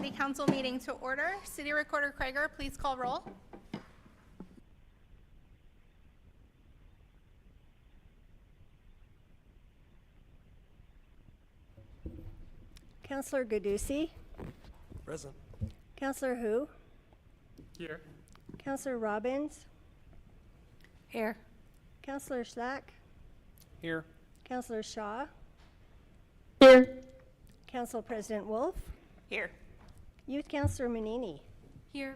City Council meeting to order. City Recorder Krager, please call roll. Councillor Gadusi. Present. Councillor Hu. Here. Councillor Robbins. Here. Councillor Slack. Here. Councillor Shaw. Here. Council President Wolf. Here. Youth Councillor Manini. Here.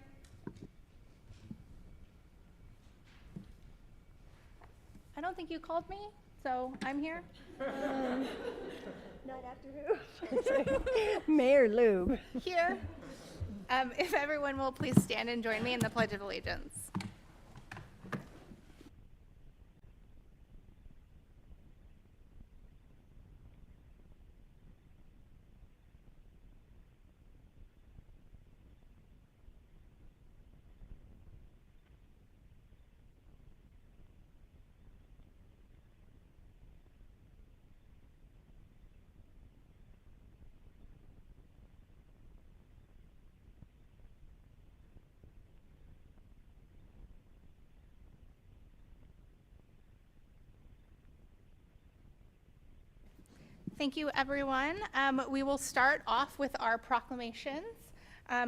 I don't think you called me, so I'm here. Not after who? Mayor Lube. Here. If everyone will please stand and join me in the Pledge of Allegiance. Thank you, everyone. We will start off with our proclamations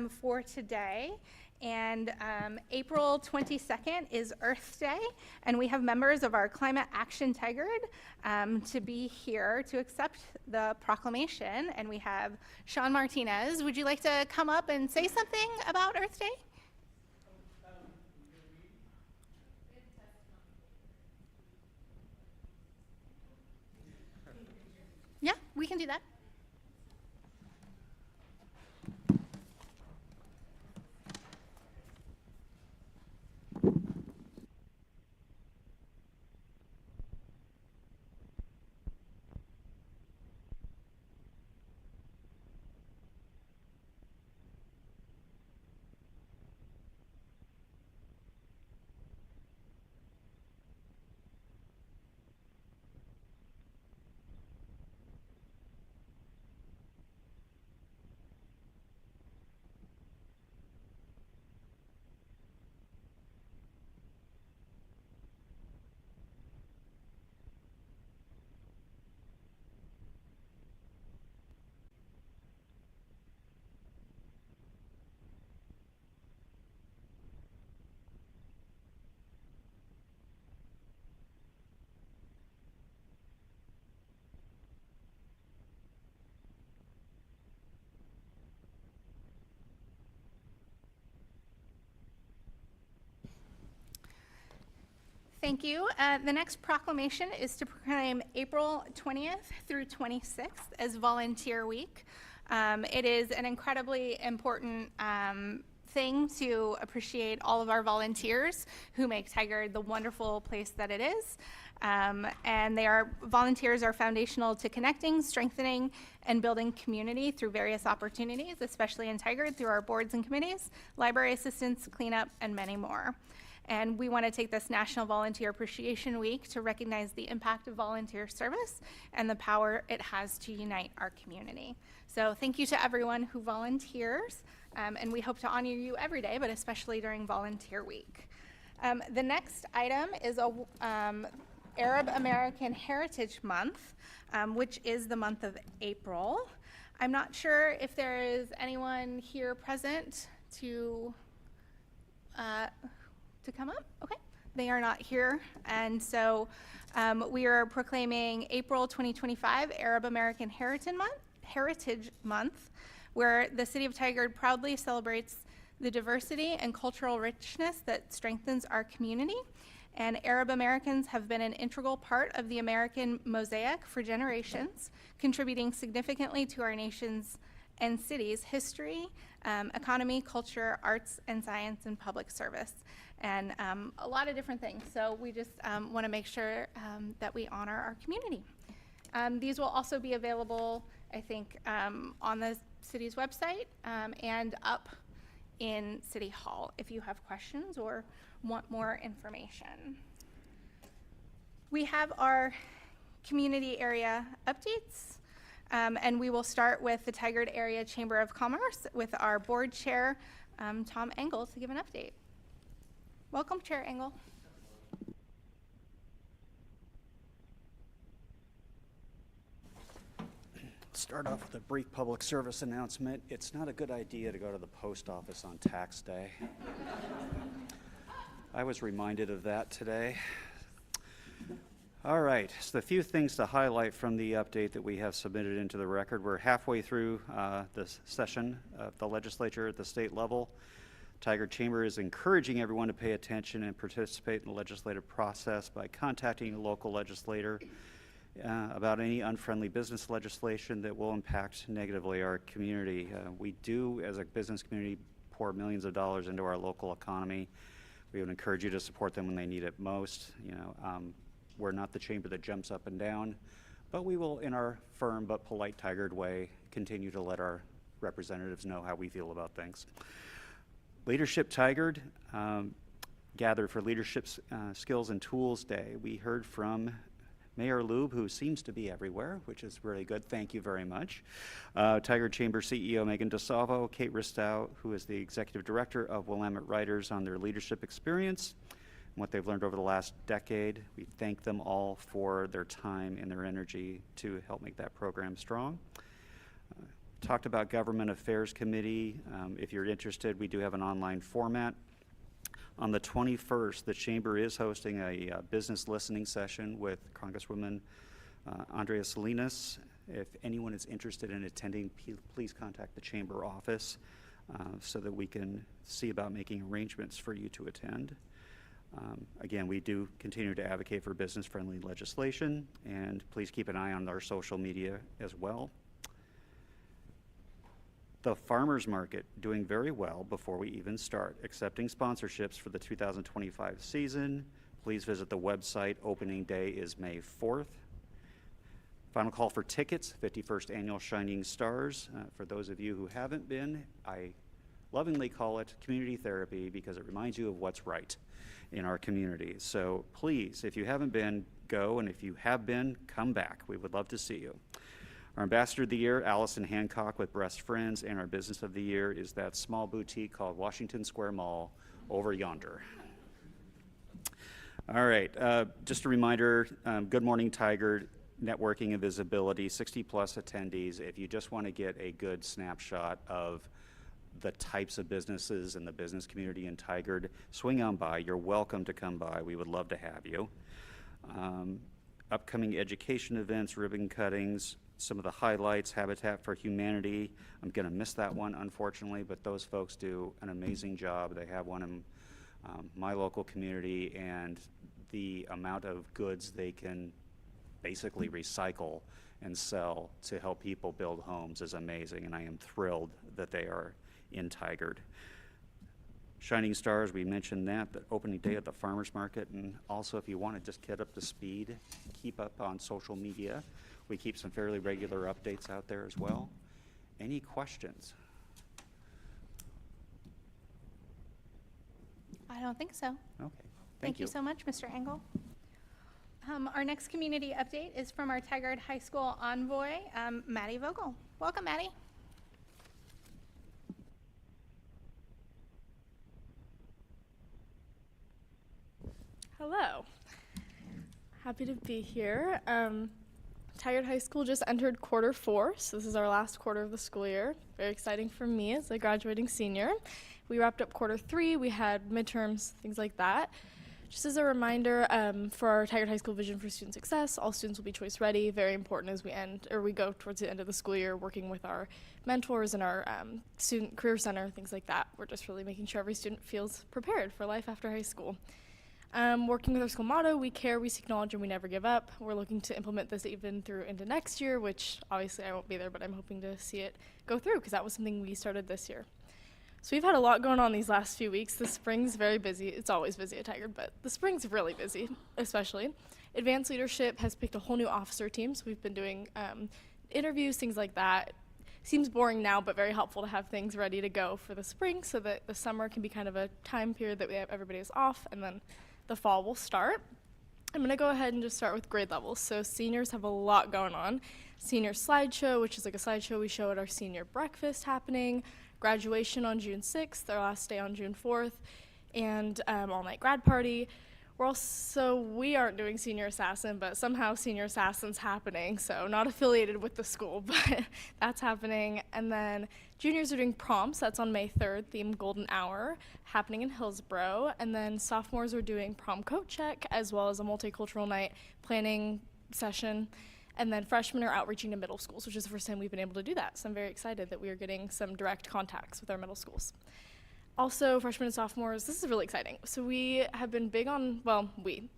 for today. And April 22nd is Earth Day, and we have members of our Climate Action Tigard to be here to accept the proclamation. And we have Sean Martinez. Would you like to come up and say something about Earth Day? Yeah, we can do that. Thank you. The next proclamation is to proclaim April 20th through 26th as Volunteer Week. It is an incredibly important thing to appreciate all of our volunteers who make Tigard the wonderful place that it is. And volunteers are foundational to connecting, strengthening, and building community through various opportunities, especially in Tigard through our boards and committees, library assistance, cleanup, and many more. And we want to take this National Volunteer Appreciation Week to recognize the impact of volunteer service and the power it has to unite our community. So thank you to everyone who volunteers, and we hope to honor you every day, but especially during Volunteer Week. The next item is Arab American Heritage Month, which is the month of April. I'm not sure if there is anyone here present to come up. Okay, they are not here, and so we are proclaiming April 2025 Arab American Heritage Month, where the City of Tigard proudly celebrates the diversity and cultural richness that strengthens our community. And Arab Americans have been an integral part of the American mosaic for generations, contributing significantly to our nation's and cities' history, economy, culture, arts, and science, and public service, and a lot of different things. So we just want to make sure that we honor our community. These will also be available, I think, on the city's website and up in City Hall if you have questions or want more information. We have our community area updates. And we will start with the Tigard Area Chamber of Commerce with our board chair, Tom Engel, to give an update. Welcome, Chair Engel. Start off with a brief public service announcement. It's not a good idea to go to the post office on tax day. I was reminded of that today. All right, so a few things to highlight from the update that we have submitted into the record. We're halfway through this session of the legislature at the state level. Tigard Chamber is encouraging everyone to pay attention and participate in the legislative process by contacting a local legislator about any unfriendly business legislation that will impact negatively our community. We do, as a business community, pour millions of dollars into our local economy. We would encourage you to support them when they need it most. We're not the chamber that jumps up and down, but we will, in our firm but polite Tigard way, continue to let our representatives know how we feel about things. Leadership Tigard gathered for Leadership Skills and Tools Day. We heard from Mayor Lube, who seems to be everywhere, which is really good. Thank you very much. Tigard Chamber CEO Megan DeSalvo, Kate Ristow, who is the Executive Director of Willamette Writers, on their leadership experience and what they've learned over the last decade. We thank them all for their time and their energy to help make that program strong. Talked about Government Affairs Committee. If you're interested, we do have an online format. On the 21st, the Chamber is hosting a business listening session with Congresswoman Andrea Salinas. If anyone is interested in attending, please contact the Chamber office so that we can see about making arrangements for you to attend. Again, we do continue to advocate for business-friendly legislation, and please keep an eye on our social media as well. The farmers market doing very well before we even start accepting sponsorships for the 2025 season. Please visit the website. Opening day is May 4th. Final call for tickets, 51st Annual Shining Stars. For those of you who haven't been, I lovingly call it community therapy because it reminds you of what's right in our community. So please, if you haven't been, go, and if you have been, come back. We would love to see you. Our Ambassador of the Year, Allison Hancock with Breast Friends, and our Business of the Year is that small boutique called Washington Square Mall over yonder. All right, just a reminder, Good Morning Tigard, networking and visibility, 60 plus attendees. If you just want to get a good snapshot of the types of businesses in the business community in Tigard, swing on by. You're welcome to come by. We would love to have you. Upcoming education events, ribbon cuttings, some of the highlights, Habitat for Humanity. I'm going to miss that one, unfortunately, but those folks do an amazing job. They have one in my local community, and the amount of goods they can basically recycle and sell to help people build homes is amazing, and I am thrilled that they are in Tigard. Shining Stars, we mentioned that, the opening day at the farmers market, and also if you want to just get up to speed, keep up on social media. We keep some fairly regular updates out there as well. Any questions? I don't think so. Okay, Thank you so much, Mr. Engel. Our next community update is from our Tigard High School envoy, Maddie Vogel. Welcome, Maddie. Hello. Happy to be here. Tigard High School just entered quarter 4, so this is our last quarter of the school year. Very exciting for me as a graduating senior. We wrapped up quarter 3, we had midterms, things like that. Just as a reminder, for our Tigard High School vision for student success, all students will be choice ready. Very important as we go towards the end of the school year, working with our mentors and our student career center, things like that. We're just really making sure every student feels prepared for life after high school. Working with our school motto, we care, we seek knowledge, and we never give up. We're looking to implement this even through into next year, which obviously I won't be there, but I'm hoping to see it go through because that was something we started this year. So we've had a lot going on these last few weeks. The spring's very busy. It's always busy at Tigard, but the spring's really busy, especially. Advanced Leadership has picked a whole new officer team, so we've been doing interviews, things like that. Seems boring now, but very helpful to have things ready to go for the spring so that the summer can be kind of a time period that we have everybody is off, and then the fall will start. I'm going to go ahead and just start with grade levels. So seniors have a lot going on. Senior slideshow, which is like a slideshow we show at our senior breakfast happening, graduation on June 6th, our last day on June 4th, and all-night grad party. We aren't doing Senior Assassin, but somehow Senior Assassin's happening, so not affiliated with the school, but that's happening. And then juniors are doing proms, that's on May 3rd, themed Golden Hour, happening in Hillsborough. And then sophomores are doing prom coat check, as well as a multicultural night planning session. And then freshmen are outreaching to middle schools, which is the first time we've been able to do that. So I'm very excited that we are getting some direct contacts with our middle schools. Also, freshmen and sophomores, this is really exciting. So we have been big on,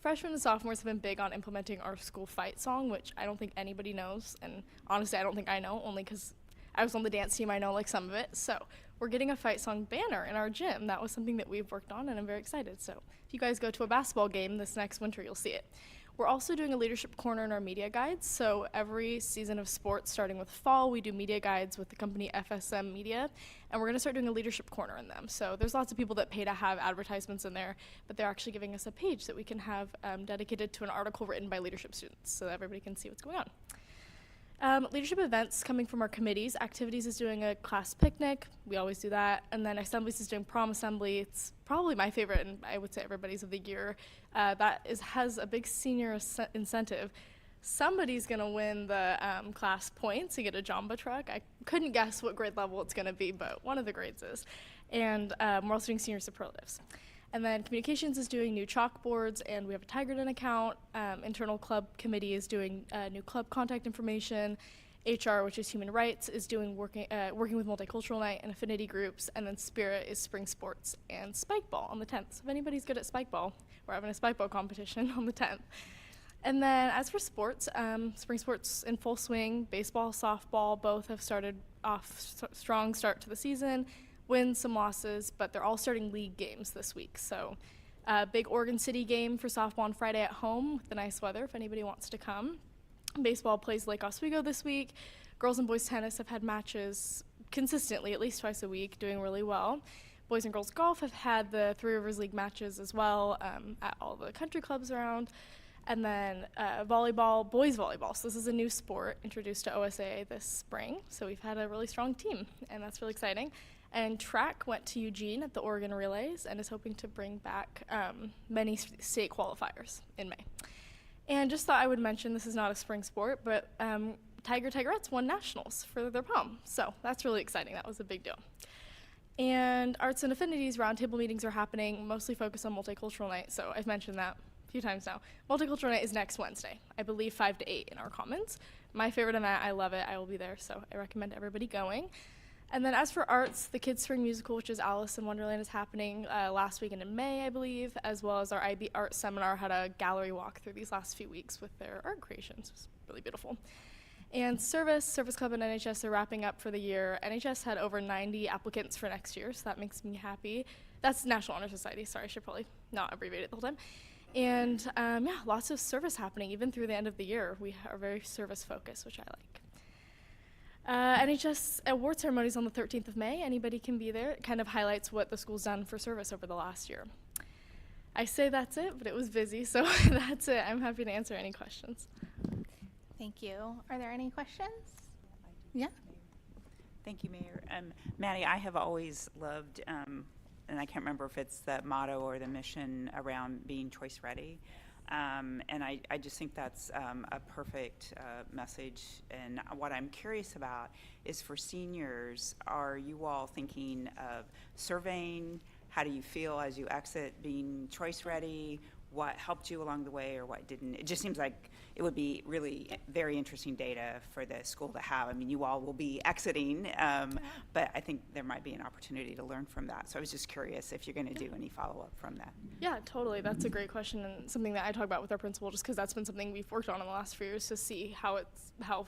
freshmen and sophomores have been big on implementing our school fight song, which I don't think anybody knows. And honestly, I don't think I know, only because I was on the dance team, I know like some of it. So we're getting a fight song banner in our gym. That was something that we've worked on, and I'm very excited. So if you guys go to a basketball game this next winter, you'll see it. We're also doing a leadership corner in our media guides. So every season of sports, starting with fall, we do media guides with the company FSM Media, and we're going to start doing a leadership corner in them. So there's lots of people that pay to have advertisements in there, but they're actually giving us a page that we can have dedicated to an article written by leadership students so that everybody can see what's going on. Leadership events coming from our committees. Activities is doing a class picnic. We always do that. And then Assemblies is doing prom assembly. It's probably my favorite, and I would say everybody's of the year. Has a big senior incentive. Somebody's going to win the class points and get a Jamba truck. I couldn't guess what grade level it's going to be, but one of the grades is. And we're also doing senior superlatives. And then communications is doing new chalkboards, and we have a Tigerton account. Internal club committee is doing new club contact information. HR, which is human rights, is doing working with multicultural night and affinity groups. And then Spirit is spring sports and spike ball on the 10th. So if anybody's good at spike ball, we're having a spike ball competition on the 10th. And then as for sports, spring sports in full swing. Baseball, softball, both have started off strong start to the season. Wins, some losses, but they're all starting league games this week. So big Oregon City game for softball on Friday at home with the nice weather if anybody wants to come. Baseball plays Lake Oswego this week. Girls and boys tennis have had matches consistently, at least twice a week, doing really well. Boys and girls golf have had the Three Rivers League matches as well at all the country clubs around. And then volleyball, boys volleyball. So this is a new sport introduced to OSAA this spring. So we've had a really strong team, and that's really exciting. And track went to Eugene at the Oregon Relays and is hoping to bring back many state qualifiers in May. And just thought I would mention, this is not a spring sport, but Tigerettes won nationals for their prom. So that's really exciting. That was a big deal. And Arts and Affinities roundtable meetings are happening, mostly focused on multicultural night. So I've mentioned that a few times now. Multicultural night is next Wednesday, I believe 5 to 8 in our commons. My favorite event, I love it. I will be there, so I recommend everybody going. And then as for arts, the Kids Spring Musical, which is Alice in Wonderland, is happening last weekend in May, I believe, as well as our IB Art Seminar had a gallery walk through these last few weeks with their art creations. It was really beautiful. And Service Club and NHS are wrapping up for the year. NHS had over 90 applicants for next year, so that makes me happy. That's National Honor Society, sorry, I should probably not abbreviate it the whole time. And yeah, lots of service happening even through the end of the year. We are very service focused, which I like. NHS award ceremony is on the 13th of May. Anybody can be there. It kind of highlights what the school's done for service over the last year. I say that's it, but it was busy, so that's it. I'm happy to answer any questions. Thank you. Are there any questions? Yeah. Thank you, Mayor. Maddie, I have always loved, and I can't remember if it's the motto or the mission around being choice ready. And I just think that's a perfect message. And what I'm curious about is for seniors, are you all thinking of surveying? How do you feel as you exit being choice ready? What helped you along the way or what didn't? It just seems like it would be really very interesting data for the school to have. I mean, you all will be exiting, but I think there might be an opportunity to learn from that. So I was just curious if you're going to do any follow-up from that. Yeah, totally. That's a great question and something that I talk about with our principal just because that's been something we've worked on in the last few years to see how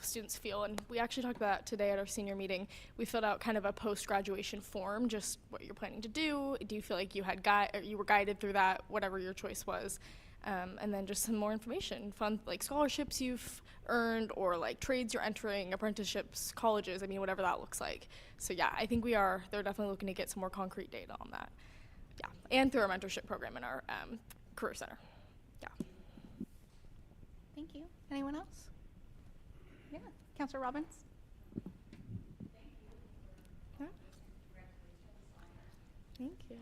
students feel. And we actually talked about that today at our senior meeting. We filled out kind of a post-graduation form, just what you're planning to do. Do you feel like you were guided through that, whatever your choice was? And then just some more information, fun like scholarships you've earned or like trades you're entering, apprenticeships, colleges, I mean, whatever that looks like. So yeah, I think they're definitely looking to get some more concrete data on that. Yeah, and through our mentorship program in our career center. Yeah. Thank you. Anyone else? Yeah, Counselor Robbins? Yeah. Thank you.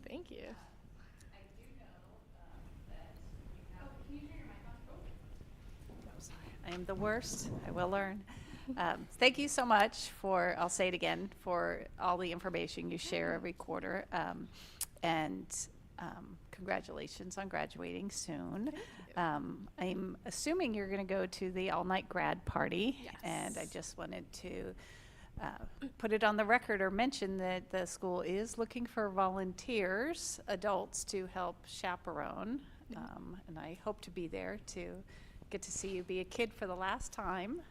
Thank you. I am the worst. I will learn. Thank you so much for, I'll say it again, for all the information you share every quarter. And congratulations on graduating soon. I'm assuming you're going to go to the all-night grad party. Yes. And I just wanted to put it on the record or mention that the school is looking for volunteers, adults, to help chaperone. And I hope to be there to get to see you be a kid for the last time.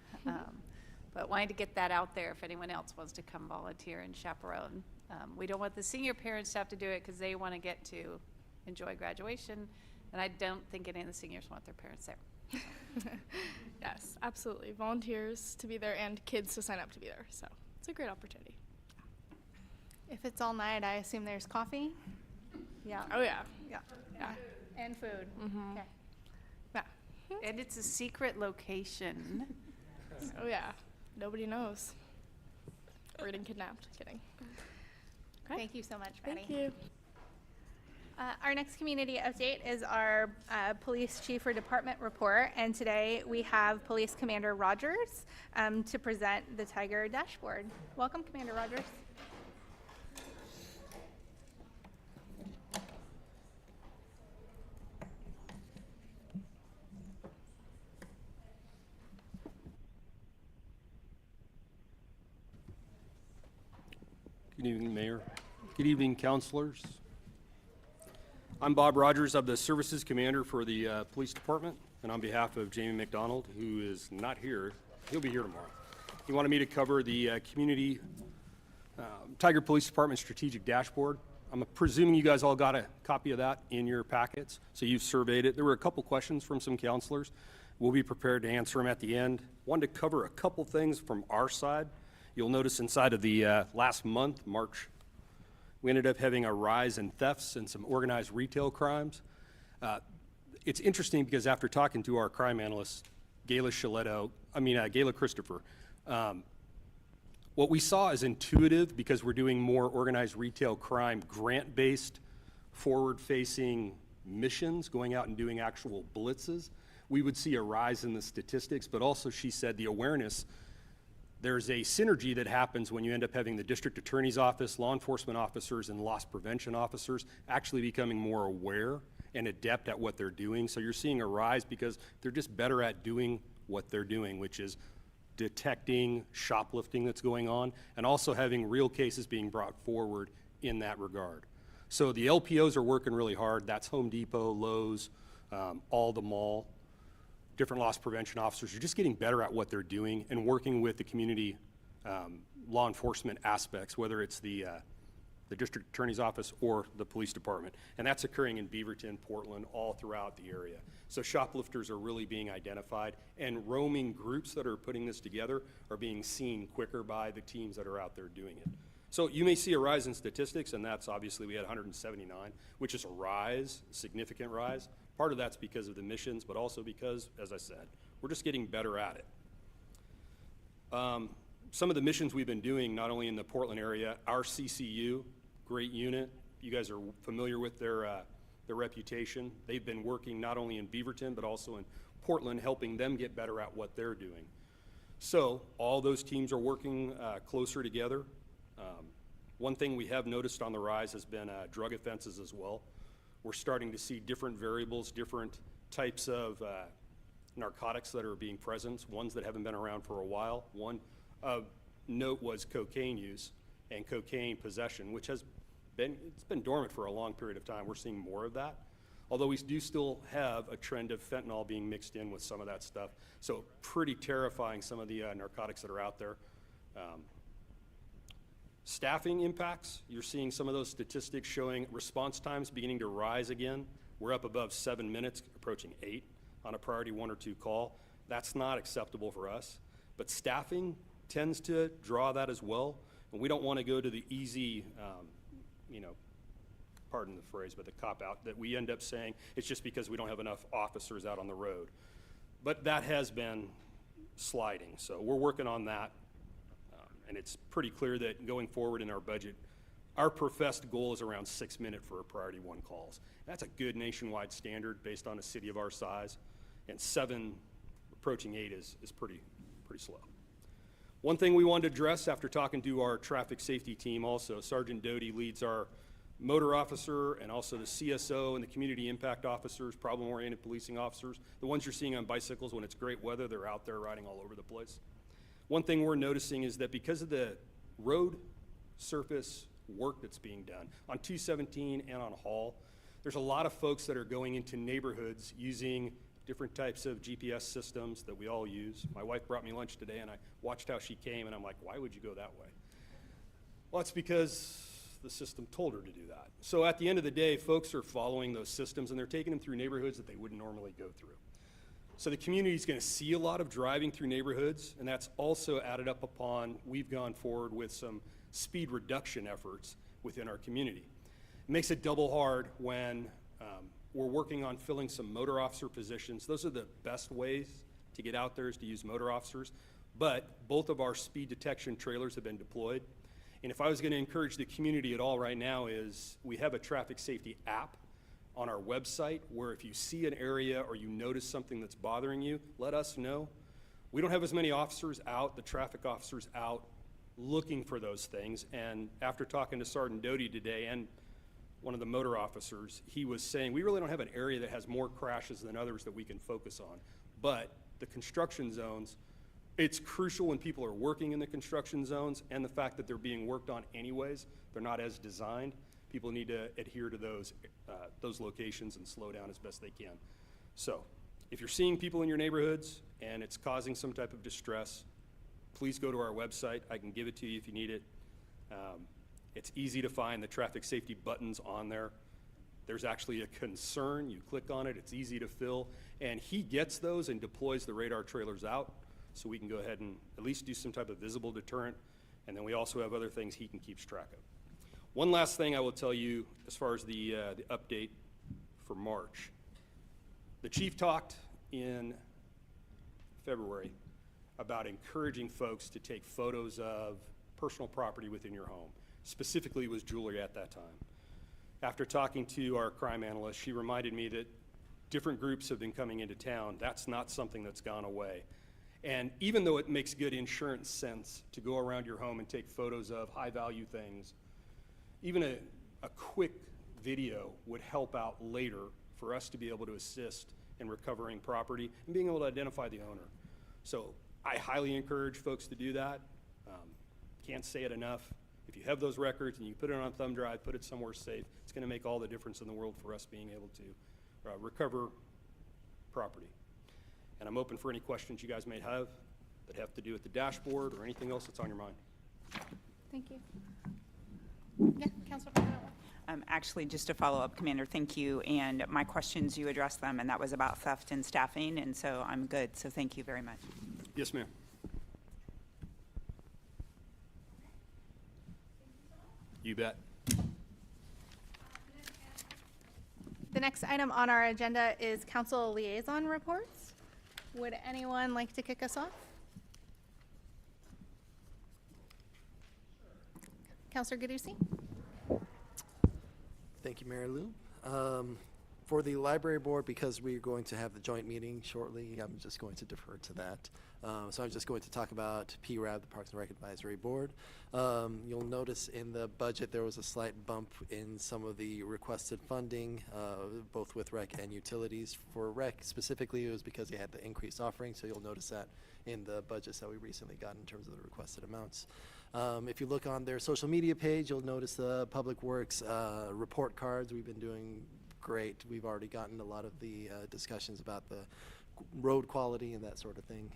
But wanted to get that out there if anyone else wants to come volunteer and chaperone. We don't want the senior parents to have to do it because they want to get to enjoy graduation. And I don't think any of the seniors want their parents there. Yes, absolutely. Volunteers to be there and kids to sign up to be there. So it's a great opportunity. If it's all night, I assume there's coffee? Yeah. Oh, yeah. Yeah. Yeah. And food. Okay. Yeah. And it's a secret location. Oh, yeah. Nobody knows. We're getting kidnapped. Kidding. Okay. Thank you so much, Maddie. Thank you. Our next community update is our police chief or department report, and today we have Police Commander Rogers to present the Tiger dashboard. Welcome, Commander Rogers. Good evening, Mayor. Good evening, councilors. I'm Bob Rogers. I'm the Services Commander for the Police Department, and on behalf of Jamie McDonald, who is not here, he'll be here tomorrow. He wanted me to cover the Community Tiger Police Department Strategic Dashboard. I'm presuming you guys all got a copy of that in your packets, so you've surveyed it. There were a couple questions from some councilors. We'll be prepared to answer them at the end. Wanted to cover a couple things from our side. You'll notice inside of the last month, March, we ended up having a rise in thefts and some organized retail crimes. It's interesting because after talking to our crime analyst, Gayla Christopher, what we saw is intuitive because we're doing more organized retail crime, grant-based, forward-facing missions, going out and doing actual blitzes. We would see a rise in the statistics, but also she said the awareness. There's a synergy that happens when you end up having the district attorney's office, law enforcement officers, and loss prevention officers actually becoming more aware and adept at what they're doing. So you're seeing a rise because they're just better at doing what they're doing, which is detecting shoplifting that's going on and also having real cases being brought forward in that regard. So the LPOs are working really hard. That's Home Depot, Lowe's, all the mall. Different loss prevention officers are just getting better at what they're doing and working with the community law enforcement aspects, whether it's the district attorney's office or the police department. And that's occurring in Beaverton, Portland, all throughout the area. So shoplifters are really being identified, and roaming groups that are putting this together are being seen quicker by the teams that are out there doing it. So you may see a rise in statistics, and that's obviously we had 179, which is a rise, significant rise. Part of that's because of the missions, but also because, as I said, we're just getting better at it. Some of the missions we've been doing, not only in the Portland area, our CCU, great unit. You guys are familiar with their reputation. They've been working not only in Beaverton, but also in Portland, helping them get better at what they're doing. So all those teams are working closer together. One thing we have noticed on the rise has been drug offenses as well. We're starting to see different variables, different types of narcotics that are being present, ones that haven't been around for a while. One of note was cocaine use and cocaine possession, which has it's been dormant for a long period of time. We're seeing more of that. Although we do still have a trend of fentanyl being mixed in with some of that stuff. So pretty terrifying, some of the narcotics that are out there. Staffing impacts, you're seeing some of those statistics showing response times beginning to rise again. We're up above 7 minutes, approaching 8 on a priority 1 or 2 call. That's not acceptable for us. But staffing tends to draw that as well. And we don't want to go to the easy, pardon the phrase, but the cop-out that we end up saying it's just because we don't have enough officers out on the road. But that has been sliding, so we're working on that. And it's pretty clear that going forward in our budget, our professed goal is around 6 minute for priority 1 calls. That's a good nationwide standard based on a city of our size, and 7 approaching 8 is pretty slow. One thing we wanted to address after talking to our traffic safety team also, Sergeant Doty leads our motor officer and also the CSO and the community impact officers, problem-oriented policing officers, the ones you're seeing on bicycles when it's great weather, they're out there riding all over the place. One thing we're noticing is that because of the road surface work that's being done on 217 and on Hall, there's a lot of folks that are going into neighborhoods using different types of GPS systems that we all use. My wife brought me lunch today and I watched how she came and I'm like, why would you go that way? Well, it's because the system told her to do that. So at the end of the day, folks are following those systems and they're taking them through neighborhoods that they wouldn't normally go through. So the community is going to see a lot of driving through neighborhoods, and that's also added up upon, we've gone forward with some speed reduction efforts within our community. It makes it double hard when we're working on filling some motor officer positions. Those are the best ways to get out there is to use motor officers, but both of our speed detection trailers have been deployed. And if I was going to encourage the community at all right now is we have a traffic safety app on our website where if you see an area or you notice something that's bothering you, let us know. We don't have as many officers out, the traffic officers out looking for those things. And after talking to Sergeant Doty today and one of the motor officers, he was saying we really don't have an area that has more crashes than others that we can focus on. But the construction zones, it's crucial when people are working in the construction zones and the fact that they're being worked on anyways, they're not as designed. People need to adhere to those locations and slow down as best they can. So if you're seeing people in your neighborhoods and it's causing some type of distress, please go to our website. I can give it to you if you need it. It's easy to find the traffic safety buttons on there. There's actually a concern. You click on it. It's easy to fill. And he gets those and deploys the radar trailers out so we can go ahead and at least do some type of visible deterrent. And then we also have other things he can keep track of. One last thing I will tell you as far as the update for March. The chief talked in February about encouraging folks to take photos of personal property within your home. Specifically, it was jewelry at that time. After talking to our crime analyst, she reminded me that different groups have been coming into town. That's not something that's gone away. And even though it makes good insurance sense to go around your home and take photos of high-value things, even a quick video would help out later for us to be able to assist in recovering property and being able to identify the owner. So I highly encourage folks to do that. Can't say it enough. If you have those records and you put it on a thumb drive, put it somewhere safe, it's going to make all the difference in the world for us being able to recover property. And I'm open for any questions you guys may have that have to do with the dashboard or anything else that's on your mind. Thank you. Yeah, Councilor Fernandez. Actually, just to follow up, Commander, thank you. And my questions, you addressed them, and that was about theft and staffing, and so I'm good. So thank you very much. Yes, ma'am. You bet. The next item on our agenda is council liaison reports. Would anyone like to kick us off? Councilor Gadusi? Thank you, Mary Lou. For the library board, because we're going to have the joint meeting shortly, I'm just going to defer to that. So I'm just going to talk about PRAB, the Parks and Rec Advisory Board. You'll notice in the budget there was a slight bump in some of the requested funding, both with rec and utilities. For rec specifically, it was because they had the increased offering, so you'll notice that in the budgets that we recently got in terms of the requested amounts. If you look on their social media page, you'll notice the Public Works report cards. We've been doing great. We've already gotten a lot of the discussions about the road quality and that sort of thing.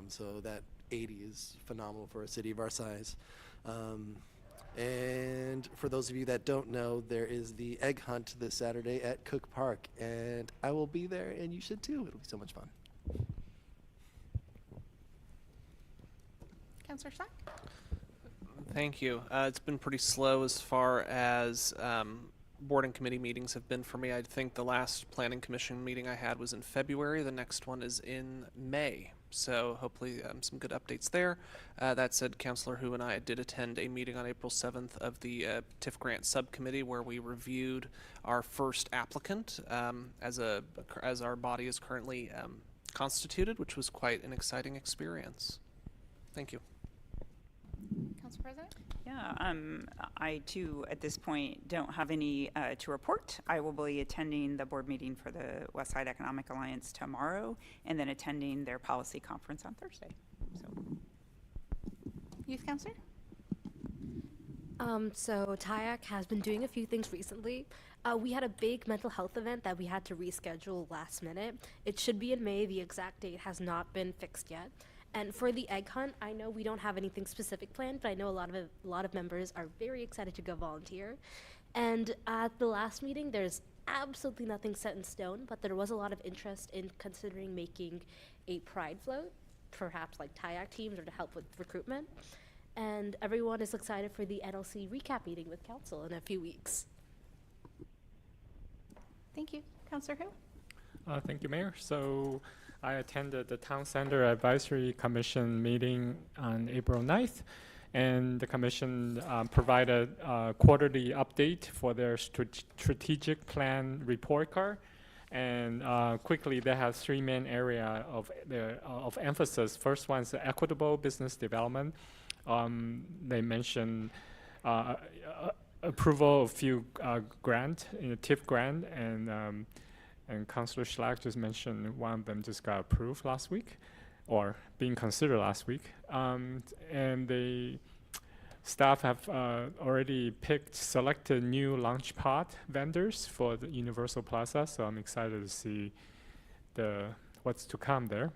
So that 80 is phenomenal for a city of our size. And for those of you that don't know, there is the egg hunt this Saturday at Cook Park, and I will be there, and you should too. It'll be so much fun. Councilor Slack? Thank you. It's been pretty slow as far as board and committee meetings have been for me. I think the last planning commission meeting I had was in February. The next one is in May. So hopefully some good updates there. That said, Councilor Hu and I did attend a meeting on April 7th of the TIF grant subcommittee where we reviewed our first applicant as our body is currently constituted, which was quite an exciting experience. Thank you. Council President? Yeah, I too, at this point, don't have any to report. I will be attending the board meeting for the West Side Economic Alliance tomorrow, and then attending their policy conference on Thursday. So, Youth Councilor? So TIAC has been doing a few things recently. We had a big mental health event that we had to reschedule last minute. It should be in May. The exact date has not been fixed yet. And for the egg hunt, I know we don't have anything specific planned, but I know a lot of members are very excited to go volunteer. And at the last meeting, there's absolutely nothing set in stone, but there was a lot of interest in considering making a pride float, perhaps like TIAC teams or to help with recruitment. And everyone is excited for the NLC recap meeting with council in a few weeks. Thank you. Councilor Hu? Thank you, Mayor. So I attended the Town Center Advisory Commission meeting on April 9th, and the commission provided a quarterly update for their strategic plan report card. And quickly, they have three main areas of emphasis. First one is equitable business development. They mentioned approval of few grant, TIF grant, and Councilor Schlack just mentioned one of them just got approved last week, or being considered last week. And the staff have already selected new launchpad vendors for the Universal Plaza, so I'm excited to see what's to come there.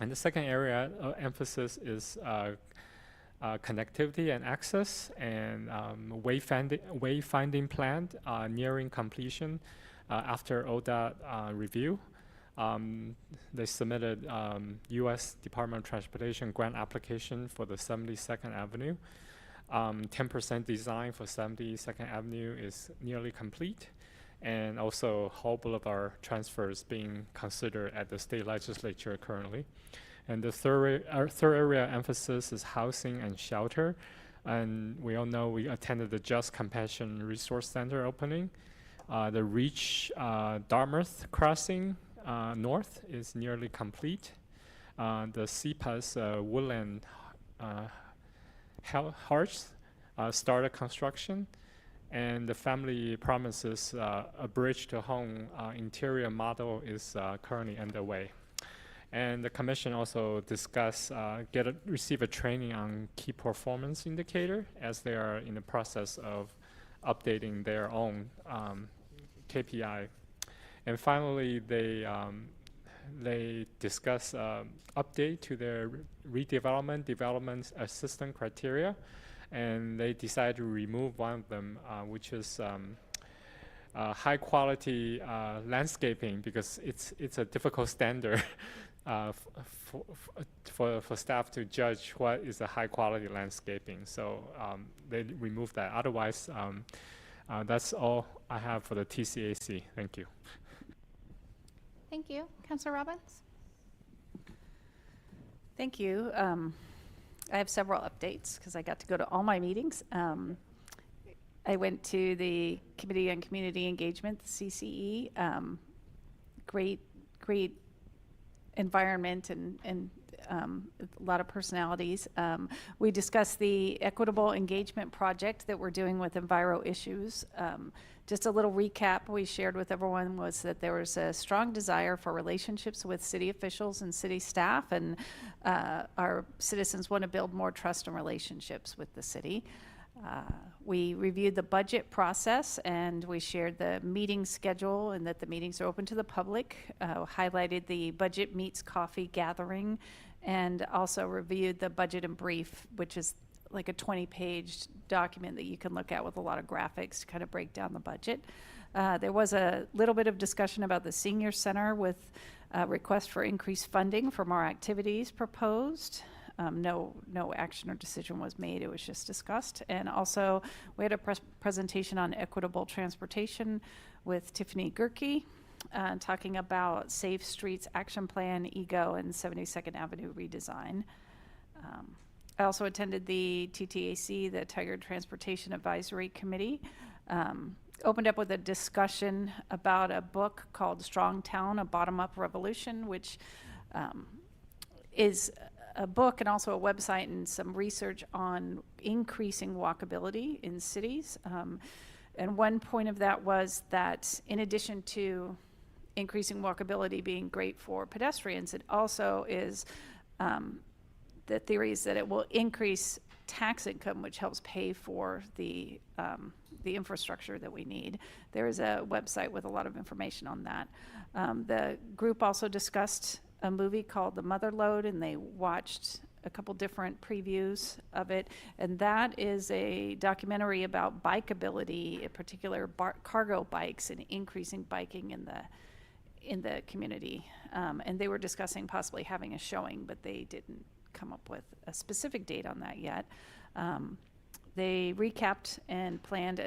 And the second area of emphasis is connectivity and access, and wayfinding plan nearing completion after ODOT review. They submitted U.S. Department of Transportation grant application for the 72nd Avenue. 10% design for 72nd Avenue is nearly complete, and also Hall Boulevard transfers being considered at the state legislature currently. And the third area emphasis is housing and shelter. And we all know we attended the Just Compassion Resource Center opening. The Reach Dartmouth crossing north is nearly complete. The CPAS Woodland Hearts started construction. And the Family Promises a bridge to home interior model is currently underway. And the commission also discussed receive a training on key performance indicator as they are in the process of updating their own KPI. And finally, they discuss update to their development assistant criteria, and they decided to remove one of them, which is high quality landscaping, because it's a difficult standard for staff to judge what is a high quality landscaping. So they removed that. Otherwise, that's all I have for the TCAC. Thank you. Thank you. Councilor Robbins? Thank you. I have several updates because I got to go to all my meetings. I went to the Committee on Community Engagement, the CCE. Great environment and a lot of personalities. We discussed the equitable engagement project that we're doing with Enviro Issues. Just a little recap we shared with everyone was that there was a strong desire for relationships with city officials and city staff, and our citizens want to build more trust and relationships with the city. We reviewed the budget process, and we shared the meeting schedule and that the meetings are open to the public, highlighted the Budget Meets Coffee gathering, and also reviewed the budget and brief, which is like a 20-page document that you can look at with a lot of graphics to kind of break down the budget. There was a little bit of discussion about the senior center with a request for increased funding for more activities proposed. No action or decision was made. It was just discussed. And also, we had a presentation on equitable transportation with Tiffany Gerke, talking about Safe Streets Action Plan, EGO, and 72nd Avenue redesign. I also attended the TTAC, the Tigard Transportation Advisory Committee. Opened up with a discussion about a book called Strong Town, A Bottom-Up Revolution, which is a book and also a website and some research on increasing walkability in cities. And one point of that was that in addition to increasing walkability being great for pedestrians, it also is, the theory is that it will increase tax income, which helps pay for the infrastructure that we need. There is a website with a lot of information on that. The group also discussed a movie called The Mother Lode, and they watched a couple different previews of it. And that is a documentary about bikeability, in particular cargo bikes and increasing biking in the community. And they were discussing possibly having a showing, but they didn't come up with a specific date on that yet. They recapped and planned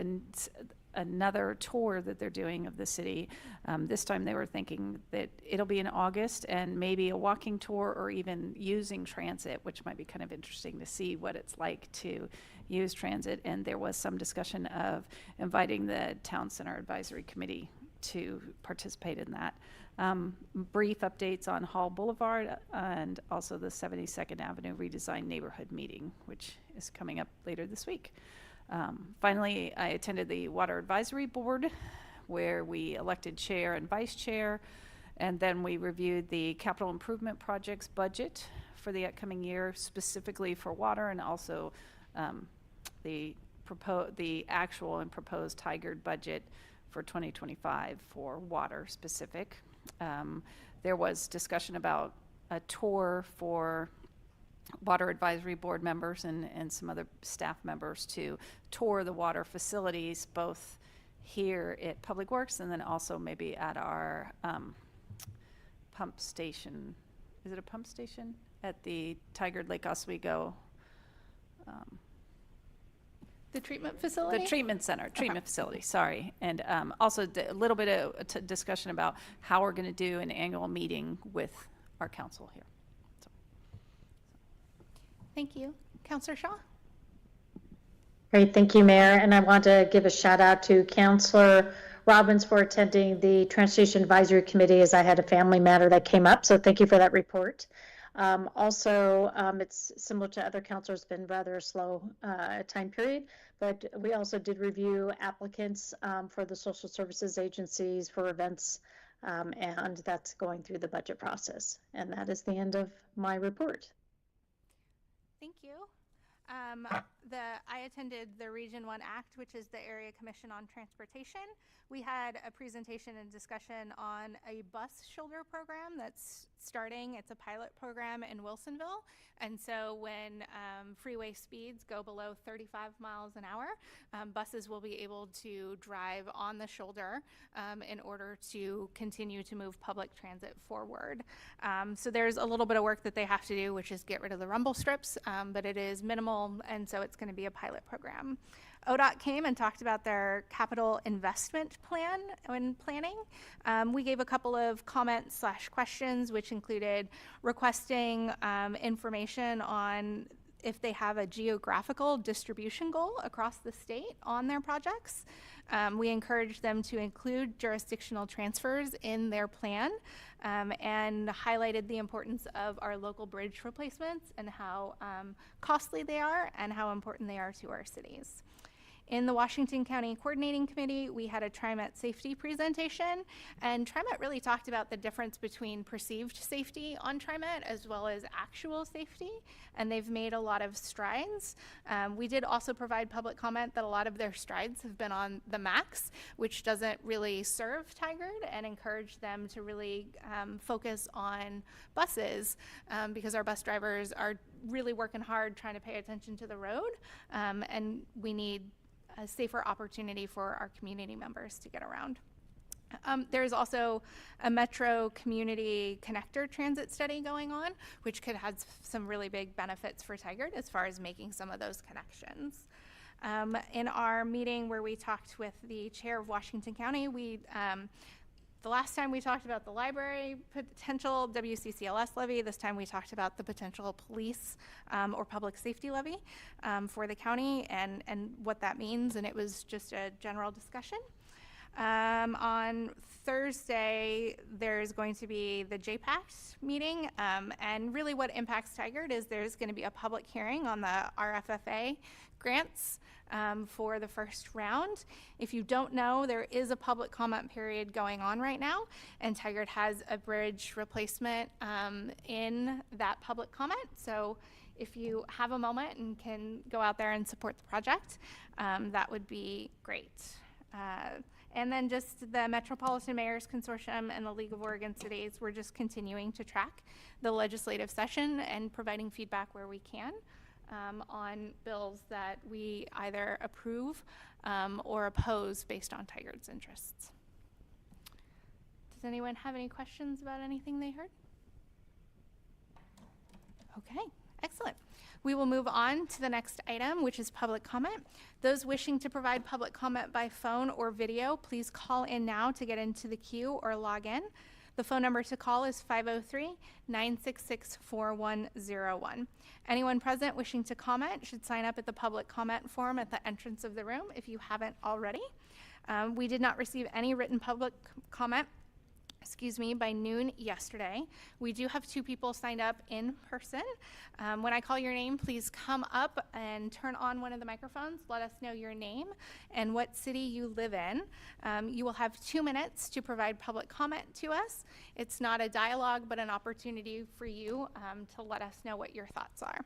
another tour that they're doing of the city. This time they were thinking that it'll be in August and maybe a walking tour or even using transit, which might be kind of interesting to see what it's like to use transit. And there was some discussion of inviting the Town Center Advisory Committee to participate in that. Brief updates on Hall Boulevard and also the 72nd Avenue redesign neighborhood meeting, which is coming up later this week. Finally, I attended the Water Advisory Board, where we elected chair and vice chair, and then we reviewed the capital improvement projects budget for the upcoming year, specifically for water, and also the actual and proposed Tigard budget for 2025 for water specific. There was discussion about a tour for Water Advisory Board members and some other staff members to tour the water facilities, both here at Public Works and then also maybe at our pump station. Is it a pump station? At the Tigard Lake Oswego. The treatment facility? The treatment center, treatment facility, sorry. And also a little bit of discussion about how we're going to do an annual meeting with our council here. Thank you. Councillor Shaw? Great, thank you, Mayor. And I want to give a shout out to Councillor Robbins for attending the Transportation Advisory Committee, as I had a family matter that came up. So thank you for that report. It's similar to other councilors, been rather a slow time period, but we also did review applicants for the social services agencies for events, and that's going through the budget process. And that is the end of my report. Thank you. I attended the Region 1 ACT, which is the Area Commission on Transportation. We had a presentation and discussion on a bus shoulder program that's starting. It's a pilot program in Wilsonville. And so when freeway speeds go below 35 miles an hour, buses will be able to drive on the shoulder in order to continue to move public transit forward. So there's a little bit of work that they have to do, which is get rid of the rumble strips, but it is minimal, and so it's going to be a pilot program. ODOT came and talked about their capital investment plan when planning. We gave a couple of comments / questions, which included requesting information on if they have a geographical distribution goal across the state on their projects. We encouraged them to include jurisdictional transfers in their plan, and highlighted the importance of our local bridge replacements and how costly they are and how important they are to our cities. In the Washington County Coordinating Committee, we had a TriMet safety presentation, and TriMet really talked about the difference between perceived safety on TriMet as well as actual safety, and they've made a lot of strides. We did also provide public comment that a lot of their strides have been on the MAX, which doesn't really serve Tigard, and encourage them to really focus on buses, because our bus drivers are really working hard trying to pay attention to the road, and we need a safer opportunity for our community members to get around. There's also a Metro Community Connector Transit study going on, which could have some really big benefits for Tigard as far as making some of those connections. In our meeting where we talked with the chair of Washington County, the last time we talked about the library potential WCCLS levy. This time we talked about the potential police or public safety levy for the county and what that means, and it was just a general discussion. On Thursday, there's going to be the JPACT meeting, and really what impacts Tigard is there's going to be a public hearing on the RFFA grants for the first round. If you don't know, there is a public comment period going on right now, and Tigard has a bridge replacement in that public comment. So if you have a moment and can go out there and support the project, that would be great. And then just the Metropolitan Mayors Consortium and the League of Oregon Cities, we're just continuing to track the legislative session and providing feedback where we can on bills that we either approve or oppose based on Tigard's interests. Does anyone have any questions about anything they heard? Okay, excellent. We will move on to the next item, which is public comment. Those wishing to provide public comment by phone or video, please call in now to get into the queue or log in. The phone number to call is 503-966-4101. Anyone present wishing to comment should sign up at the public comment form at the entrance of the room if you haven't already. We did not receive any written public comment by noon yesterday. We do have 2 people signed up in person. When I call your name, please come up and turn on one of the microphones. Let us know your name and what city you live in. You will have 2 minutes to provide public comment to us. It's not a dialogue, but an opportunity for you to let us know what your thoughts are.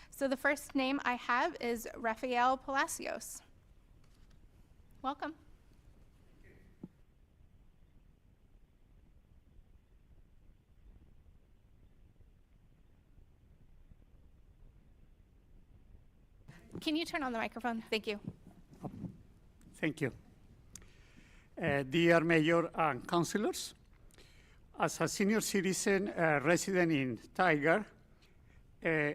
So the first name I have is Rafael Palacios. Welcome. Can you turn on the microphone? Thank you. Thank you. Dear Mayor and councilors, as a senior citizen resident in Tigard,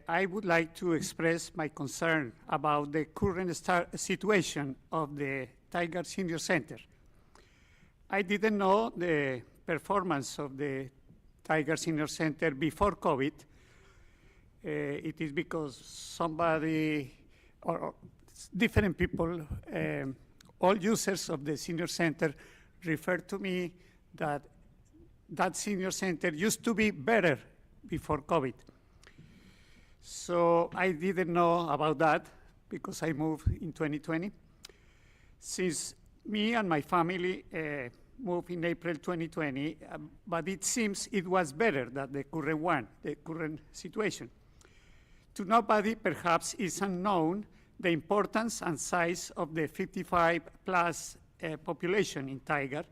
I would like to express my concern about the current situation of the Tigard Senior Center. I didn't know the performance of the Tigard Senior Center before COVID. It is because somebody or different people, all users of the senior center referred to me that that senior center used to be better before COVID. So I didn't know about that because I moved in 2020. Since me and my family moved in April 2020, but it seems it was better than the current one, the current situation. To nobody, perhaps, is unknown the importance and size of the 55-plus population in Tigard.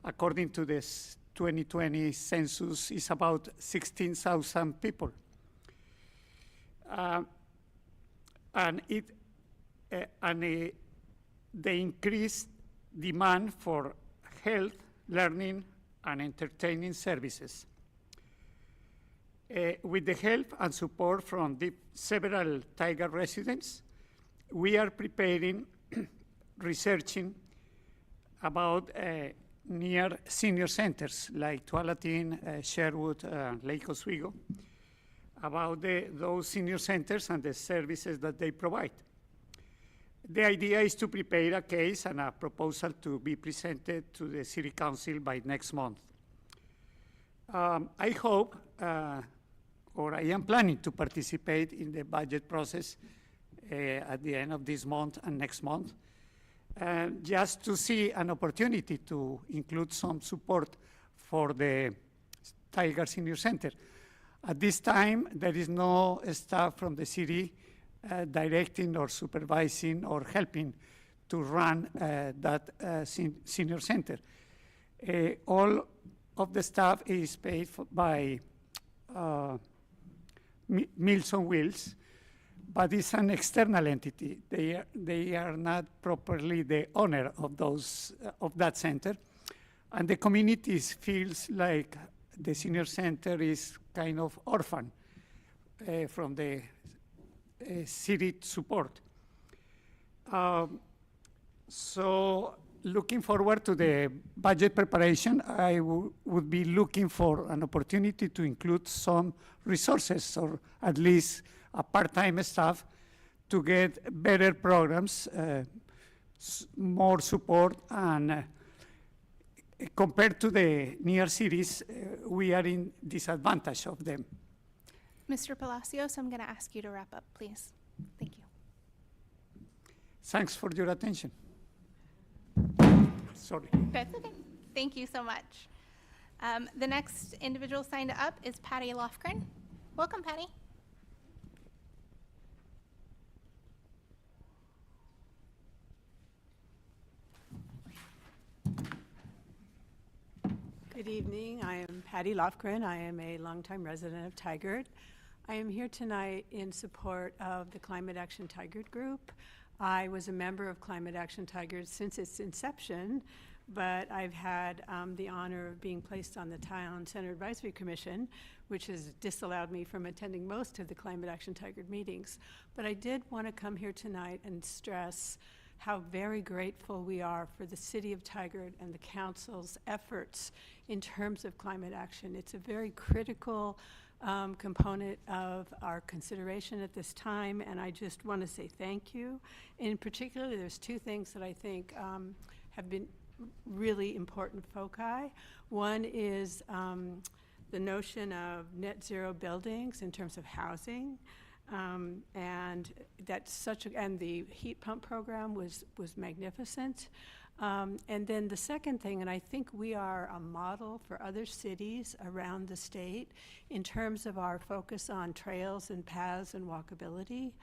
According to this 2020 census, is about 16,000 people. The increased demand for health, learning, and entertaining services. With the help and support from several Tigard residents, we are preparing, researching about near senior centers like Tualatin, Sherwood, Lake Oswego, about those senior centers and the services that they provide. The idea is to prepare a case and a proposal to be presented to the City Council by next month. I hope, or I am planning to participate in the budget process at the end of this month and next month, just to see an opportunity to include some support for the Tigard Senior Center. At this time, there is no staff from the city directing or supervising or helping to run that senior center. All of the staff is paid by Meals on Wheels, but it's an external entity. They are not properly the owner of that center, And the community feels like the senior center is kind of orphan from the city support. So looking forward to the budget preparation, I would be looking for an opportunity to include some resources, or at least a part-time staff, to get better programs, more support, and compared to the near cities, we are in disadvantage of them. Mr. Palacios, I'm going to ask you to wrap up, please. Thank you. Thanks for your attention. Sorry. That's okay. Thank you so much. The next individual signed up is Patty Lofgren. Welcome, Patty. Good evening. I am Patty Lofgren. I am a longtime resident of Tigard. I am here tonight in support of the Climate Action Tigard Group. I was a member of Climate Action Tigard since its inception, but I've had the honor of being placed on the Town Center Advisory Commission, which has disallowed me from attending most of the Climate Action Tigard meetings. But I did want to come here tonight and stress how very grateful we are for the City of Tigard and the Council's efforts in terms of climate action. It's a very critical component of our consideration at this time, and I just want to say thank you. In particular, there's two things that I think have been really important foci. One is the notion of net zero buildings in terms of housing. And that's such a, and the heat pump program was magnificent. And then the second thing, and I think we are a model for other cities around the state in terms of our focus on trails and paths and walkability.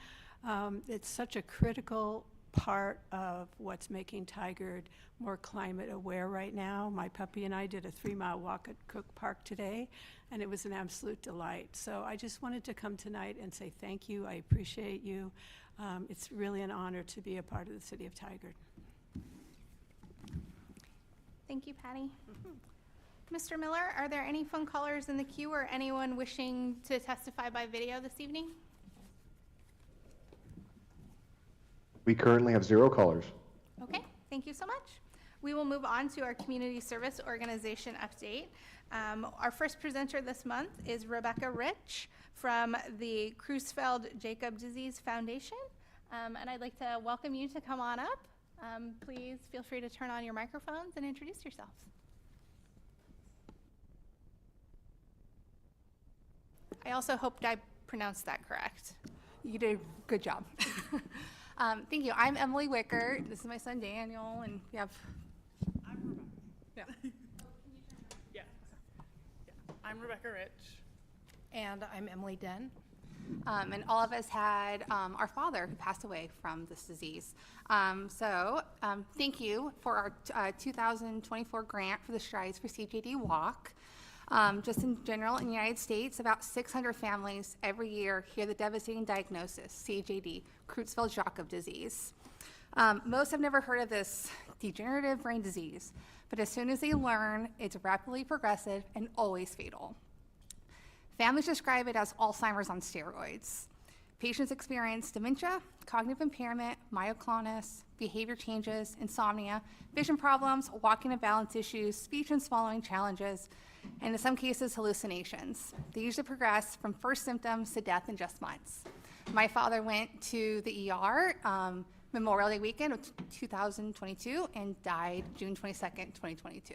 It's such a critical part of what's making Tigard more climate aware right now. My puppy and I did a 3-mile walk at Cook Park today, and it was an absolute delight. So I just wanted to come tonight and say thank you. I appreciate you. It's really an honor to be a part of the City of Tigard. Thank you, Patty. Mr. Miller, are there any phone callers in the queue or anyone wishing to testify by video this evening? We currently have 0 callers. Okay, thank you so much. We will move on to our community service organization update. Our first presenter this month is Rebecca Rich from the Creutzfeldt-Jakob Disease Foundation. And I'd like to welcome you to come on up. Please feel free to turn on your microphones and introduce yourselves. I also hoped I pronounced that correct. You did a good job. Thank you. I'm Emily Wicker. This is my son Daniel, and we have. I'm Rebecca Rich. And I'm Emily Den. And all of us had our father who passed away from this disease. So thank you for our 2024 grant for the Strides for CJD Walk. Just in general, in the United States, about 600 families every year hear the devastating diagnosis, CJD, Creutzfeldt-Jakob disease. Most have never heard of this degenerative brain disease, but as soon as they learn, it's rapidly progressive and always fatal. Families describe it as Alzheimer's on steroids. Patients experience dementia, cognitive impairment, myoclonus, behavior changes, insomnia, vision problems, walking and balance issues, speech and swallowing challenges, and in some cases, hallucinations. They usually progress from first symptoms to death in just months. My father went to the ER Memorial Day weekend of 2022 and died June 22nd, 2022.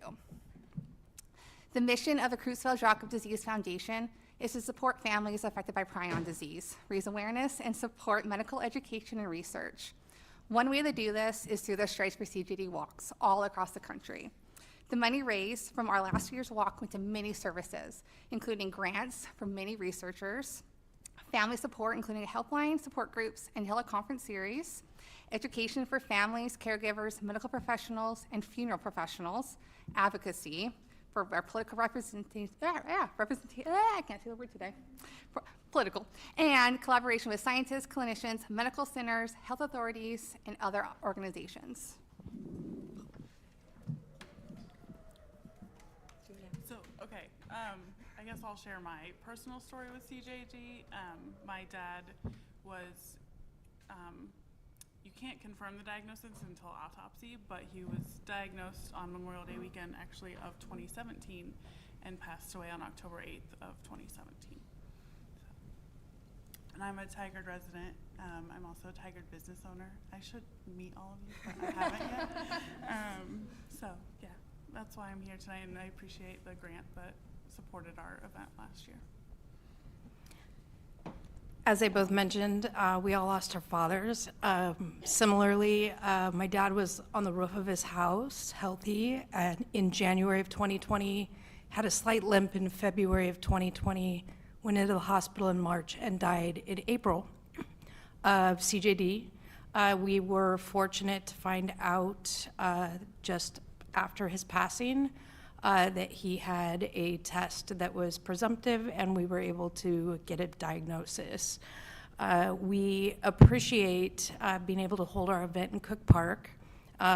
The mission of the Creutzfeldt-Jakob Disease Foundation is to support families affected by prion disease, raise awareness, and support medical education and research. One way to do this is through the Strides for CJD walks all across the country. The money raised from our last year's walk went to many services, including grants from many researchers, family support, including a helpline, support groups, and teleconference series, education for families, caregivers, medical professionals, and funeral professionals, advocacy for our political representation, I can't say the word today, political, and collaboration with scientists, clinicians, medical centers, health authorities, and other organizations. I guess I'll share my personal story with CJD. My dad was, you can't confirm the diagnosis until autopsy, but he was diagnosed on Memorial Day weekend, actually, of 2017, and passed away on October 8th of 2017. And I'm a Tigard resident. I'm also a Tigard business owner. I should meet all of you, but I haven't yet. So yeah, that's why I'm here tonight, and I appreciate the grant that supported our event last year. As they both mentioned, we all lost our fathers. Similarly, my dad was on the roof of his house, healthy, and in January of 2020, had a slight limp in February of 2020, went into the hospital in March, and died in April of CJD. We were fortunate to find out just after his passing that he had a test that was presumptive, and we were able to get a diagnosis. We appreciate being able to hold our event in Cook Park.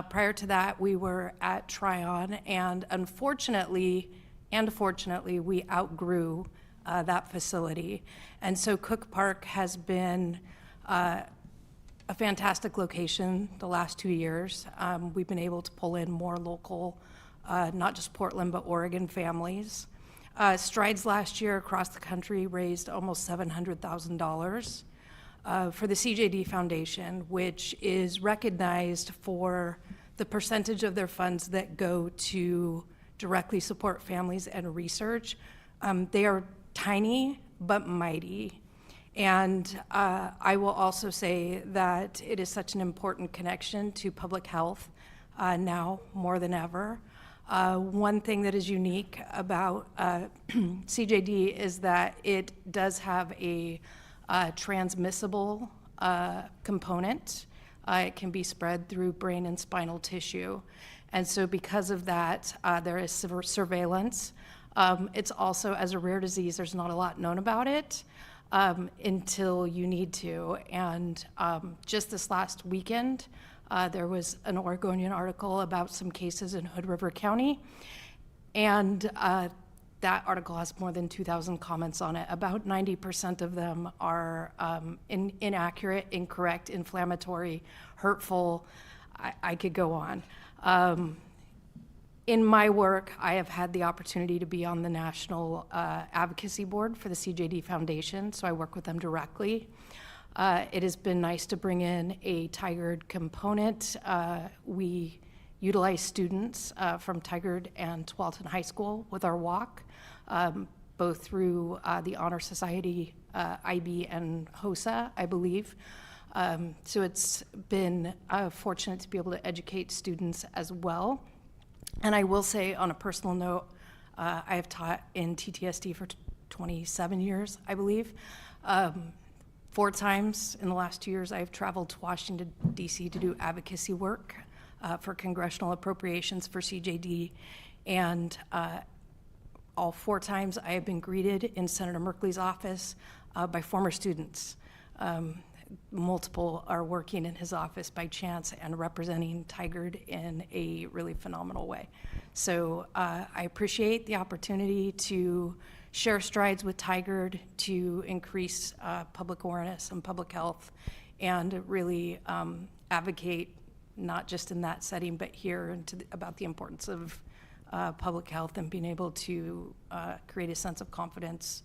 Prior to that, we were at Tryon, and unfortunately, and fortunately, we outgrew that facility. And so Cook Park has been a fantastic location the last 2 years. We've been able to pull in more local, not just Portland, but Oregon families. Strides last year across the country raised almost $700,000 for the CJD Foundation, which is recognized for the percentage of their funds that go to directly support families and research. They are tiny but mighty. And I will also say that it is such an important connection to public health now more than ever. One thing that is unique about CJD is that it does have a transmissible component. It can be spread through brain and spinal tissue. And so because of that, there is surveillance. It's also, as a rare disease, there's not a lot known about it until you need to. And just this last weekend, there was an Oregonian article about some cases in Hood River County, and that article has more than 2,000 comments on it. About 90% of them are inaccurate, incorrect, inflammatory, hurtful. I could go on. In my work, I have had the opportunity to be on the National Advocacy Board for the CJD Foundation, so I work with them directly. It has been nice to bring in a Tigard component. We utilize students from Tigard and Tualatin High School with our walk, both through the Honor Society, IB, and HOSA, I believe. So it's been fortunate to be able to educate students as well. And I will say, on a personal note, I have taught in TTSD for 27 years, I believe. 4 times in the last 2 years, I've traveled to Washington, D.C. to do advocacy work for congressional appropriations for CJD. And all 4 times, I have been greeted in Senator Merkley's office by former students. Multiple are working in his office by chance and representing Tigard in a really phenomenal way. So I appreciate the opportunity to share strides with Tigard to increase public awareness and public health, and really advocate not just in that setting but here and about the importance of public health and being able to create a sense of confidence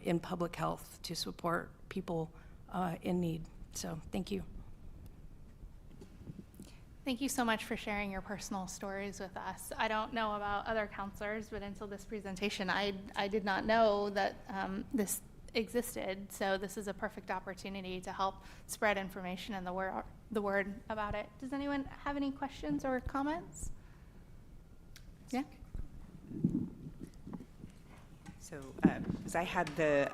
in public health to support people in need. So thank you. Thank you so much for sharing your personal stories with us. I don't know about other counselors, but until this presentation, I did not know that this existed. So this is a perfect opportunity to help spread information and the word about it. Does anyone have any questions or comments? Yeah. So, as I had the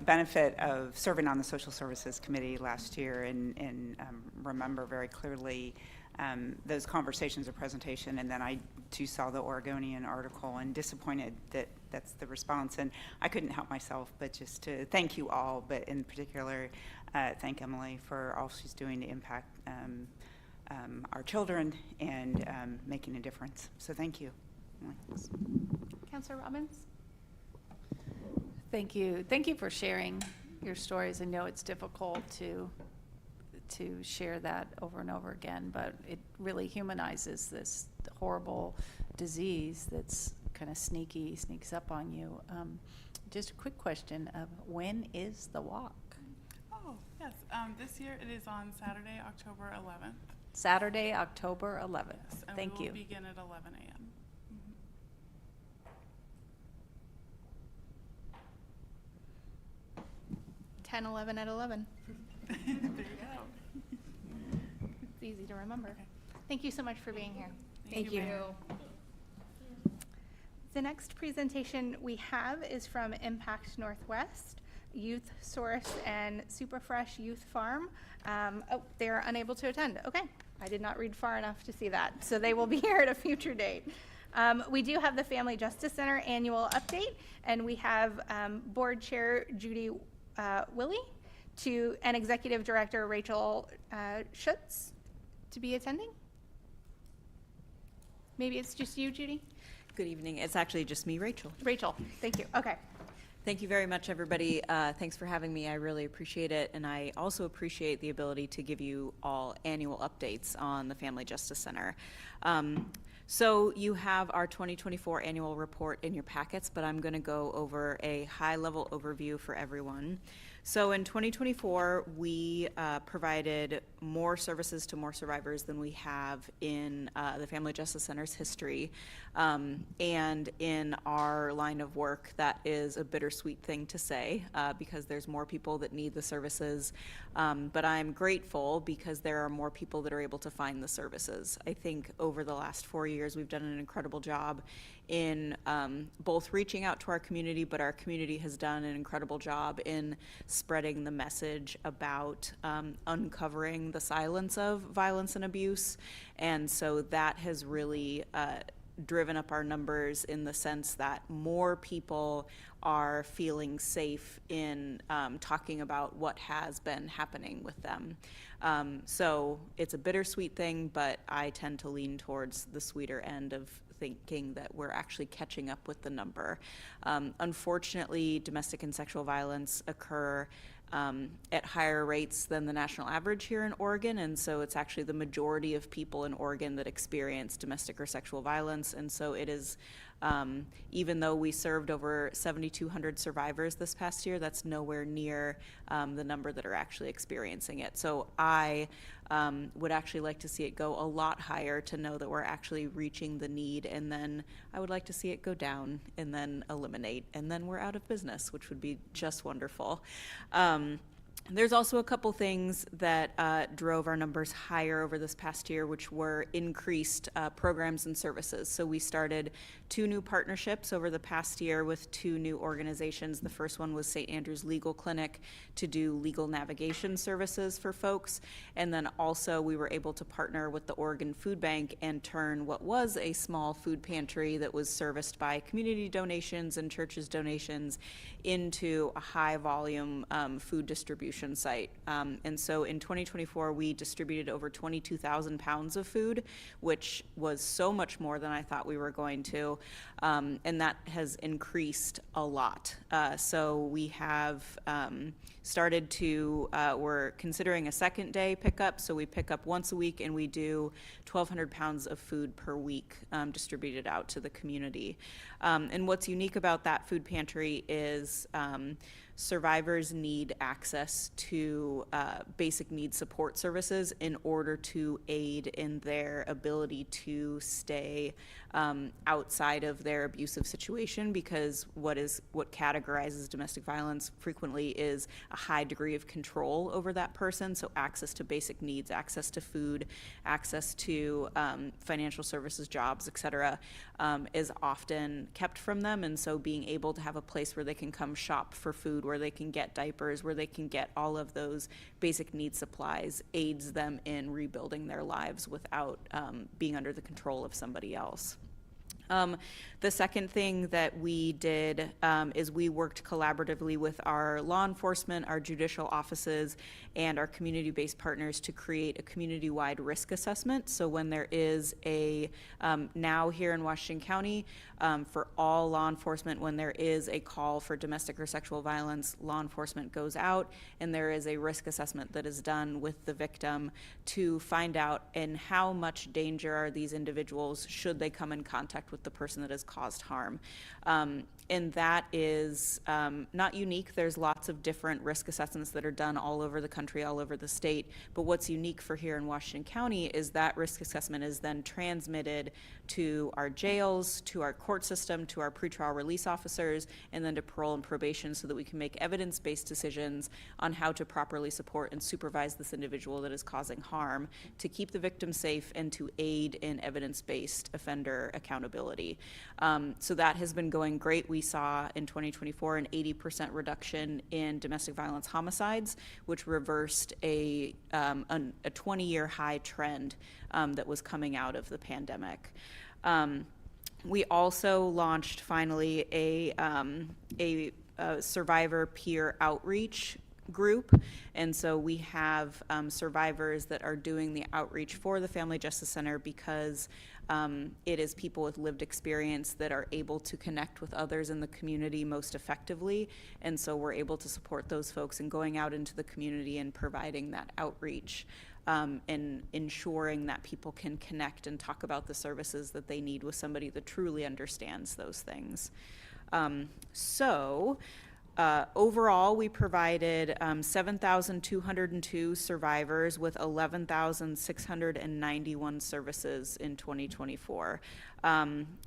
benefit of serving on the Social Services Committee last year and remember very clearly those conversations or presentation, and then I too saw the Oregonian article and disappointed that that's the response. And I couldn't help myself but just to thank you all, but in particular, thank Emily for all she's doing to impact our children and making a difference. So thank you. Councilor Robbins? Thank you. Thank you for sharing your stories. I know it's difficult to share that over and over again, but it really humanizes this horrible disease that's kind of sneaks up on you. Just a quick question of when is the walk? Oh, yes. This year it is on Saturday, October 11th. Saturday, October 11th. Yes, and Thank we you. will begin at 11 a.m. 10, 11 at 11. There you go. It's easy to remember. Thank you so much for being here. Thank you. The next presentation we have is from Impact Northwest, Youth Source, and Superfresh Youth Farm. Oh, they're unable to attend. Okay, I did not read far enough to see that, so they will be here at a future date. We do have the Family Justice Center annual update, and we have Board Chair Judy Willie and Executive Director Rachel Schutz to be attending. Maybe it's just you, Judy? Good evening. It's actually just me, Rachel. Rachel, thank you. Okay. Thank you very much, everybody. Thanks for having me. I really appreciate it. And I also appreciate the ability to give you all annual updates on the Family Justice Center. So you have our 2024 annual report in your packets, but I'm going to go over a high-level overview for everyone. So in 2024, we provided more services to more survivors than we have in the Family Justice Center's history. And in our line of work, that is a bittersweet thing to say because there's more people that need the services. But I'm grateful because there are more people that are able to find the services. I think over the last 4 years, we've done an incredible job in both reaching out to our community, but our community has done an incredible job in spreading the message about uncovering the silence of violence and abuse. And so that has really driven up our numbers in the sense that more people are feeling safe in talking about what has been happening with them. So it's a bittersweet thing, but I tend to lean towards the sweeter end of thinking that we're actually catching up with the number. Unfortunately, domestic and sexual violence occur at higher rates than the national average here in Oregon, and so it's actually the majority of people in Oregon that experience domestic or sexual violence, and so it is, even though we served over 7,200 survivors this past year, that's nowhere near the number that are actually experiencing it. So I would actually like to see it go a lot higher to know that we're actually reaching the need, and then I would like to see it go down and then eliminate, and then we're out of business, which would be just wonderful. There's also a couple things that drove our numbers higher over this past year, which were increased programs and services. So we started 2 new partnerships over the past year with 2 new organizations. The first one was St. Andrew's Legal Clinic to do legal navigation services for folks. And then also we were able to partner with the Oregon Food Bank and turn what was a small food pantry that was serviced by community donations and churches' donations into a high volume food distribution site. And so in 2024, we distributed over 22,000 pounds of food, which was so much more than I thought we were going to. And that has increased a lot. So we have started to, we're considering a second day pickup. So we pick up once a week and we do 1,200 pounds of food per week distributed out to the community. And what's unique about that food pantry is survivors need access to basic needs support services in order to aid in their ability to stay outside of their abusive situation, because what categorizes domestic violence frequently is a high degree of control over that person. So access to basic needs, access to food, access to financial services, jobs, et cetera, is often kept from them. And so being able to have a place where they can come shop for food, where they can get diapers, where they can get all of those basic need supplies, aids them in rebuilding their lives without being under the control of somebody else. The second thing that we did is we worked collaboratively with our law enforcement, our judicial offices, and our community-based partners to create a community-wide risk assessment. So when there is a, now here in Washington County, for all law enforcement, when there is a call for domestic or sexual violence, law enforcement goes out and there is a risk assessment that is done with the victim to find out in how much danger are these individuals should they come in contact with the person that has caused harm. And that is not unique. There's lots of different risk assessments that are done all over the country, all over the state. But what's unique for here in Washington County is that risk assessment is then transmitted to our jails, to our court system, to our pretrial release officers, and then to parole and probation so that we can make evidence-based decisions on how to properly support and supervise this individual that is causing harm to keep the victim safe and to aid in evidence-based offender accountability. So that has been going great. We saw in 2024 an 80% reduction in domestic violence homicides, which reversed a 20-year high trend that was coming out of the pandemic. We also launched finally a survivor peer outreach group, and so we have survivors that are doing the outreach for the Family Justice Center because it is people with lived experience that are able to connect with others in the community most effectively, and so we're able to support those folks in going out into the community and providing that outreach and ensuring that people can connect and talk about the services that they need with somebody that truly understands those things. Overall, we provided 7,202 survivors with 11,691 services in 2024.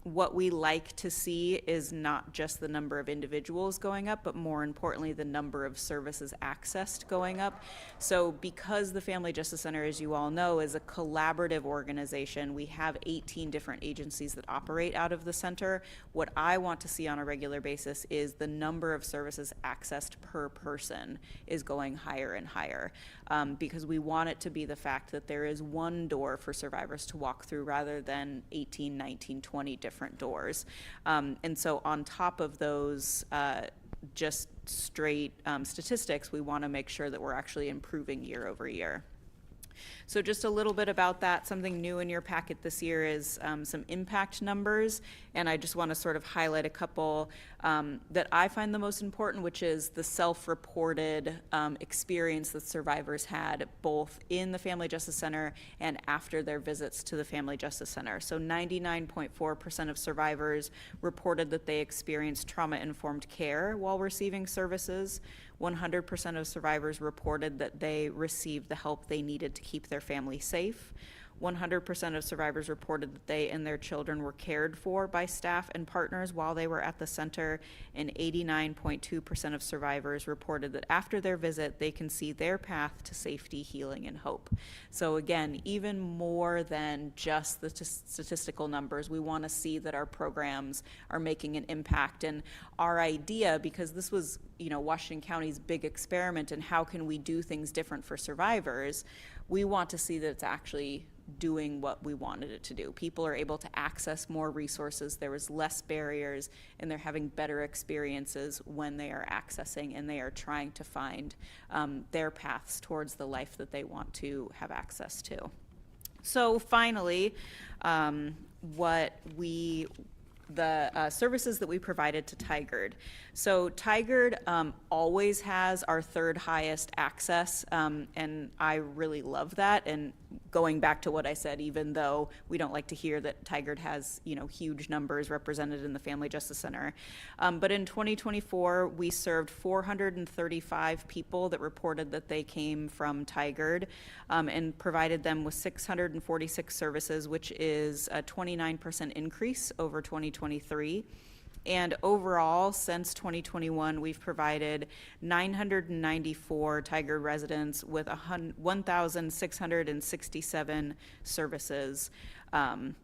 What we like to see is not just the number of individuals going up, but more importantly, the number of services accessed going up. So because the Family Justice Center, as you all know, is a collaborative organization, we have 18 different agencies that operate out of the center. What I want to see on a regular basis is the number of services accessed per person is going higher and higher, because we want it to be the fact that there is one door for survivors to walk through rather than 18, 19, 20 different doors. And so on top of those just straight statistics, we want to make sure that we're actually improving year over year. So just a little bit about that. Something new in your packet this year is some impact numbers, and I just want to sort of highlight a couple that I find the most important, which is the self-reported experience that survivors had both in the Family Justice Center and after their visits to the Family Justice Center. So 99.4% of survivors reported that they experienced trauma-informed care while receiving services. 100% of survivors reported that they received the help they needed to keep their family safe. 100% of survivors reported that they and their children were cared for by staff and partners while they were at the center, and 89.2% of survivors reported that after their visit, they can see their path to safety, healing, and hope. So again, even more than just the statistical numbers, we want to see that our programs are making an impact. And our idea, because this was, Washington County's big experiment in how can we do things different for survivors, we want to see that it's actually doing what we wanted it to do. People are able to access more resources, there was less barriers, and they're having better experiences when they are accessing and they are trying to find their paths towards the life that they want to have access to. So finally, the services that we provided to Tigard. So Tigard always has our third highest access, and I really love that. And going back to what I said, even though we don't like to hear that Tigard has, huge numbers represented in the Family Justice Center. But in 2024, we served 435 people that reported that they came from Tigard, and provided them with 646 services, which is a 29% increase over 2023. And overall, since 2021, we've provided 994 Tigard residents with 1,667 services. And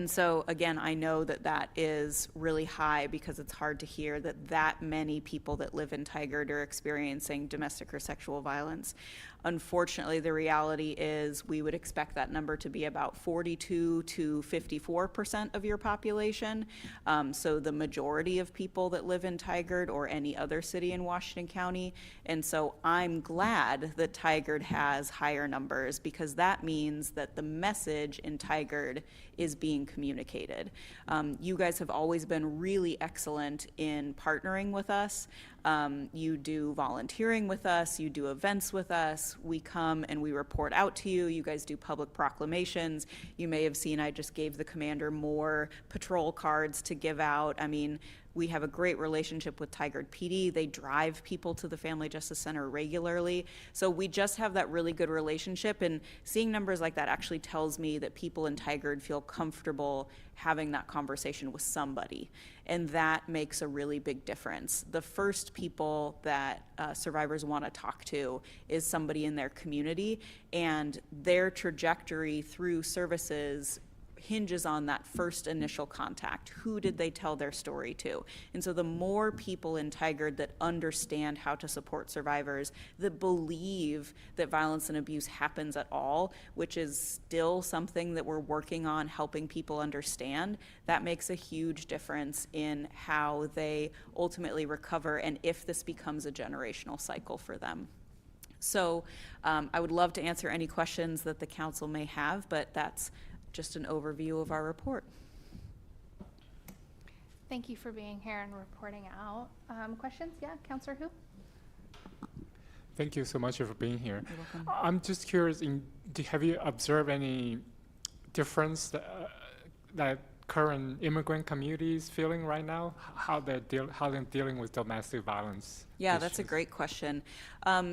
so, again, I know that that is really high because it's hard to hear that many people that live in Tigard are experiencing domestic or sexual violence. Unfortunately, the reality is we would expect that number to be about 42 to 54% of your population. So the majority of people that live in Tigard or any other city in Washington County. And so I'm glad that Tigard has higher numbers, because that means that the message in Tigard is being communicated. You guys have always been really excellent in partnering with us. You do volunteering with us, you do events with us, we come and we report out to you, you guys do public proclamations. You may have seen I just gave the commander more patrol cards to give out. I mean, we have a great relationship with Tigard PD. They drive people to the Family Justice Center regularly. So we just have that really good relationship, and seeing numbers like that actually tells me that people in Tigard feel comfortable having that conversation with somebody. And that makes a really big difference. The first people that survivors want to talk to is somebody in their community, and their trajectory through services hinges on that first initial contact. Who did they tell their story to? And so the more people in Tigard that understand how to support survivors, that believe that violence and abuse happens at all, which is still something that we're working on helping people understand, that makes a huge difference in how they ultimately recover and if this becomes a generational cycle for them. So I would love to answer any questions that the council may have, but that's just an overview of our report. Thank you for being here and reporting out. Questions? Yeah, Councillor Hu? Thank you so much for being here. You're welcome. I'm just curious, have you observed any difference that current immigrant communities feeling right now? How they're dealing with domestic violence? Yeah, that's a great question.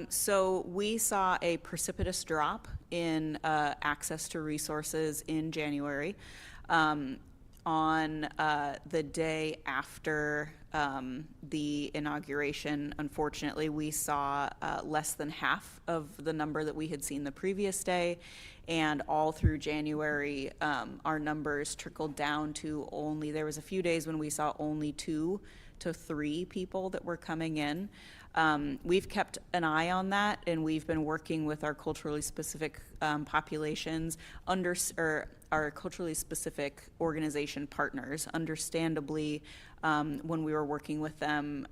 So we saw a precipitous drop in access to resources in January. On the day after the inauguration, unfortunately, we saw less than half of the number that we had seen the previous day. And all through January, our numbers trickled down to only, there was a few days when we saw only 2 to 3 people that were coming in. We've kept an eye on that, and we've been working with our culturally specific populations, our culturally specific organization partners. Understandably, when we were working with them,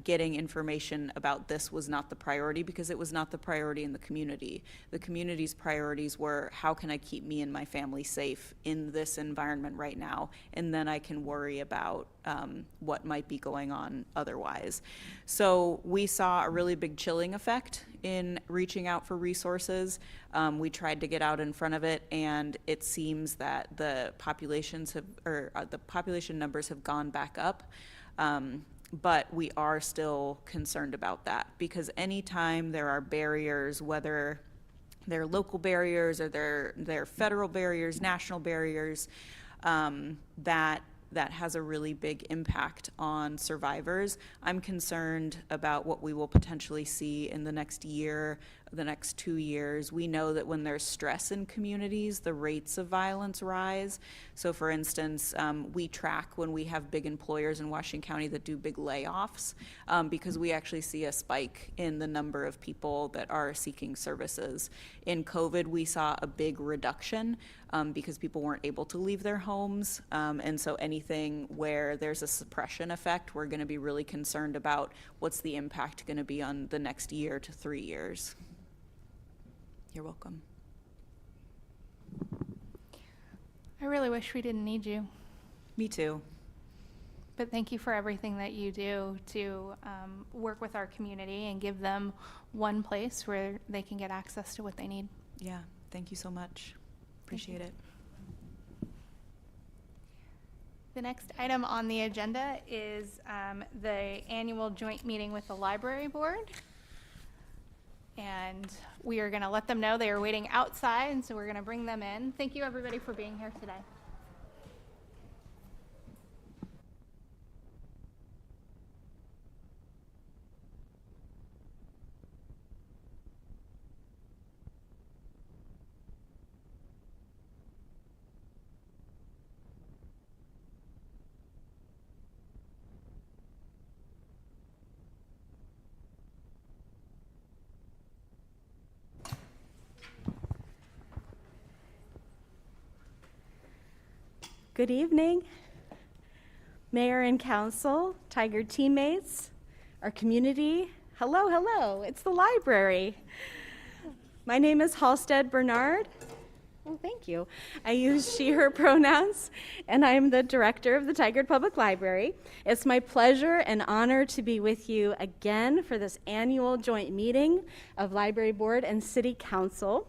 getting information about this was not the priority, because it was not the priority in the community. The community's priorities were, how can I keep me and my family safe in this environment right now? And then I can worry about what might be going on otherwise. So we saw a really big chilling effect in reaching out for resources. We tried to get out in front of it, and it seems that the populations have, or the population numbers have gone back up. But we are still concerned about that, because anytime there are barriers, whether they're local barriers or they're federal barriers, national barriers, that has a really big impact on survivors. I'm concerned about what we will potentially see in the next year, the next 2 years. We know that when there's stress in communities, the rates of violence rise. So for instance, we track when we have big employers in Washington County that do big layoffs, because we actually see a spike in the number of people that are seeking services. In COVID, we saw a big reduction because people weren't able to leave their homes. And so anything where there's a suppression effect, we're going to be really concerned about what's the impact going to be on the next year to 3 years. You're welcome. I really wish we didn't need you. Me too. But thank you for everything that you do to work with our community and give them one place where they can get access to what they need. Yeah, thank you so much. Appreciate it. The next item on the agenda is the annual joint meeting with the library board. And we are going to let them know they are waiting outside, and so we're going to bring them in. Thank you, everybody, for being here today. Good evening, Mayor and Council, Tigard teammates, our community. Hello, hello, it's the library. My name is Halstead Bernard. Oh, thank you. I use she, her pronouns, and I'm the director of the Tigard Public Library. It's my pleasure and honor to be with you again for this annual joint meeting of Library Board and City Council.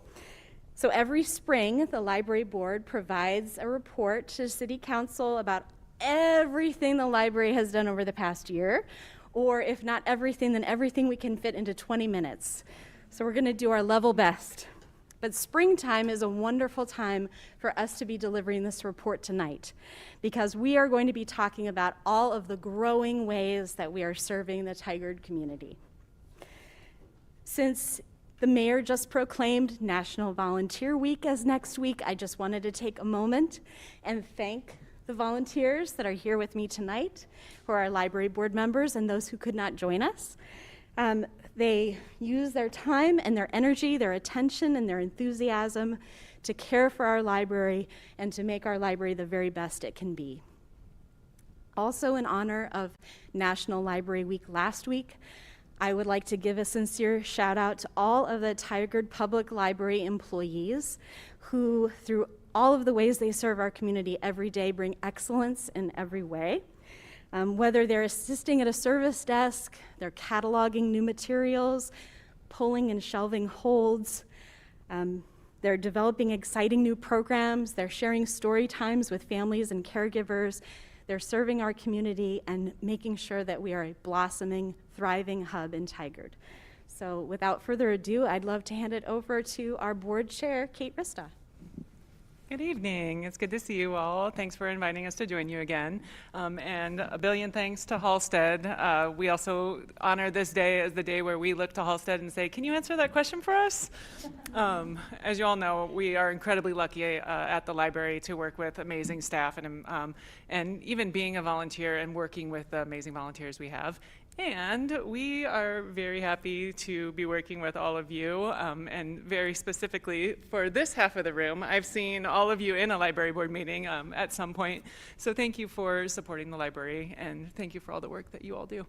So every spring, the Library Board provides a report to City Council about everything the library has done over the past year, or if not everything, then everything we can fit into 20 minutes. So we're going to do our level best. But springtime is a wonderful time for us to be delivering this report tonight, because we are going to be talking about all of the growing ways that we are serving the Tigard community. Since the mayor just proclaimed National Volunteer Week as next week, I just wanted to take a moment and thank the volunteers that are here with me tonight, who are our library board members and those who could not join us. They use their time and their energy, their attention and their enthusiasm to care for our library and to make our library the very best it can be. Also, in honor of National Library Week last week, I would like to give a sincere shout out to all of the Tigard Public Library employees who, through all of the ways they serve our community every day, bring excellence in every way. Whether they're assisting at a service desk, they're cataloging new materials, pulling and shelving holds, they're developing exciting new programs, they're sharing story times with families and caregivers, they're serving our community and making sure that we are a blossoming, thriving hub in Tigard. So without further ado, I'd love to hand it over to our board chair, Kate Rista. Good evening. It's good to see you all. Thanks for inviting us to join you again. And a billion thanks to Halstead. We also honor this day as the day where we look to Halstead and say, can you answer that question for us? As you all know, we are incredibly lucky at the library to work with amazing staff and even being a volunteer and working with the amazing volunteers we have. And we are very happy to be working with all of you, and very specifically for this half of the room, I've seen all of you in a library board meeting at some point. So thank you for supporting the library, and thank you for all the work that you all do.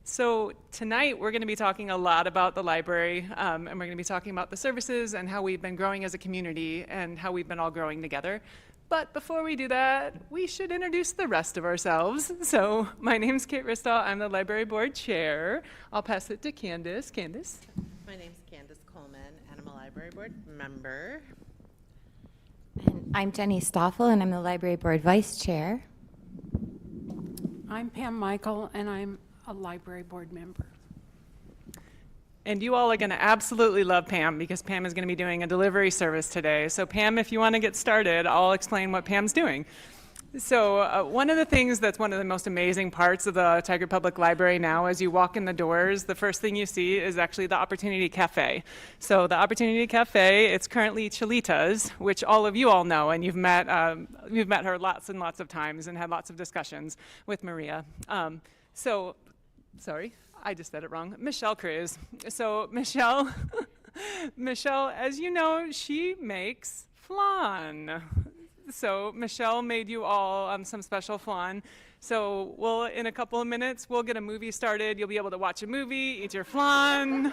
So tonight we're going to be talking a lot about the library, and we're going to be talking about the services and how we've been growing as a community and how we've been all growing together. But before we do that, we should introduce the rest of ourselves. So my name's Kate Ristall. I'm the library board chair. I'll pass it to Candace. Candace? My name's Candace Coleman, and I'm a library board member. And I'm Jenny Stoffel, and I'm the library board vice chair. I'm Pam Michael, and I'm a library board member. And you all are going to absolutely love Pam, because Pam is going to be doing a delivery service today. So Pam, if you want to get started, I'll explain what Pam's doing. So one of the things that's one of the most amazing parts of the Tigard Public Library now, as you walk in the doors, the first thing you see is actually the Opportunity Cafe. So the Opportunity Cafe, it's currently Cholita's, which all of you all know, and you've met her lots and lots of times and had lots of discussions with Maria. Sorry, I just said it wrong. Michelle Cruz. So Michelle, as you know, she makes flan. So Michelle made you all some special flan. So in a couple of minutes, we'll get a movie started. You'll be able to watch a movie, eat your flan.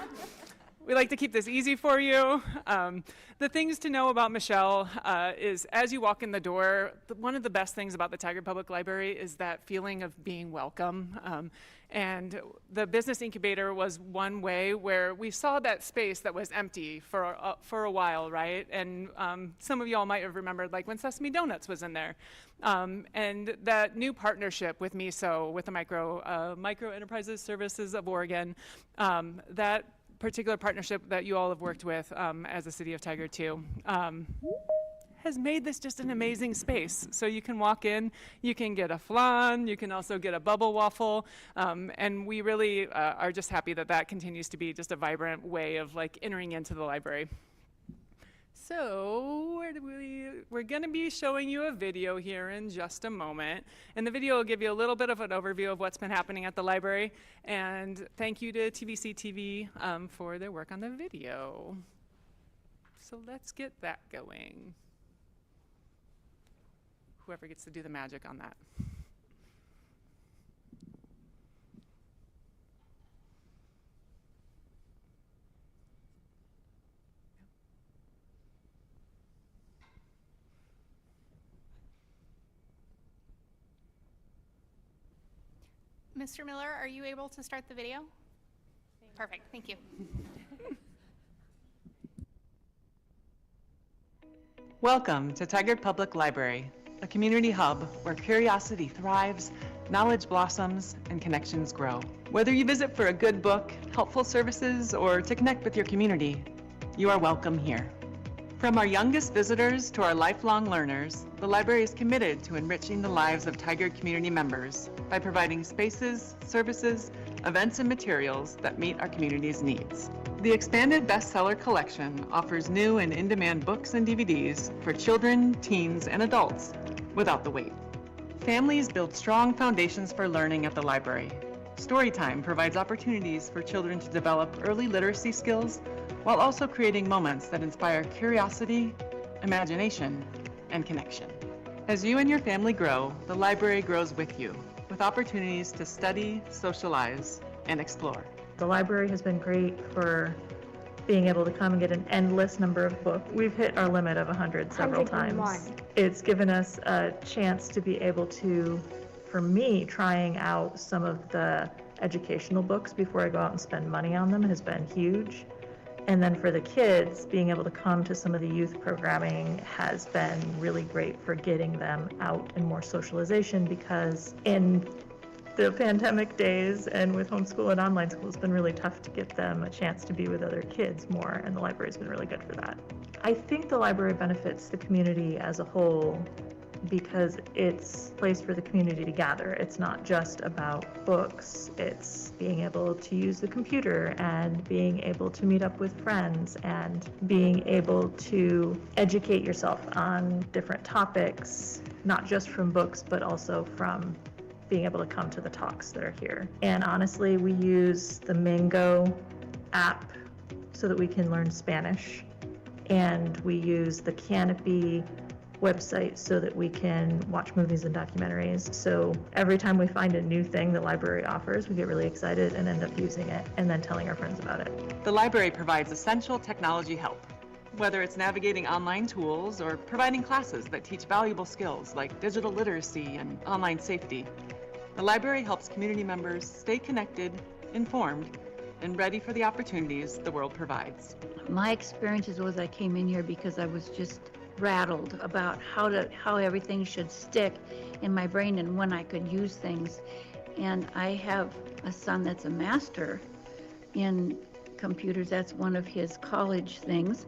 We like to keep this easy for you. The things to know about Michelle is as you walk in the door, one of the best things about the Tigard Public Library is that feeling of being welcome. And the business incubator was one way where we saw that space that was empty for a while, right? And some of you all might have remembered like when Sesame Donuts was in there. And that new partnership with MISO, with the Micro Enterprises Services of Oregon, that particular partnership that you all have worked with as the City of Tigard too, has made this just an amazing space. So you can walk in, you can get a flan, you can also get a bubble waffle, and we really are just happy that that continues to be just a vibrant way of like entering into the library. So we're going to be showing you a video here in just a moment, and the video will give you a little bit of an overview of what's been happening at the library, and thank you to TVC TV for their work on the video. So let's get that going. whoever gets to do the magic on that. Mr. Miller, are you able to start the video? Perfect, thank you. Welcome to Tigard Public Library, a community hub where curiosity thrives, knowledge blossoms, and connections grow. Whether you visit for a good book, helpful services, or to connect with your community, you are welcome here. From our youngest visitors to our lifelong learners, the library is committed to enriching the lives of Tigard community members by providing spaces, services, events, and materials that meet our community's needs. The expanded bestseller collection offers new and in-demand books and DVDs for children, teens, and adults without the wait. Families build strong foundations for learning at the library. Storytime provides opportunities for children to develop early literacy skills while also creating moments that inspire curiosity, imagination, and connection. As you and your family grow, the library grows with you, with opportunities to study, socialize, and explore. The library has been great for being able to come and get an endless number of books. We've hit our limit of 100 several times. It's given us a chance to be able to, for me, trying out some of the educational books before I go out and spend money on them has been huge. And then for the kids, being able to come to some of the youth programming has been really great for getting them out and more socialization, because in the pandemic days and with homeschool and online school, it's been really tough to get them a chance to be with other kids more, and the library's been really good for that. I think the library benefits the community as a whole because it's a place for the community to gather. It's not just about books. It's being able to use the computer and being able to meet up with friends and being able to educate yourself on different topics, not just from books, but also from being able to come to the talks that are here. And honestly, we use the Mango app so that we can learn Spanish. And we use the Canopy website so that we can watch movies and documentaries. So every time we find a new thing the library offers, we get really excited and end up using it and then telling our friends about it. The library provides essential technology help, whether it's navigating online tools or providing classes that teach valuable skills like digital literacy and online safety. The library helps community members stay connected, informed, and ready for the opportunities the world provides. My experiences was I came in here because I was just rattled about how everything should stick in my brain and when I could use things. And I have a son that's a master in computers. That's one of his college things.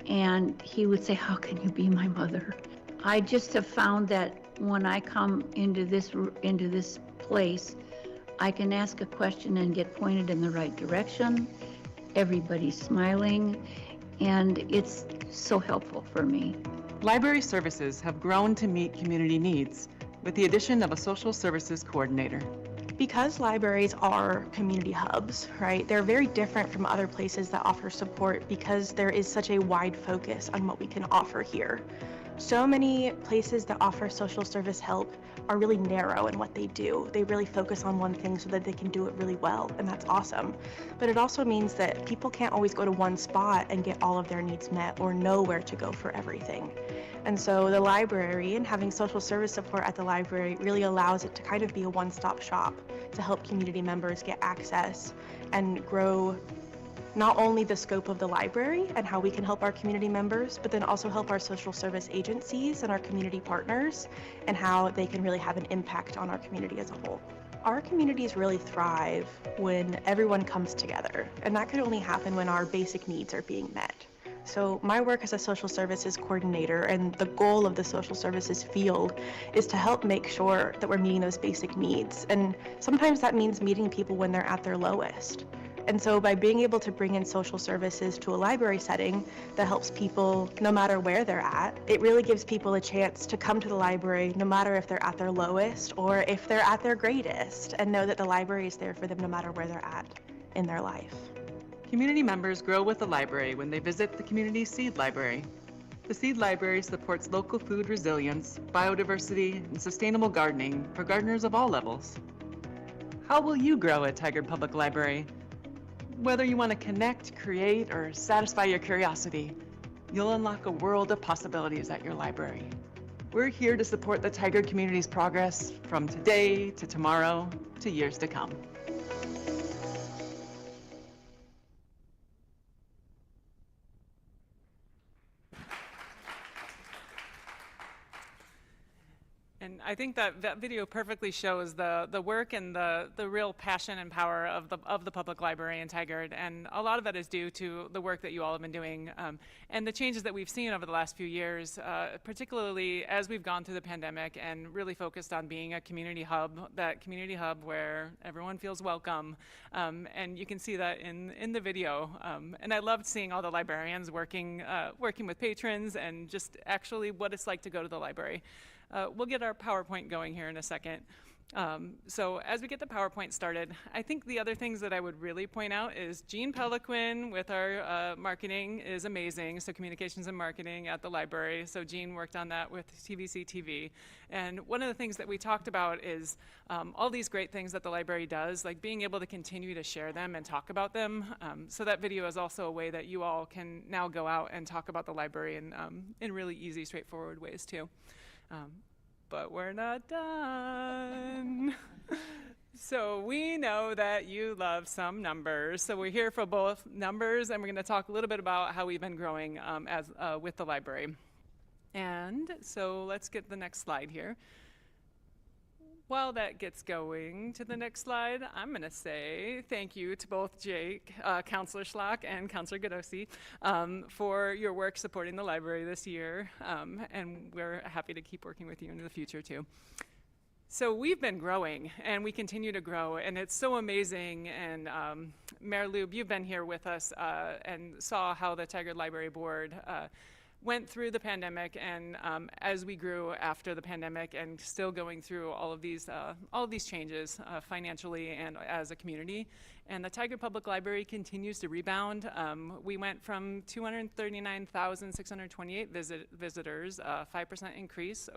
And he would say, "How can you be my mother?" I just have found that when I come into this place, I can ask a question and get pointed in the right direction. Everybody's smiling, and it's so helpful for me. Library services have grown to meet community needs with the addition of a social services coordinator. Because libraries are community hubs, right, they're very different from other places that offer support because there is such a wide focus on what we can offer here. So many places that offer social service help are really narrow in what they do. They really focus on one thing so that they can do it really well, and that's awesome. But it also means that people can't always go to one spot and get all of their needs met or know where to go for everything. And so the library and having social service support at the library really allows it to kind of be a one-stop shop to help community members get access and grow not only the scope of the library and how we can help our community members, but then also help our social service agencies and our community partners and how they can really have an impact on our community as a whole. Our communities really thrive when everyone comes together, and that can only happen when our basic needs are being met. So my work as a social services coordinator and the goal of the social services field is to help make sure that we're meeting those basic needs. And sometimes that means meeting people when they're at their lowest. And so by being able to bring in social services to a library setting that helps people no matter where they're at, it really gives people a chance to come to the library no matter if they're at their lowest or if they're at their greatest, and know that the library is there for them no matter where they're at in their life. Community members grow with the library when they visit the Community Seed Library. The Seed Library supports local food resilience, biodiversity, and sustainable gardening for gardeners of all levels. How will you grow at Tigard Public Library? Whether you want to connect, create, or satisfy your curiosity, you'll unlock a world of possibilities at your library. We're here to support the Tigard community's progress from today to tomorrow to years to come. And I think that video perfectly shows the work and the real passion and power of the public library in Tigard. And a lot of that is due to the work that you all have been doing and the changes that we've seen over the last few years, particularly as we've gone through the pandemic and really focused on being a community hub, that community hub where everyone feels welcome. And you can see that in the video. And I loved seeing all the librarians working with patrons and just actually what it's like to go to the library. We'll get our PowerPoint going here in a second. So as we get the PowerPoint started, I think the other things that I would really point out is Jean Peliquin with our marketing is amazing. So communications and marketing at the library. So Jean worked on that with TVC TV. And one of the things that we talked about is all these great things that the library does, like being able to continue to share them and talk about them. So that video is also a way that you all can now go out and talk about the library in really easy, straightforward ways too. But we're not done. So we know that you love some numbers. So we're here for both numbers, and we're going to talk a little bit about how we've been growing with the library. And so let's get the next slide here. While that gets going to the next slide, I'm going to say thank you to both Jake, Councillor Schlock, and Councillor Gadosi for your work supporting the library this year, and we're happy to keep working with you into the future too. So we've been growing, and we continue to grow, and it's so amazing. And Mayor Lube, you've been here with us and saw how the Tigard Library Board went through the pandemic, and as we grew after the pandemic, and still going through all of these changes financially and as a community. And the Tigard Public Library continues to rebound. We went from 239,628 visitors, 5% increase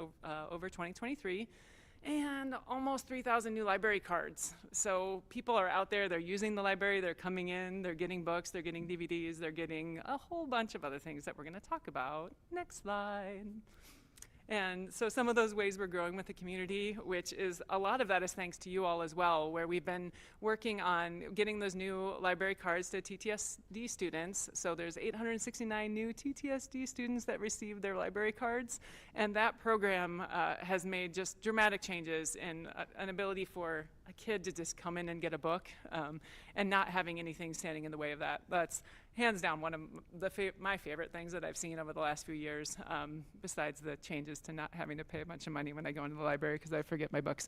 over 2023. And almost 3,000 new library cards. So people are out there, they're using the library, they're coming in, they're getting books, they're getting DVDs, they're getting a whole bunch of other things that we're going to talk about. Next slide. And so some of those ways we're growing with the community, which is a lot of that is thanks to you all as well, where we've been working on getting those new library cards to TTSD students. So there's 869 new TTSD students that received their library cards. And that program has made just dramatic changes in an ability for a kid to just come in and get a book and not having anything standing in the way of that. That's hands down one of my favorite things that I've seen over the last few years, besides the changes to not having to pay a bunch of money when I go into the library because I forget my books.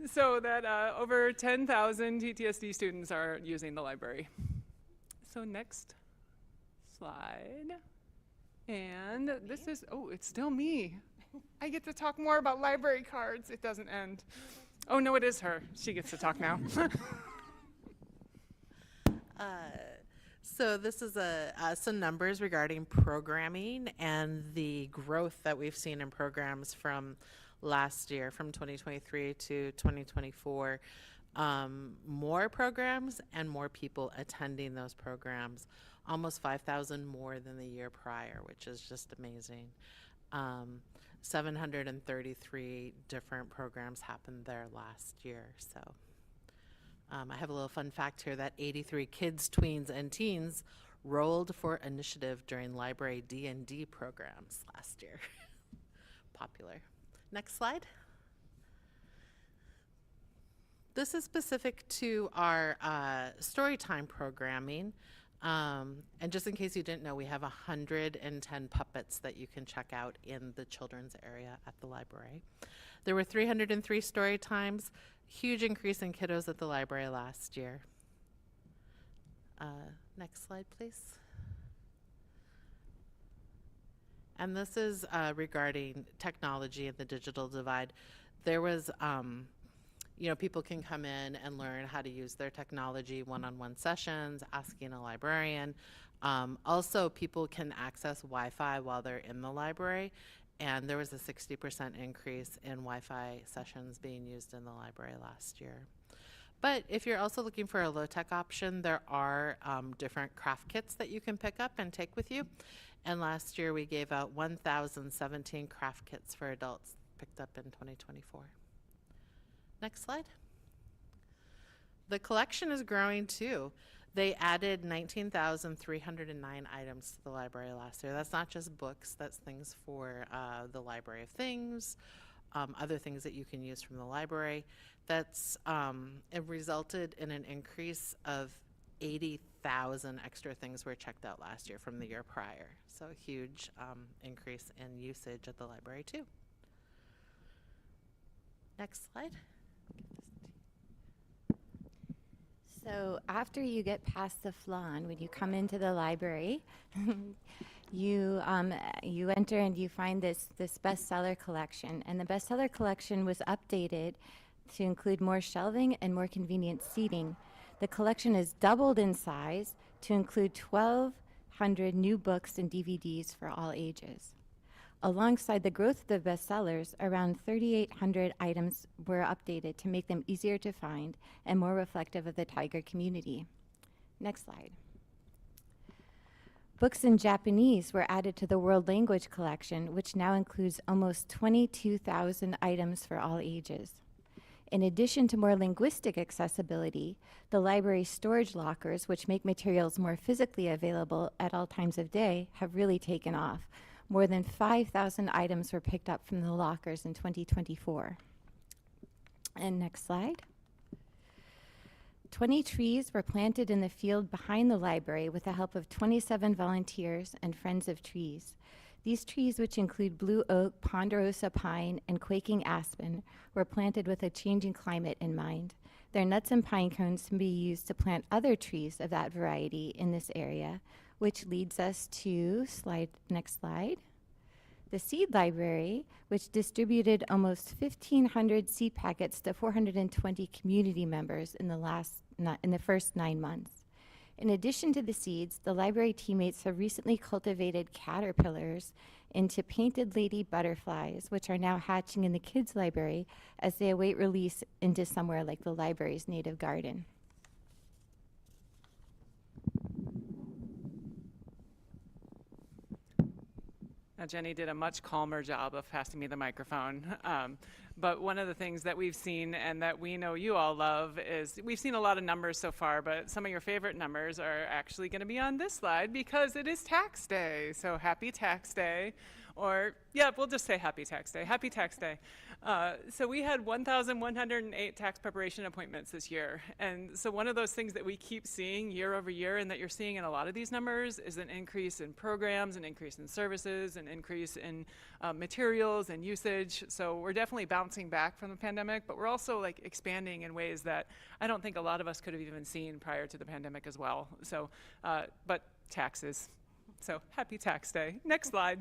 So that over 10,000 TTSD students are using the library. So next slide. And this is, oh, it's still me. I get to talk more about library cards. It doesn't end. Oh, no, it is her. She gets to talk now. So this is some numbers regarding programming and the growth that we've seen in programs from last year, from 2023 to 2024. More programs and more people attending those programs. Almost 5,000 more than the year prior, which is just amazing. 733 different programs happened there last year. So I have a little fun fact here that 83 kids, tweens, and teens rolled for initiative during library D&D programs last year. Popular. Next slide. This is specific to our Storytime programming. And just in case you didn't know, we have 110 puppets that you can check out in the children's area at the library. There were 303 story times, huge increase in kiddos at the library last year. Next slide, please. And this is regarding technology and the digital divide. There was people can come in and learn how to use their technology, one-on-one sessions, asking a librarian. Also, people can access Wi-Fi while they're in the library, and there was a 60% increase in Wi-Fi sessions being used in the library last year. But if you're also looking for a low-tech option, there are different craft kits that you can pick up and take with you. And last year we gave out 1,017 craft kits for adults picked up in 2024. Next slide. The collection is growing too. They added 19,309 items to the library last year. That's not just books, that's things for the Library of Things, other things that you can use from the library. That's it resulted in an increase of 80,000 extra things were checked out last year from the year prior. So a huge increase in usage at the library too. Next slide. So after you get past the flan, when you come into the library, you enter and you find this bestseller collection. And the bestseller collection was updated to include more shelving and more convenient seating. The collection is doubled in size to include 1,200 new books and DVDs for all ages. Alongside the growth of the bestsellers, around 3,800 items were updated to make them easier to find and more reflective of the Tiger community. Next slide. Books in Japanese were added to the World Language Collection, which now includes almost 22,000 items for all ages. In addition to more linguistic accessibility, the library's storage lockers, which make materials more physically available at all times of day, have really taken off. More than 5,000 items were picked up from the lockers in 2024. And next slide. 20 trees were planted in the field behind the library with the help of 27 volunteers and Friends of Trees. These trees, which include blue oak, ponderosa pine, and quaking aspen, were planted with a changing climate in mind. Their nuts and pine cones can be used to plant other trees of that variety in this area, which leads us to next slide. The Seed Library, which distributed almost 1,500 seed packets to 420 community members in the first 9 months. In addition to the seeds, the library teammates have recently cultivated caterpillars into painted lady butterflies, which are now hatching in the kids' library as they await release into somewhere like the library's native garden. Now, Jenny did a much calmer job of passing me the microphone. But one of the things that we've seen and that we know you all love is we've seen a lot of numbers so far, but some of your favorite numbers are actually going to be on this slide because it is tax day. So happy tax day. Or, yeah, we'll just say happy tax day. Happy tax day. So we had 1,108 tax preparation appointments this year. And so one of those things that we keep seeing year over year and that you're seeing in a lot of these numbers is an increase in programs, an increase in services, an increase in materials and usage. So we're definitely bouncing back from the pandemic, but we're also like expanding in ways that I don't think a lot of us could have even seen prior to the pandemic as well. So, but taxes. So happy tax day. Next slide.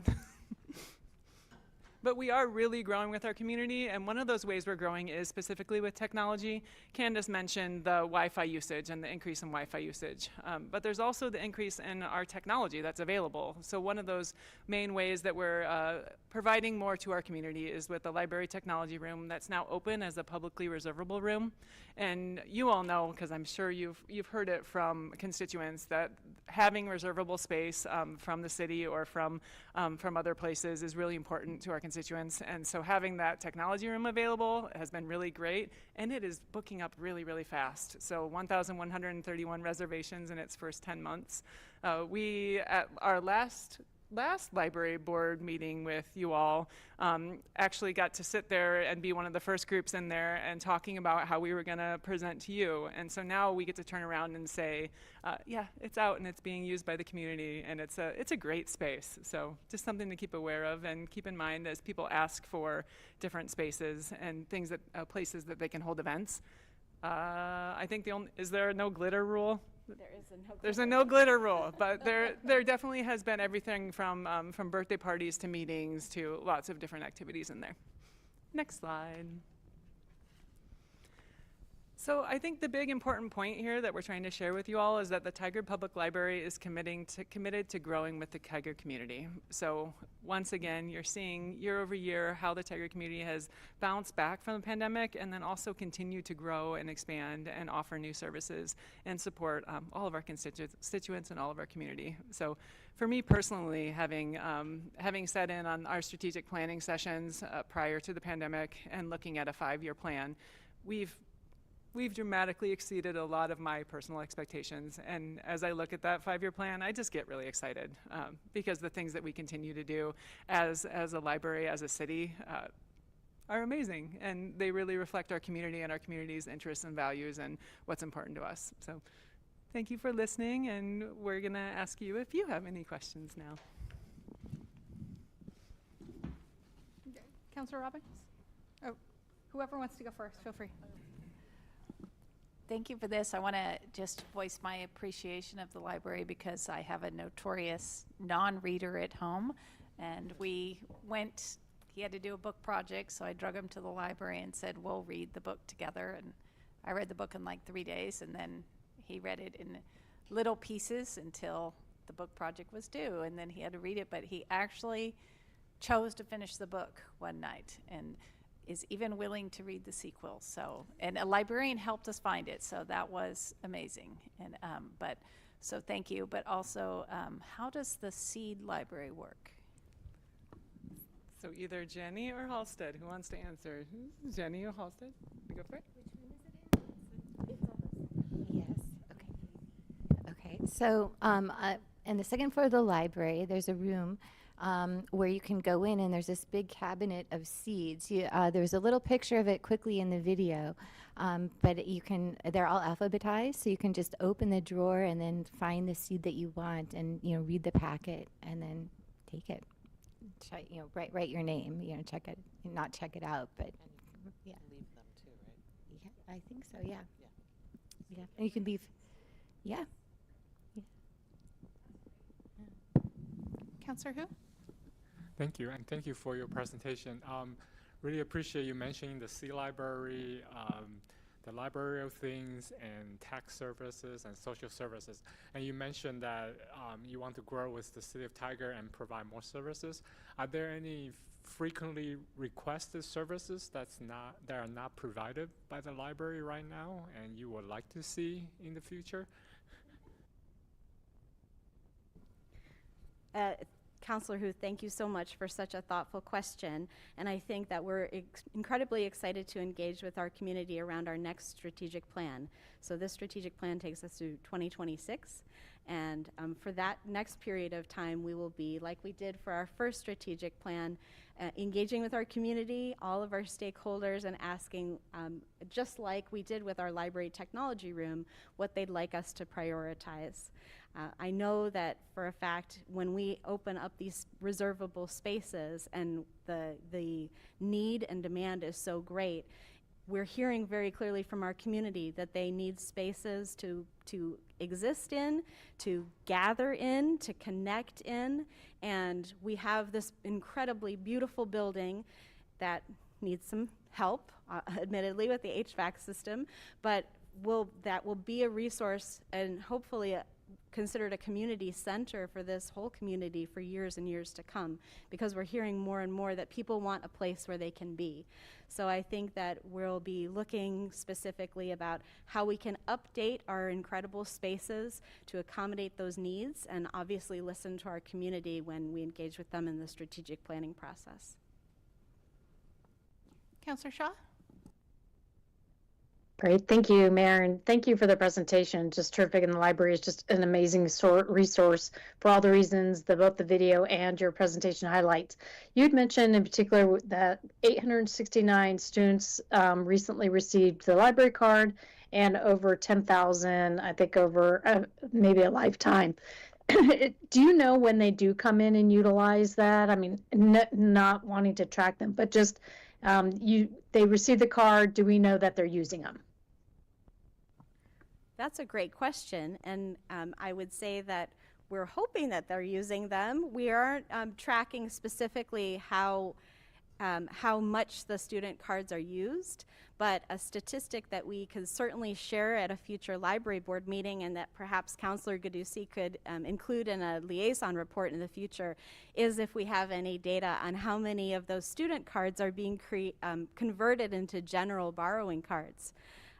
But we are really growing with our community, and one of those ways we're growing is specifically with technology. Candace mentioned the Wi-Fi usage and the increase in Wi-Fi usage, but there's also the increase in our technology that's available. So one of those main ways that we're providing more to our community is with the library technology room that's now open as a publicly reservable room. And you all know, because I'm sure you've heard it from constituents, that having reservable space from the city or from other places is really important to our constituents. And so having that technology room available has been really great, and it is booking up really, really fast. So 1,131 reservations in its first 10 months. We, at our last library board meeting with you all, actually got to sit there and be one of the first groups in there and talking about how we were going to present to you. And so now we get to turn around and say, yeah, it's out and it's being used by the community, and it's a great space. So just something to keep aware of and keep in mind as people ask for different spaces and things that places that they can hold events. I think is there a no glitter rule? There's a no glitter rule, but there definitely has been everything from birthday parties to meetings to lots of different activities in there. Next slide. So I think the big important point here that we're trying to share with you all is that the Tigard Public Library is committed to growing with the Tigard community. So once again, you're seeing year over year how the Tigard community has bounced back from the pandemic and then also continue to grow and expand and offer new services and support all of our constituents and all of our community. So for me personally, having sat in on our strategic planning sessions prior to the pandemic and looking at a 5-year plan, we've dramatically exceeded a lot of my personal expectations. And as I look at that 5-year plan, I just get really excited because the things that we continue to do as a library, as a city, are amazing. And they really reflect our community and our community's interests and values and what's important to us. So thank you for listening, and we're gonna ask you if you have any questions now. Councilor Robbins? Oh, whoever wants to go first, feel free. Thank you for this. I want to just voice my appreciation of the library because I have a notorious non-reader at home, and he had to do a book project, so I drug him to the library and said, we'll read the book together. And I read the book in like 3 days, and then he read it in little pieces until the book project was due, and then he had to read it, but he actually chose to finish the book one night and is even willing to read the sequel. So, and a librarian helped us find it, so that was amazing. And so thank you. But also, how does the Seed Library work? So either Jenny or Halstead, who wants to answer? Jenny or Halstead? You go for it. Yes, okay. So in the second floor of the library, there's a room where you can go in, and there's this big cabinet of seeds. There's a little picture of it quickly in the video, but they're all alphabetized, so you can just open the drawer and then find the seed that you want and, read the packet and then take it. Write your name, check it, not check it out, but yeah. Leave them too, right? Yeah, I think so, yeah. Yeah, and you can leave, yeah. Councilor who? Thank you, and thank you for your presentation. Really appreciate you mentioning the Sea Library, the Library of Things, and tax services and social services. And you mentioned that you want to grow with the City of Tigard and provide more services. Are there any frequently requested services that are not provided by the library right now and you would like to see in the future? Councilor Hu, thank you so much for such a thoughtful question. And I think that we're incredibly excited to engage with our community around our next strategic plan. So this strategic plan takes us to 2026. And for that next period of time, we will be, like we did for our first strategic plan, engaging with our community, all of our stakeholders, and asking, just like we did with our library technology room, what they'd like us to prioritize. I know that for a fact when we open up these reservable spaces and the need and demand is so great, we're hearing very clearly from our community that they need spaces to exist in, to gather in, to connect in, and we have this incredibly beautiful building that needs some help, admittedly, with the HVAC system, but that will be a resource and hopefully considered a community center for this whole community for years and years to come, because we're hearing more and more that people want a place where they can be. So I think that we'll be looking specifically about how we can update our incredible spaces to accommodate those needs, and obviously listen to our community when we engage with them in the strategic planning process. Councilor Shaw? Great, thank you, Mayor, and thank you for the presentation. Just terrific, and the library is just an amazing resource for all the reasons that both the video and your presentation highlights. You'd mentioned in particular that 869 students recently received the library card, and over 10,000, I think, over maybe a lifetime. Do you know when they do come in and utilize that? I mean, not wanting to track them, but just they receive the card. Do we know that they're using them? That's a great question, and I would say that we're hoping that they're using them. We aren't tracking specifically how how much the student cards are used, but a statistic that we could certainly share at a future library board meeting and that perhaps Councilor Gadusi could include in a liaison report in the future is if we have any data on how many of those student cards are being converted into general borrowing cards.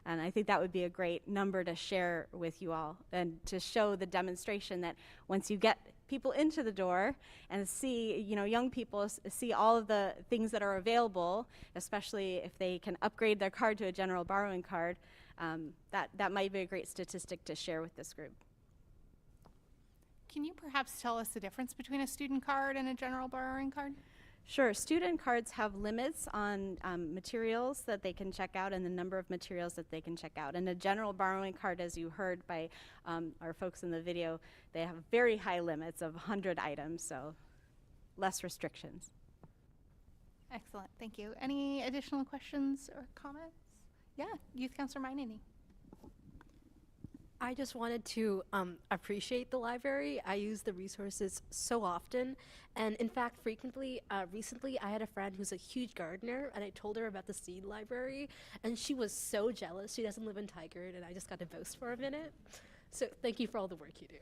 And I think that would be a great number to share with you all and to show the demonstration that once you get people into the door and see, young people see all of the things that are available, especially if they can upgrade their card to a general borrowing card, that might be a great statistic to share with this group. Can you perhaps tell us the difference between a student card and a general borrowing card? Sure. Student cards have limits on materials that they can check out and the number of materials that they can check out. And a general borrowing card, as you heard by our folks in the video, they have very high limits of 100 items, so less restrictions. Excellent. Thank you. Any additional questions or comments? Yeah, Youth Councilor Mainini. I just wanted to appreciate the library. I use the resources so often, and in fact, frequently. Recently, I had a friend who's a huge gardener, and I told her about the seed library, and she was so jealous. She doesn't live in Tigard, and I just got to boast for a minute. So thank you for all the work you do.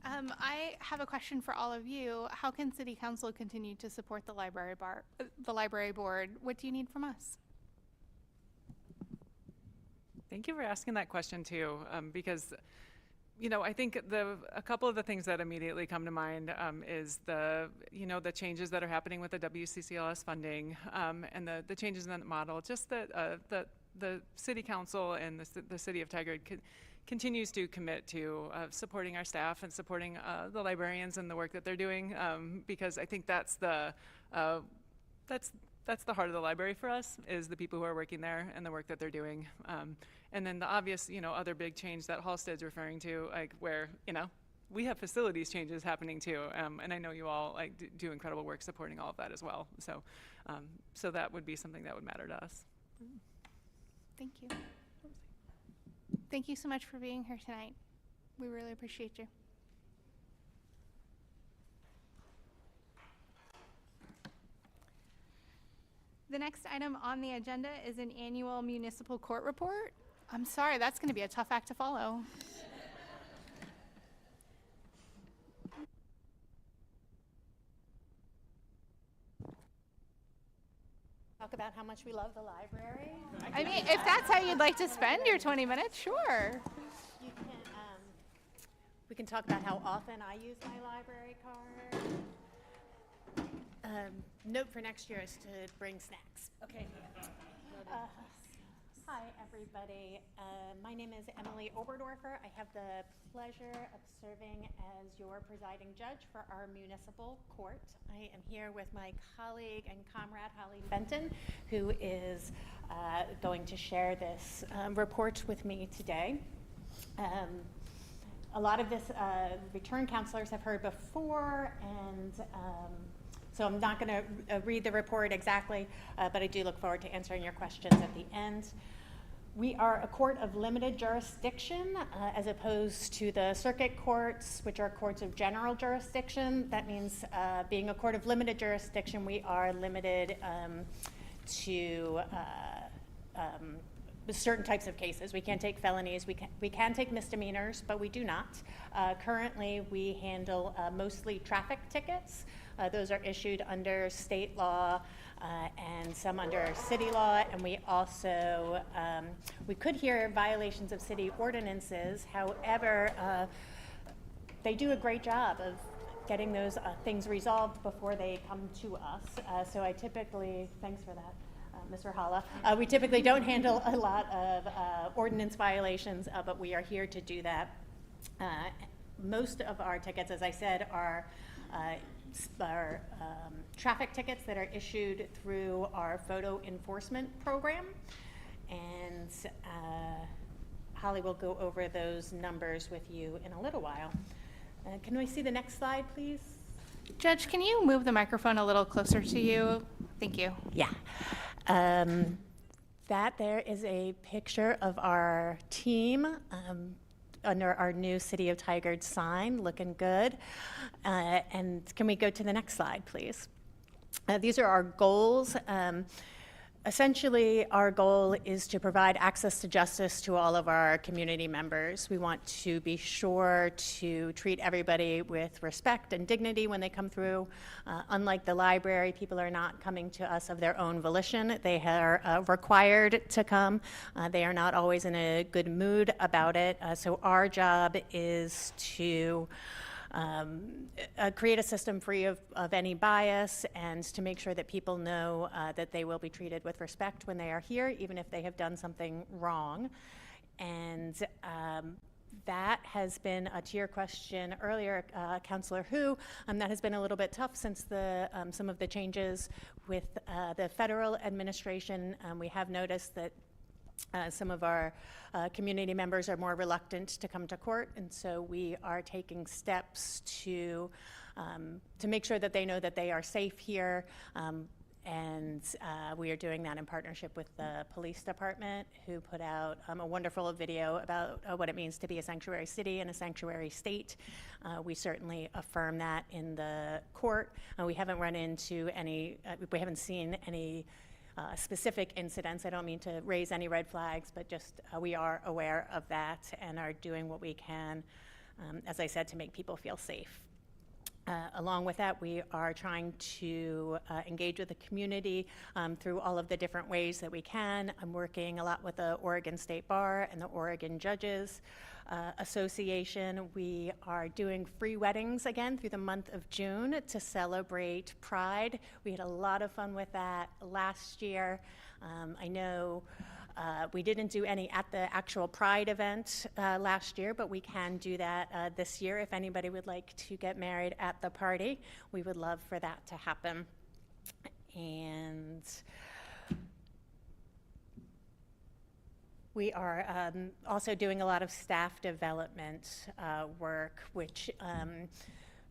I have a question for all of you. How can City Council continue to support the library board? What do you need from us? Thank you for asking that question too, because, I think a couple of the things that immediately come to mind is the changes that are happening with the WCCLS funding and the changes in that model. Just that the City Council and the City of Tigard continues to commit to supporting our staff and supporting the librarians and the work that they're doing, because I think that's the heart of the library for us, is the people who are working there and the work that they're doing. And then the obvious, other big change that Halstead's referring to, like where, we have facilities changes happening too. And I know you all do incredible work supporting all of that as well. So, so that would be something that would matter to us. Thank you. Thank you so much for being here tonight. We really appreciate you. The next item on the agenda is an annual municipal court report. I'm sorry, that's going to be a tough act to follow. Talk about how much we love the library. I mean, if that's how you'd like to spend your 20 minutes, sure. You can, we can talk about how often I use my library card. Note for next year is to bring snacks. Okay. Hi, everybody. My name is Emily Oberdorfer. I have the pleasure of serving as your presiding judge for our municipal court. I am here with my colleague and comrade, Holly Benton, who is going to share this report with me today. A lot of this return counselors have heard before, and so I'm not going to read the report exactly, but I do look forward to answering your questions at the end. We are a court of limited jurisdiction as opposed to the circuit courts, which are courts of general jurisdiction. That means being a court of limited jurisdiction, we are limited to certain types of cases. We can't take felonies, we can take misdemeanors, but we do not. Currently, we handle mostly traffic tickets. Those are issued under state law and some under city law, and we also, we could hear violations of city ordinances. However, they do a great job of getting those things resolved before they come to us. So I typically, thanks for that, Mr. Halla. We typically don't handle a lot of ordinance violations, but we are here to do that. Most of our tickets, as I said, are traffic tickets that are issued through our photo enforcement program, and Holly will go over those numbers with you in a little while. Can we see the next slide, please? Judge, can you move the microphone a little closer to you? Thank you. Yeah. That there is a picture of our team under our new City of Tigard sign, looking good. And can we go to the next slide, please? These are our goals. Essentially, our goal is to provide access to justice to all of our community members. We want to be sure to treat everybody with respect and dignity when they come through. Unlike the library, people are not coming to us of their own volition. They are required to come. They are not always in a good mood about it. So our job is to create a system free of any bias and to make sure that people know that they will be treated with respect when they are here, even if they have done something wrong. And that has been, to your question earlier, Councillor Hu, that has been a little bit tough since some of the changes with the federal administration. We have noticed that some of our community members are more reluctant to come to court, and so we are taking steps to make sure that they know that they are safe here. And we are doing that in partnership with the police department, who put out a wonderful video about what it means to be a sanctuary city and a sanctuary state. We certainly affirm that in the court. We haven't run into any, we haven't seen any specific incidents. I don't mean to raise any red flags, but just we are aware of that and are doing what we can, as I said, to make people feel safe. Along with that, we are trying to engage with the community through all of the different ways that we can. I'm working a lot with the Oregon State Bar and the Oregon Judges Association. We are doing free weddings again through the month of June to celebrate Pride. We had a lot of fun with that last year. I know we didn't do any at the actual Pride event last year, but we can do that this year. If anybody would like to get married at the party, we would love for that to happen. And we are also doing a lot of staff development work, which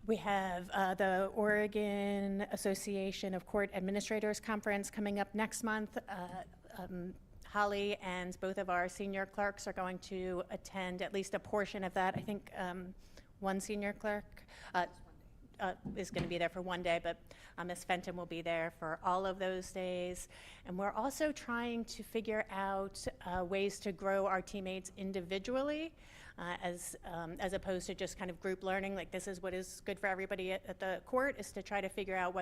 we have the Oregon Association of Court Administrators Conference coming up next month. Holly and both of our senior clerks are going to attend at least a portion of that. I think one senior clerk is going to be there for one day, but Ms. Fenton will be there for all of those days. And we're also trying to figure out ways to grow our teammates individually as opposed to just kind of group learning. Like, this is what is good for everybody at the court, is to try to figure out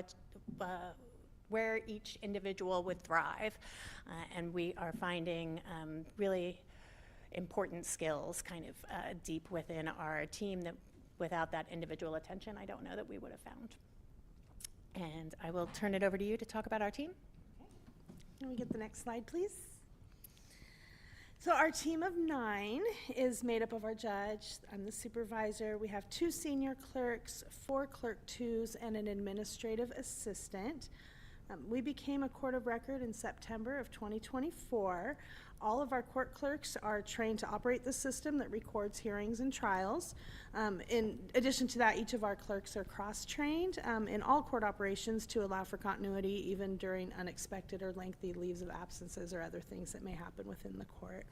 where each individual would thrive. And we are finding really important skills kind of deep within our team that without that individual attention, I don't know that we would have found. And I will turn it over to you to talk about our team. Can we get the next slide, please? So our team of 9 is made up of our judge, I'm the supervisor, we have 2 senior clerks, 4 clerk 2s, and an administrative assistant. We became a court of record in September of 2024. All of our court clerks are trained to operate the system that records hearings and trials. In addition to that, each of our clerks are cross-trained in all court operations to allow for continuity even during unexpected or lengthy leaves of absences or other things that may happen within the court.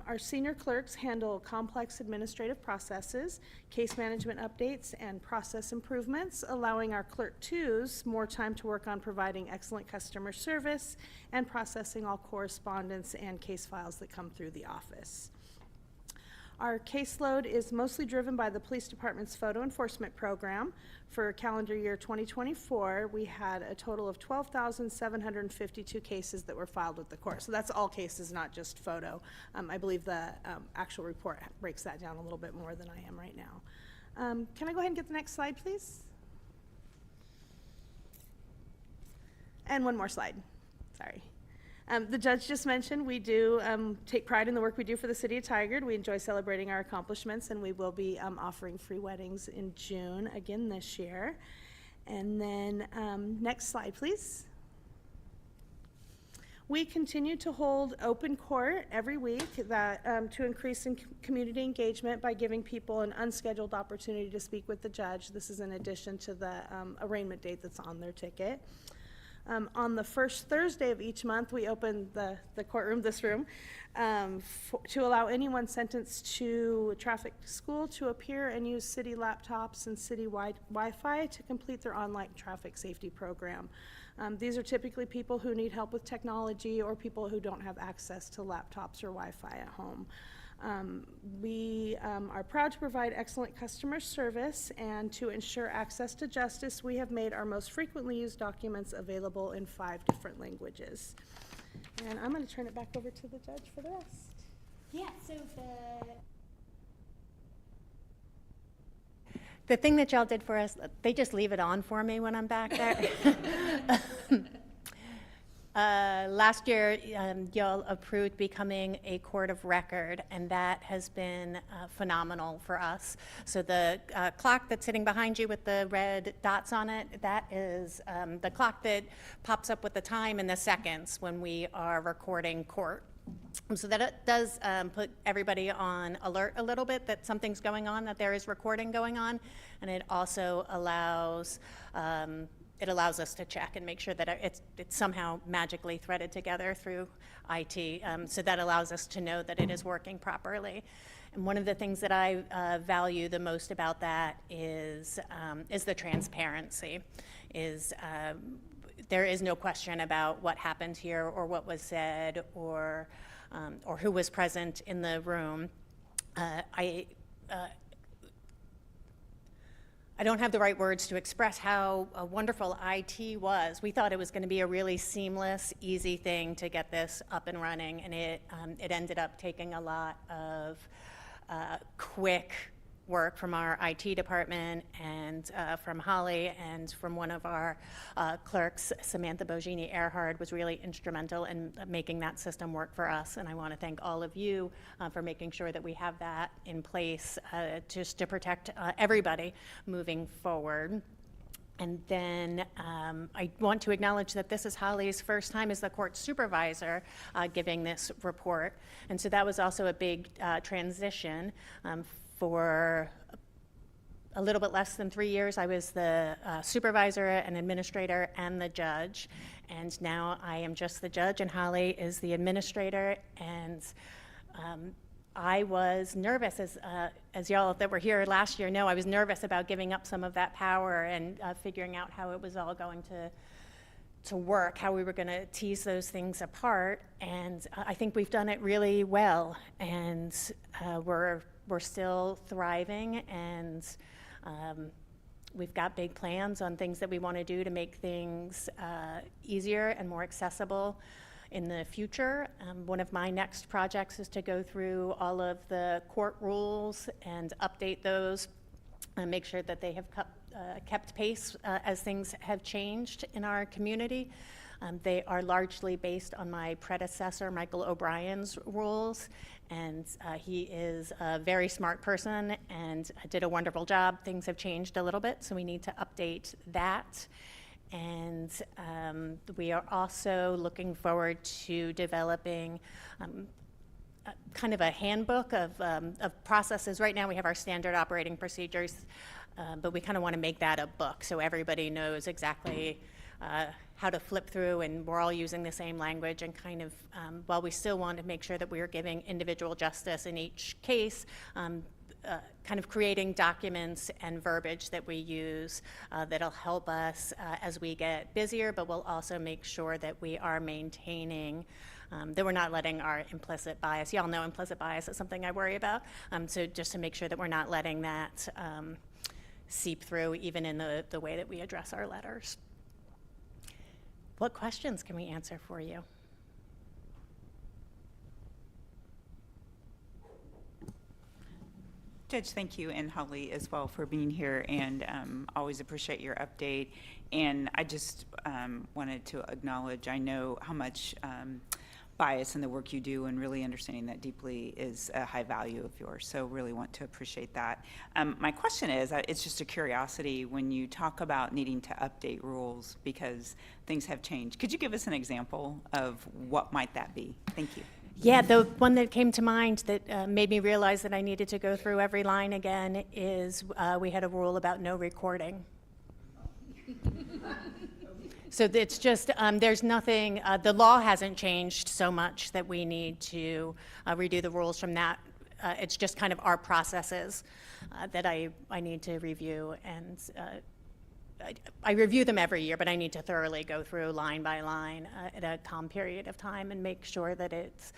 Our senior clerks handle complex administrative processes, case management updates, and process improvements, allowing our clerk 2s more time to work on providing excellent customer service and processing all correspondence and case files that come through the office. Our caseload is mostly driven by the police department's photo enforcement program. For calendar year 2024, we had a total of 12,752 cases that were filed with the court. So that's all cases, not just photo. I believe the actual report breaks that down a little bit more than I am right now. Can I go ahead and get the next slide, please? And one more slide, sorry. The judge just mentioned we do take pride in the work we do for the city of Tigard. We enjoy celebrating our accomplishments, and we will be offering free weddings in June again this year. And then next slide, please. We continue to hold open court every week that, to increase community engagement by giving people an unscheduled opportunity to speak with the judge. This is in addition to the arraignment date that's on their ticket. On the first Thursday of each month, we open the courtroom, this room, to allow anyone sentenced to traffic school to appear and use city laptops and city-wide Wi-Fi to complete their online traffic safety program. These are typically people who need help with technology or people who don't have access to laptops or Wi-Fi at home. We are proud to provide excellent customer service, and to ensure access to justice, we have made our most frequently used documents available in 5 different languages. And I'm going to turn it back over to the judge for the rest. Yeah, so the thing that y'all did for us, they just leave it on for me when I'm back there. Last year, y'all approved becoming a court of record, and that has been phenomenal for us. So the clock that's sitting behind you with the red dots on it, that is the clock that pops up with the time and the seconds when we are recording court. So that it does put everybody on alert a little bit that something's going on, that there is recording going on, and it also allows us to check and make sure that it's somehow magically threaded together through IT. So that allows us to know that it is working properly. And one of the things that I value the most about that is the transparency. There is no question about what happened here or what was said or who was present in the room. I don't have the right words to express how wonderful IT was. We thought it was going to be a really seamless, easy thing to get this up and running, and it ended up taking a lot of quick work from our IT department and from Holly, and from one of our clerks, Samantha Bogini Earhart, was really instrumental in making that system work for us. And I want to thank all of you for making sure that we have that in place just to protect everybody moving forward. And then I want to acknowledge that this is Holly's first time as the court supervisor giving this report. And so that was also a big transition. For a little bit less than 3 years, I was the supervisor and administrator and the judge. And now I am just the judge, and Holly is the administrator. And I was nervous, as y'all that were here last year know, I was nervous about giving up some of that power and figuring out how it was all going to work, how we were going to tease those things apart. And I think we've done it really well. And we're still thriving, and we've got big plans on things that we want to do to make things easier and more accessible in the future. One of my next projects is to go through all of the court rules and update those and make sure that they have kept pace as things have changed in our community. They are largely based on my predecessor, Michael O'Brien's rules, and he is a very smart person and did a wonderful job. Things have changed a little bit, so we need to update that. And we are also looking forward to developing kind of a handbook of processes. Right now we have our standard operating procedures, but we kind of want to make that a book so everybody knows exactly how to flip through, and we're all using the same language, and kind of, while we still want to make sure that we are giving individual justice in each case, kind of creating documents and verbiage that we use that'll help us as we get busier, but we'll also make sure that we are maintaining, that we're not letting our implicit bias, y'all know implicit bias is something I worry about, so just to make sure that we're not letting that seep through even in the way that we address our letters. What questions can we answer for you? Judge, thank you, and Holly as well, for being here, and always appreciate your update. And I just wanted to acknowledge, I know how much bias in the work you do, and really understanding that deeply is a high value of yours, so really want to appreciate that. My question is, it's just a curiosity, when you talk about needing to update rules because things have changed, could you give us an example of what might that be? Thank you. Yeah, the one that came to mind that made me realize that I needed to go through every line again is we had a rule about no recording. So it's just, there's nothing, the law hasn't changed so much that we need to redo the rules from that. It's just kind of our processes that I need to review, and I review them every year, but I need to thoroughly go through line by line at a calm period of time and make sure that it's,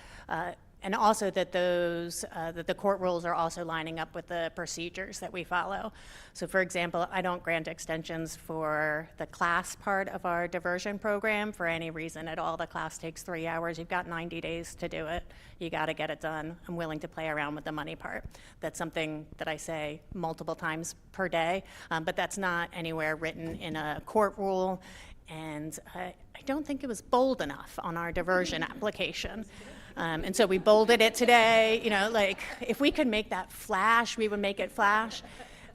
and also that those, that the court rules are also lining up with the procedures that we follow. So for example, I don't grant extensions for the class part of our diversion program for any reason at all. The class takes 3 hours. You've got 90 days to do it. You got to get it done. I'm willing to play around with the money part. That's something that I say multiple times per day, but that's not anywhere written in a court rule. And I don't think it was bold enough on our diversion application. And so we bolded it today, you know, like if we could make that flash, we would make it flash.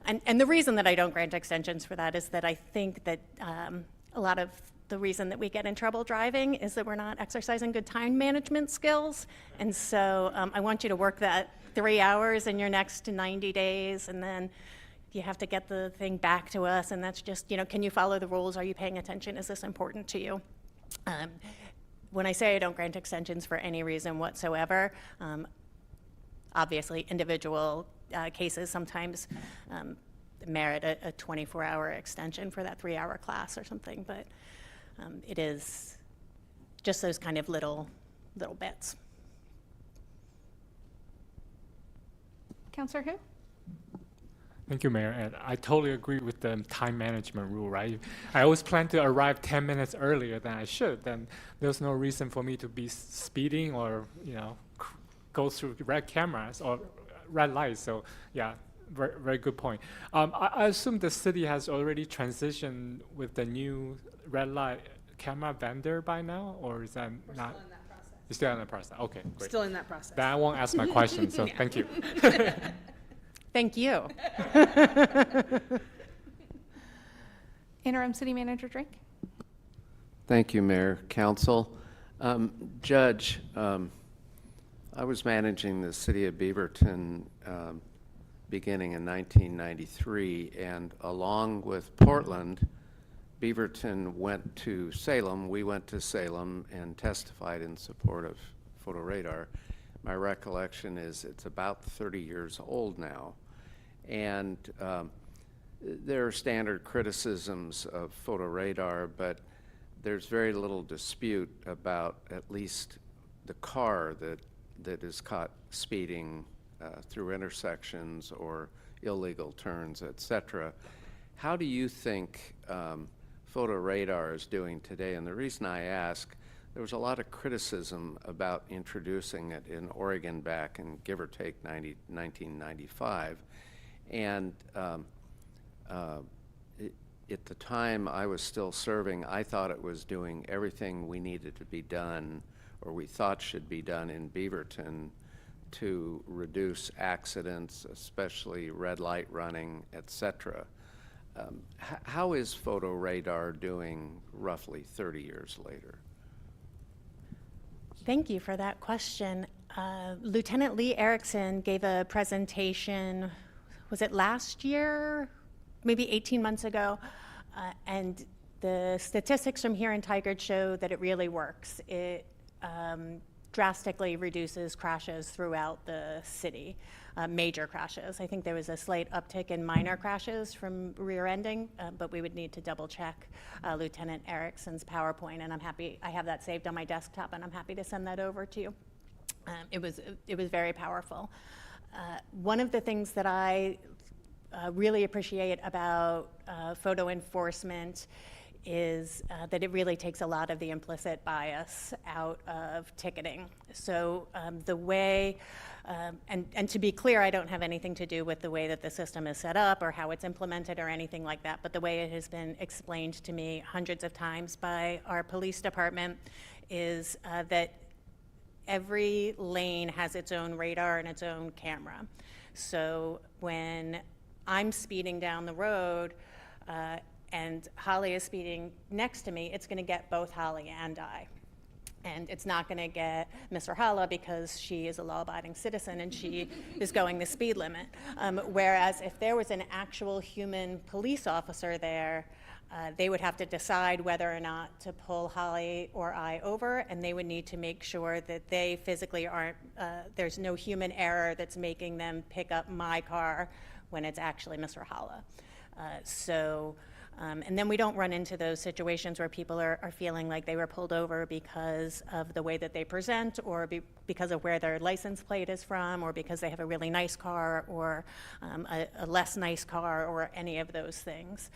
And the reason that I don't grant extensions for that is that I think that a lot of the reason that we get in trouble driving is that we're not exercising good time management skills. And so I want you to work that 3 hours in your next 90 days, and then you have to get the thing back to us. And that's just, you know, can you follow the rules? Are you paying attention? Is this important to you? When I say I don't grant extensions for any reason whatsoever, obviously individual cases sometimes merit a 24-hour extension for that 3-hour class or something, but it is just those kind of little bits. Counselor Hu? Thank you, Mayor. And I totally agree with the time management rule, right? I always plan to arrive 10 minutes earlier than I should. Then there's no reason for me to be speeding or, you know, go through red cameras or red lights. So yeah, very, very good point. I assume the city has already transitioned with the new red light camera vendor by now, or is that not? We're still in that process. You're still in the process. Okay, great. Still in that process. Then I won't ask my question, so thank you. Thank you. Interim City Manager Drake? Thank you, Mayor, Council. Judge, I was managing the city of Beaverton beginning in 1993, and along with Portland, Beaverton went to Salem. We went to Salem and testified in support of PhotoRadar. My recollection is it's about 30 years old now. And there are standard criticisms of PhotoRadar, but there's very little dispute about at least the car that is caught speeding through intersections or illegal turns, et cetera. How do you think PhotoRadar is doing today? And the reason I ask, there was a lot of criticism about introducing it in Oregon back in, give or take, 1995. And at the time I was still serving, I thought it was doing everything we needed to be done, or we thought should be done in Beaverton, to reduce accidents, especially red light running, et cetera. How is PhotoRadar doing roughly 30 years later? Thank you for that question. Lieutenant Lee Erickson gave a presentation, was it last year? Maybe 18 months ago. And the statistics from here in Tigard show that it really works. It drastically reduces crashes throughout the city, major crashes. I think there was a slight uptick in minor crashes from rear-ending, but we would need to double check Lieutenant Erickson's PowerPoint, and I'm happy, I have that saved on my desktop, and I'm happy to send that over to you. It was very powerful. One of the things that I really appreciate about photo enforcement is that it really takes a lot of the implicit bias out of ticketing. So the way, and to be clear, I don't have anything to do with the way that the system is set up or how it's implemented or anything like that, but the way it has been explained to me hundreds of times by our police department is that every lane has its own radar and its own camera. So when I'm speeding down the road, and Holly is speeding next to me, it's going to get both Holly and I. And it's not going to get Mr. Hala because she is a law-abiding citizen and she is going the speed limit. Whereas if there was an actual human police officer there, They would have to decide whether or not to pull Holly or I over, and they would need to make sure that they physically aren't, there's no human error that's making them pick up my car when it's actually Mr. Hala. And then we don't run into those situations where people are feeling like they were pulled over because of the way that they present, or because of where their license plate is from, or because they have a really nice car, or a less nice car, or any of those things.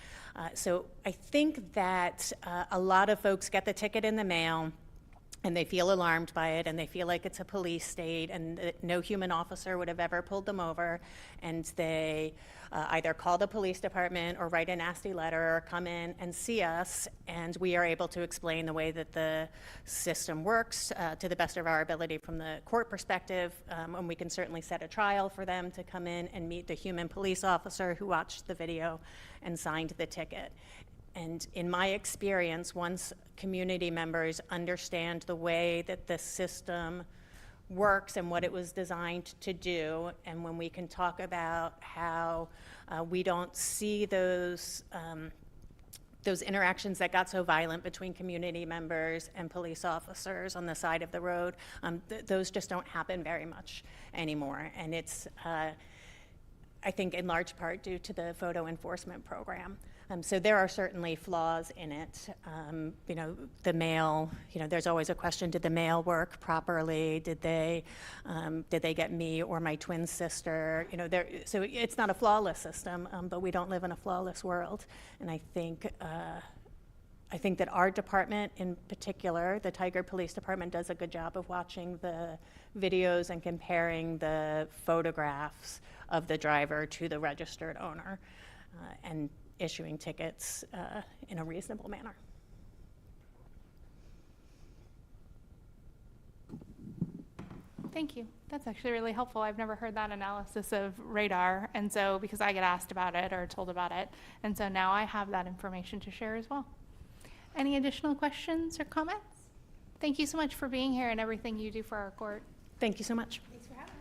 So I think that a lot of folks get the ticket in the mail, and they feel alarmed by it, and they feel like it's a police state, and that no human officer would have ever pulled them over, and they either call the police department or write a nasty letter or come in and see us, and we are able to explain the way that the system works to the best of our ability from the court perspective, and we can certainly set a trial for them to come in and meet the human police officer who watched the video and signed the ticket. And in my experience, once community members understand the way that the system works and what it was designed to do, and when we can talk about how we don't see those interactions that got so violent between community members and police officers on the side of the road, those just don't happen very much anymore. And it's, I think, in large part due to the photo enforcement program. So there are certainly flaws in it. You know, the mail, you know, there's always a question, did the mail work properly? Did they get me or my twin sister? You know, so it's not a flawless system, but we don't live in a flawless world. And I think that our department in particular, the Tigard Police Department, does a good job of watching the videos and comparing the photographs of the driver to the registered owner, and issuing tickets in a reasonable manner. Thank you. That's actually really helpful. I've never heard that analysis of radar, and so because I get asked about it or told about it, and so now I have that information to share as well. Any additional questions or comments? Thank you so much for being here and everything you do for our court. Thank you so much. Thanks for having us.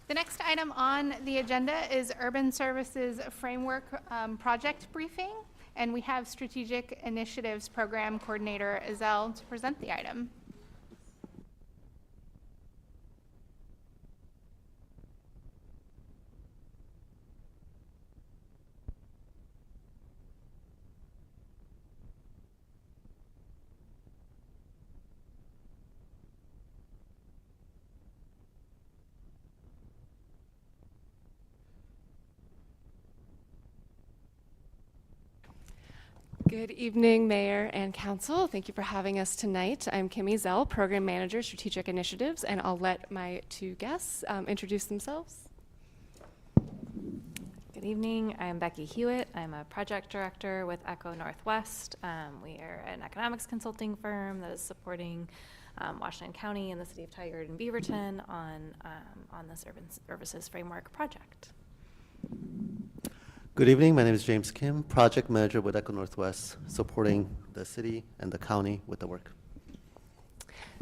The next item on the agenda is Urban Services Framework Project Briefing, and we have Strategic Initiatives Program Coordinator Azelle to present the item. Good evening, Mayor and Council. Thank you for having us tonight. I'm Kimmy Zell, Program Manager, Strategic Initiatives, and I'll let my two guests introduce themselves. Good evening. I'm Becky Hewitt. I'm a project director with Echo Northwest. We are an economics consulting firm that is supporting Washington County and the City of Tigard and Beaverton on this Urban Services Framework project. Good evening. My name is James Kim, project manager with Echo Northwest, supporting the city and the county with the work.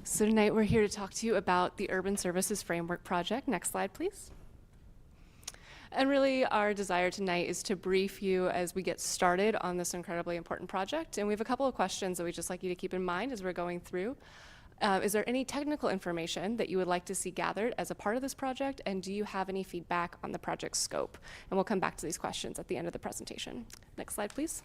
So tonight we're here to talk to you about the Urban Services Framework project. Next slide, please. And really our desire tonight is to brief you as we get started on this incredibly important project. And we have a couple of questions that we'd just like you to keep in mind as we're going through. Is there any technical information that you would like to see gathered as a part of this project? And do you have any feedback on the project scope? And we'll come back to these questions at the end of the presentation. Next slide, please.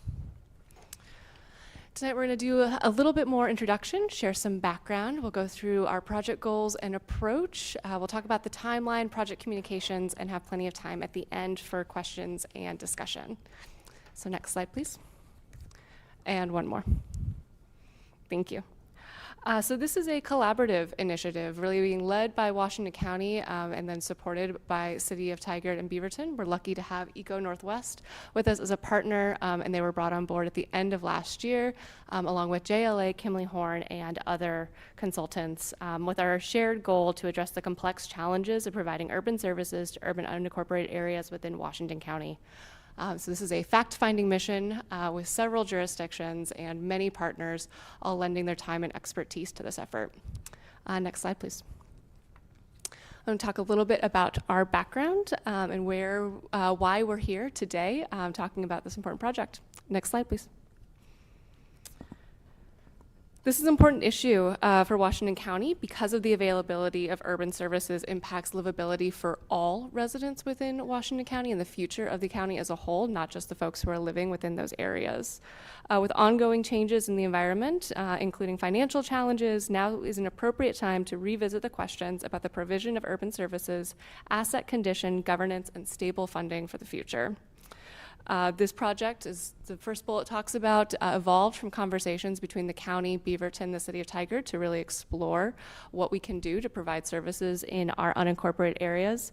Tonight we're going to do a little bit more introduction, share some background. We'll go through our project goals and approach. We'll talk about the timeline, project communications, and have plenty of time at the end for questions and discussion. So next slide, please. And one more. Thank you. So this is a collaborative initiative, really being led by Washington County and then supported by City of Tigard and Beaverton. We're lucky to have Eco Northwest with us as a partner, and they were brought on board at the end of last year, along with JLA, Kimley Horn, and other consultants, with our shared goal to address the complex challenges of providing urban services to urban unincorporated areas within Washington County. So this is a fact-finding mission with several jurisdictions and many partners all lending their time and expertise to this effort. Next slide, please. I'm going to talk a little bit about our background and why we're here today talking about this important project. Next slide, please. This is an important issue for Washington County because of the availability of urban services impacts livability for all residents within Washington County and the future of the county as a whole, not just the folks who are living within those areas. With ongoing changes in the environment, including financial challenges, now is an appropriate time to revisit the questions about the provision of urban services, asset condition, governance, and stable funding for the future. This project, is the first bullet talks about, evolved from conversations between the county, Beaverton, the city of Tigard to really explore what we can do to provide services in our unincorporated areas.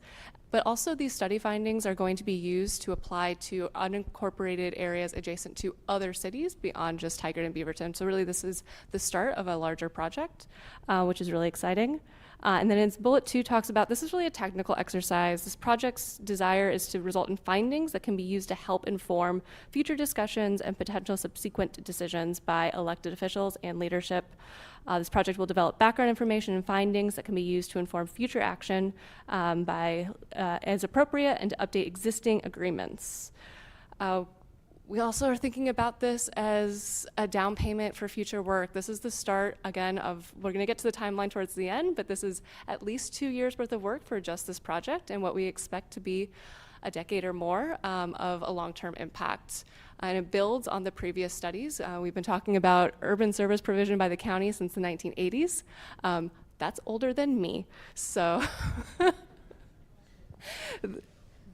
But also these study findings are going to be used to apply to unincorporated areas adjacent to other cities beyond just Tigard and Beaverton. So really this is the start of a larger project, which is really exciting. And then in bullet 2 talks about, this is really a technical exercise. This project's desire is to result in findings that can be used to help inform future discussions and potential subsequent decisions by elected officials and leadership. This project will develop background information and findings that can be used to inform future action as appropriate and to update existing agreements. We also are thinking about this as a down payment for future work. This is the start, again, of, we're gonna get to the timeline towards the end, but this is at least 2 years worth of work for just this project and what we expect to be a decade or more of a long-term impact. And it builds on the previous studies. We've been talking about urban service provision by the county since the 1980s. That's older than me, so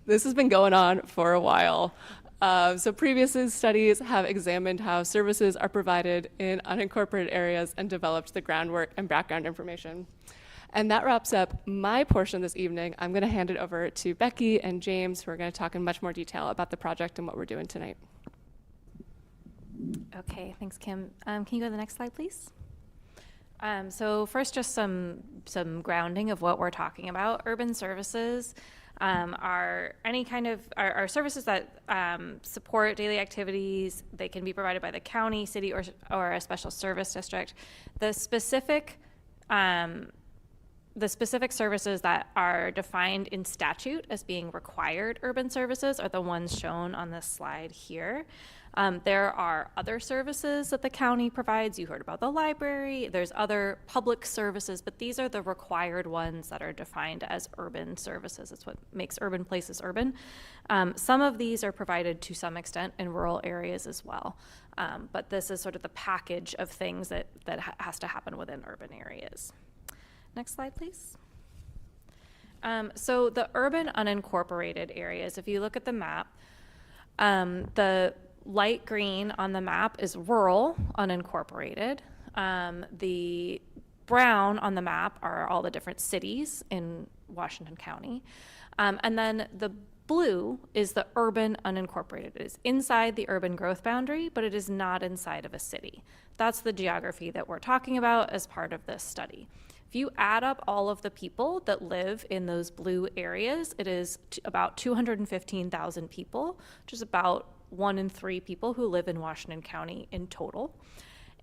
this has been going on for a while. So previous studies have examined how services are provided in unincorporated areas and developed the groundwork and background information. And that wraps up my portion this evening. I'm going to hand it over to Becky and James, who are going to talk in much more detail about the project and what we're doing tonight. Okay, thanks, Kim. Can you go to the next slide, please? So first, just some grounding of what we're talking about. Urban services are any kind of are services that support daily activities. They can be provided by the county, city, or a special service district. The specific services that are defined in statute as being required urban services are the ones shown on this slide here. There are other services that the county provides. You heard about the library. There's other public services, but these are the required ones that are defined as urban services. It's what makes urban places urban. Some of these are provided to some extent in rural areas as well. But this is sort of the package of things that has to happen within urban areas. Next slide, please. So the urban unincorporated areas, if you look at the map, the light green on the map is rural unincorporated. The brown on the map are all the different cities in Washington County. And then the blue is the urban unincorporated. It is inside the urban growth boundary, but it is not inside of a city. That's the geography that we're talking about as part of this study. If you add up all of the people that live in those blue areas, it is about 215,000 people, which is about 1 in 3 people who live in Washington County in total.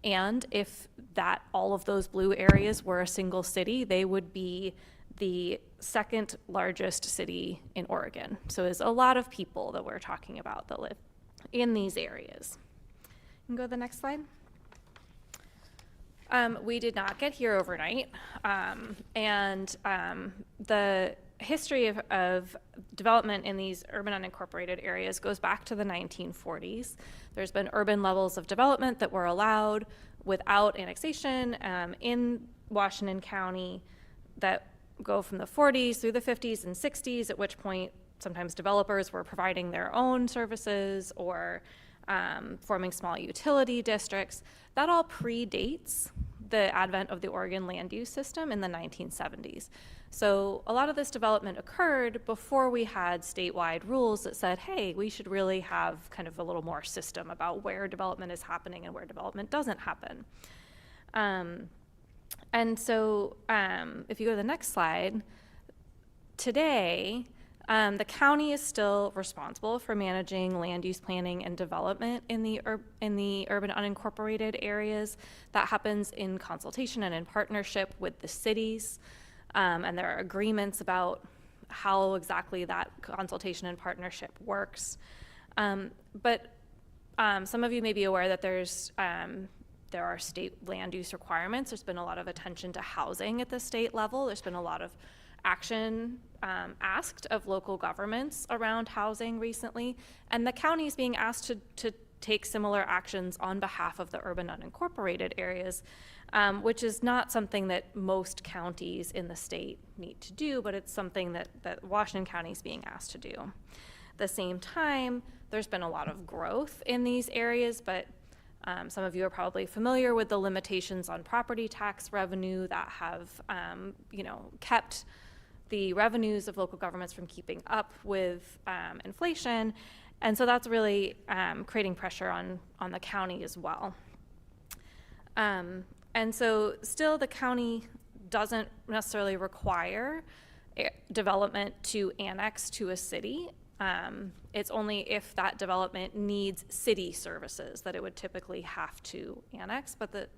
And if all of those blue areas were a single city, they would be the second largest city in Oregon. So there's a lot of people that we're talking about that live in these areas. You can go to the next slide. We did not get here overnight. The history of development in these urban unincorporated areas goes back to the 1940s. There's been urban levels of development that were allowed without annexation in Washington County that go from the 40s through the 50s and 60s, at which point sometimes developers were providing their own services or forming small utility districts. That all predates the advent of the Oregon land use system in the 1970s. So a lot of this development occurred before we had statewide rules that said, hey, we should really have kind of a little more system about where development is happening and where development doesn't happen. And so if you go to the next slide, today, the county is still responsible for managing land use planning and development in the urban unincorporated areas. That happens in consultation and in partnership with the cities. and there are agreements about how exactly that consultation and partnership works. But some of you may be aware that there are state land use requirements. There's been a lot of attention to housing at the state level. There's been a lot of action asked of local governments around housing recently, and the county is being asked to take similar actions on behalf of the urban unincorporated areas, which is not something that most counties in the state need to do, but it's something that Washington County is being asked to do. At the same time, there's been a lot of growth in these areas, but some of you are probably familiar with the limitations on property tax revenue that have, kept the revenues of local governments from keeping up with inflation. And so that's really creating pressure on the county as well. And so still the county doesn't necessarily require development to annex to a city. It's only if that development needs city services that it would typically have to annex, but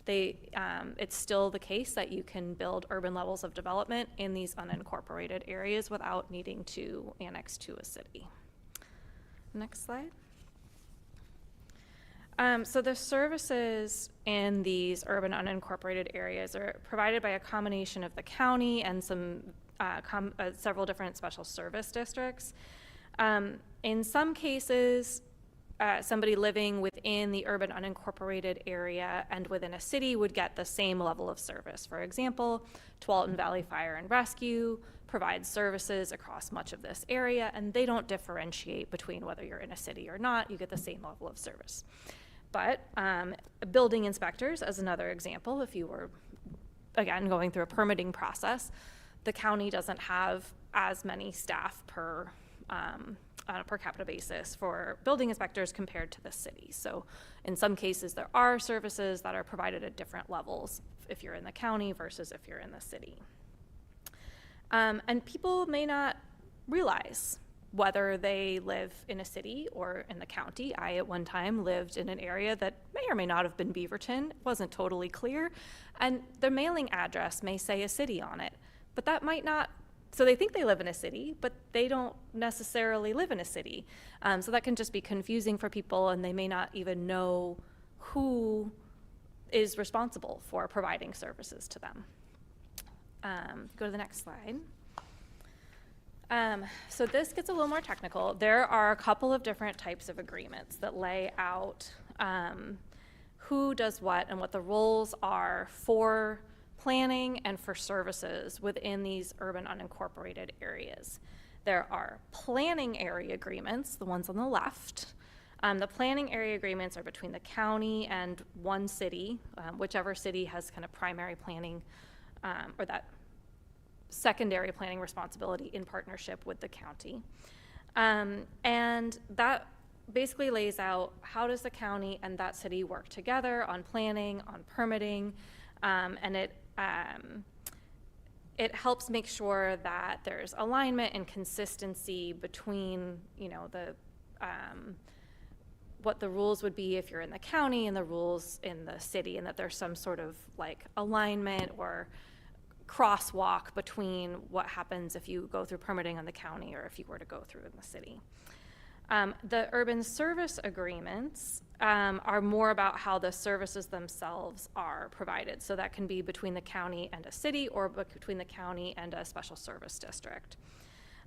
it's still the case that you can build urban levels of development in these unincorporated areas without needing to annex to a city. Next slide. So the services in these urban unincorporated areas are provided by a combination of the county and several different special service districts. In some cases, somebody living within the urban unincorporated area and within a city would get the same level of service. For example, Tualatin Valley Fire and Rescue provides services across much of this area, and they don't differentiate between whether you're in a city or not. You get the same level of service. But building inspectors, as another example, if you were, again, going through a permitting process, the county doesn't have as many staff on a per capita basis for building inspectors compared to the city. So in some cases, there are services that are provided at different levels if you're in the county versus if you're in the city. And people may not realize whether they live in a city or in the county. I, at one time, lived in an area that may or may not have been Beaverton. It wasn't totally clear. And the mailing address may say a city on it, but that might not. So they think they live in a city, but they don't necessarily live in a city. So that can just be confusing for people, and they may not even know who is responsible for providing services to them. Go to the next slide. So this gets a little more technical. There are a couple of different types of agreements that lay out who does what and what the roles are for planning and for services within these urban unincorporated areas. There are planning area agreements, the ones on the left. The planning area agreements are between the county and one city, whichever city has kind of primary planning or that secondary planning responsibility in partnership with the county. And that basically lays out how does the county and that city work together on planning, on permitting, and it helps make sure that there's alignment and consistency between, what the rules would be if you're in the county and the rules in the city, and that there's some sort of like alignment or crosswalk between what happens if you go through permitting on the county or if you were to go through in the city. The urban service agreements are more about how the services themselves are provided. So that can be between the county and a city or between the county and a special service district.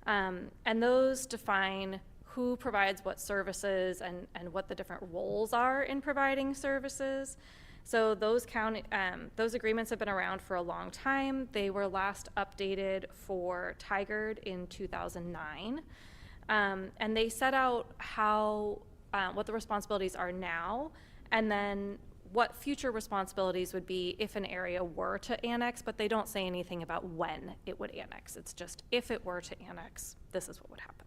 And those define who provides what services and what the different roles are in providing services. So those agreements have been around for a long time. They were last updated for Tigard in 2009. And they set out what the responsibilities are now, and then what future responsibilities would be if an area were to annex, but they don't say anything about when it would annex. It's just if it were to annex, this is what would happen.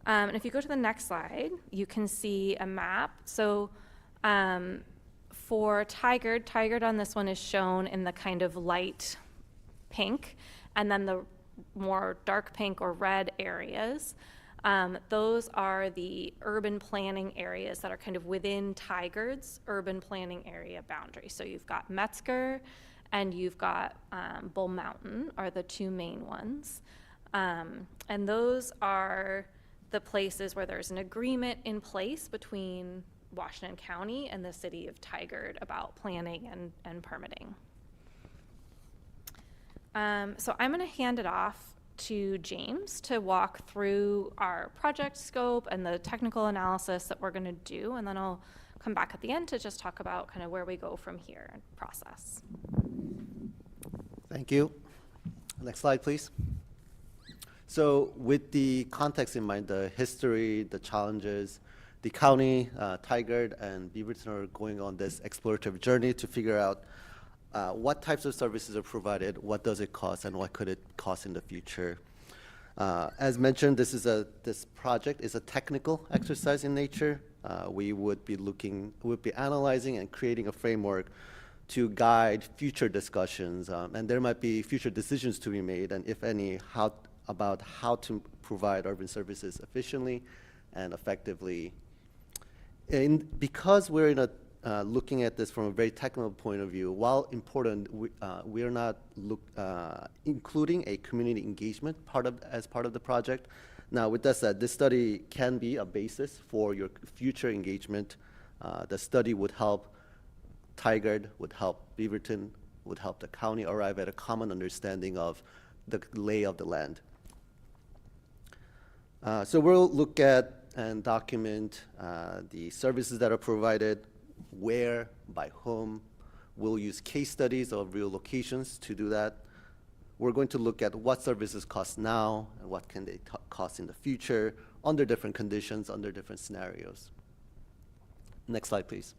And if you go to the next slide, you can see a map. So for Tigard on this one is shown in the kind of light pink, and then the more dark pink or red areas. Those are the urban planning areas that are kind of within Tigard's urban planning area boundary. So you've got Metzger and you've got Bull Mountain are the two main ones. And those are the places where there's an agreement in place between Washington County and the city of Tigard about planning and permitting. So I'm going to hand it off to James to walk through our project scope and the technical analysis that we're going to do, and then I'll come back at the end to just talk about kind of where we go from here and process. Thank you. Next slide, please. So with the context in mind, the history, the challenges, the county, Tigard, and Beaverton are going on this explorative journey to figure out what types of services are provided, what does it cost, and what could it cost in the future. As mentioned, this project is a technical exercise in nature. We would be analyzing and creating a framework to guide future discussions, and there might be future decisions to be made, and if any, about how to provide urban services efficiently and effectively. Because we're looking at this from a very technical point of view, while important, we are not including a community engagement as part of the project. Now, with that said, this study can be a basis for your future engagement. The study would help Tigard, would help Beaverton, would help the county arrive at a common understanding of the lay of the land. So we'll look at and document the services that are provided, where, by whom. We'll use case studies of real locations to do that. We're going to look at what services cost now and what can they cost in the future under different conditions, under different scenarios. Next slide, please.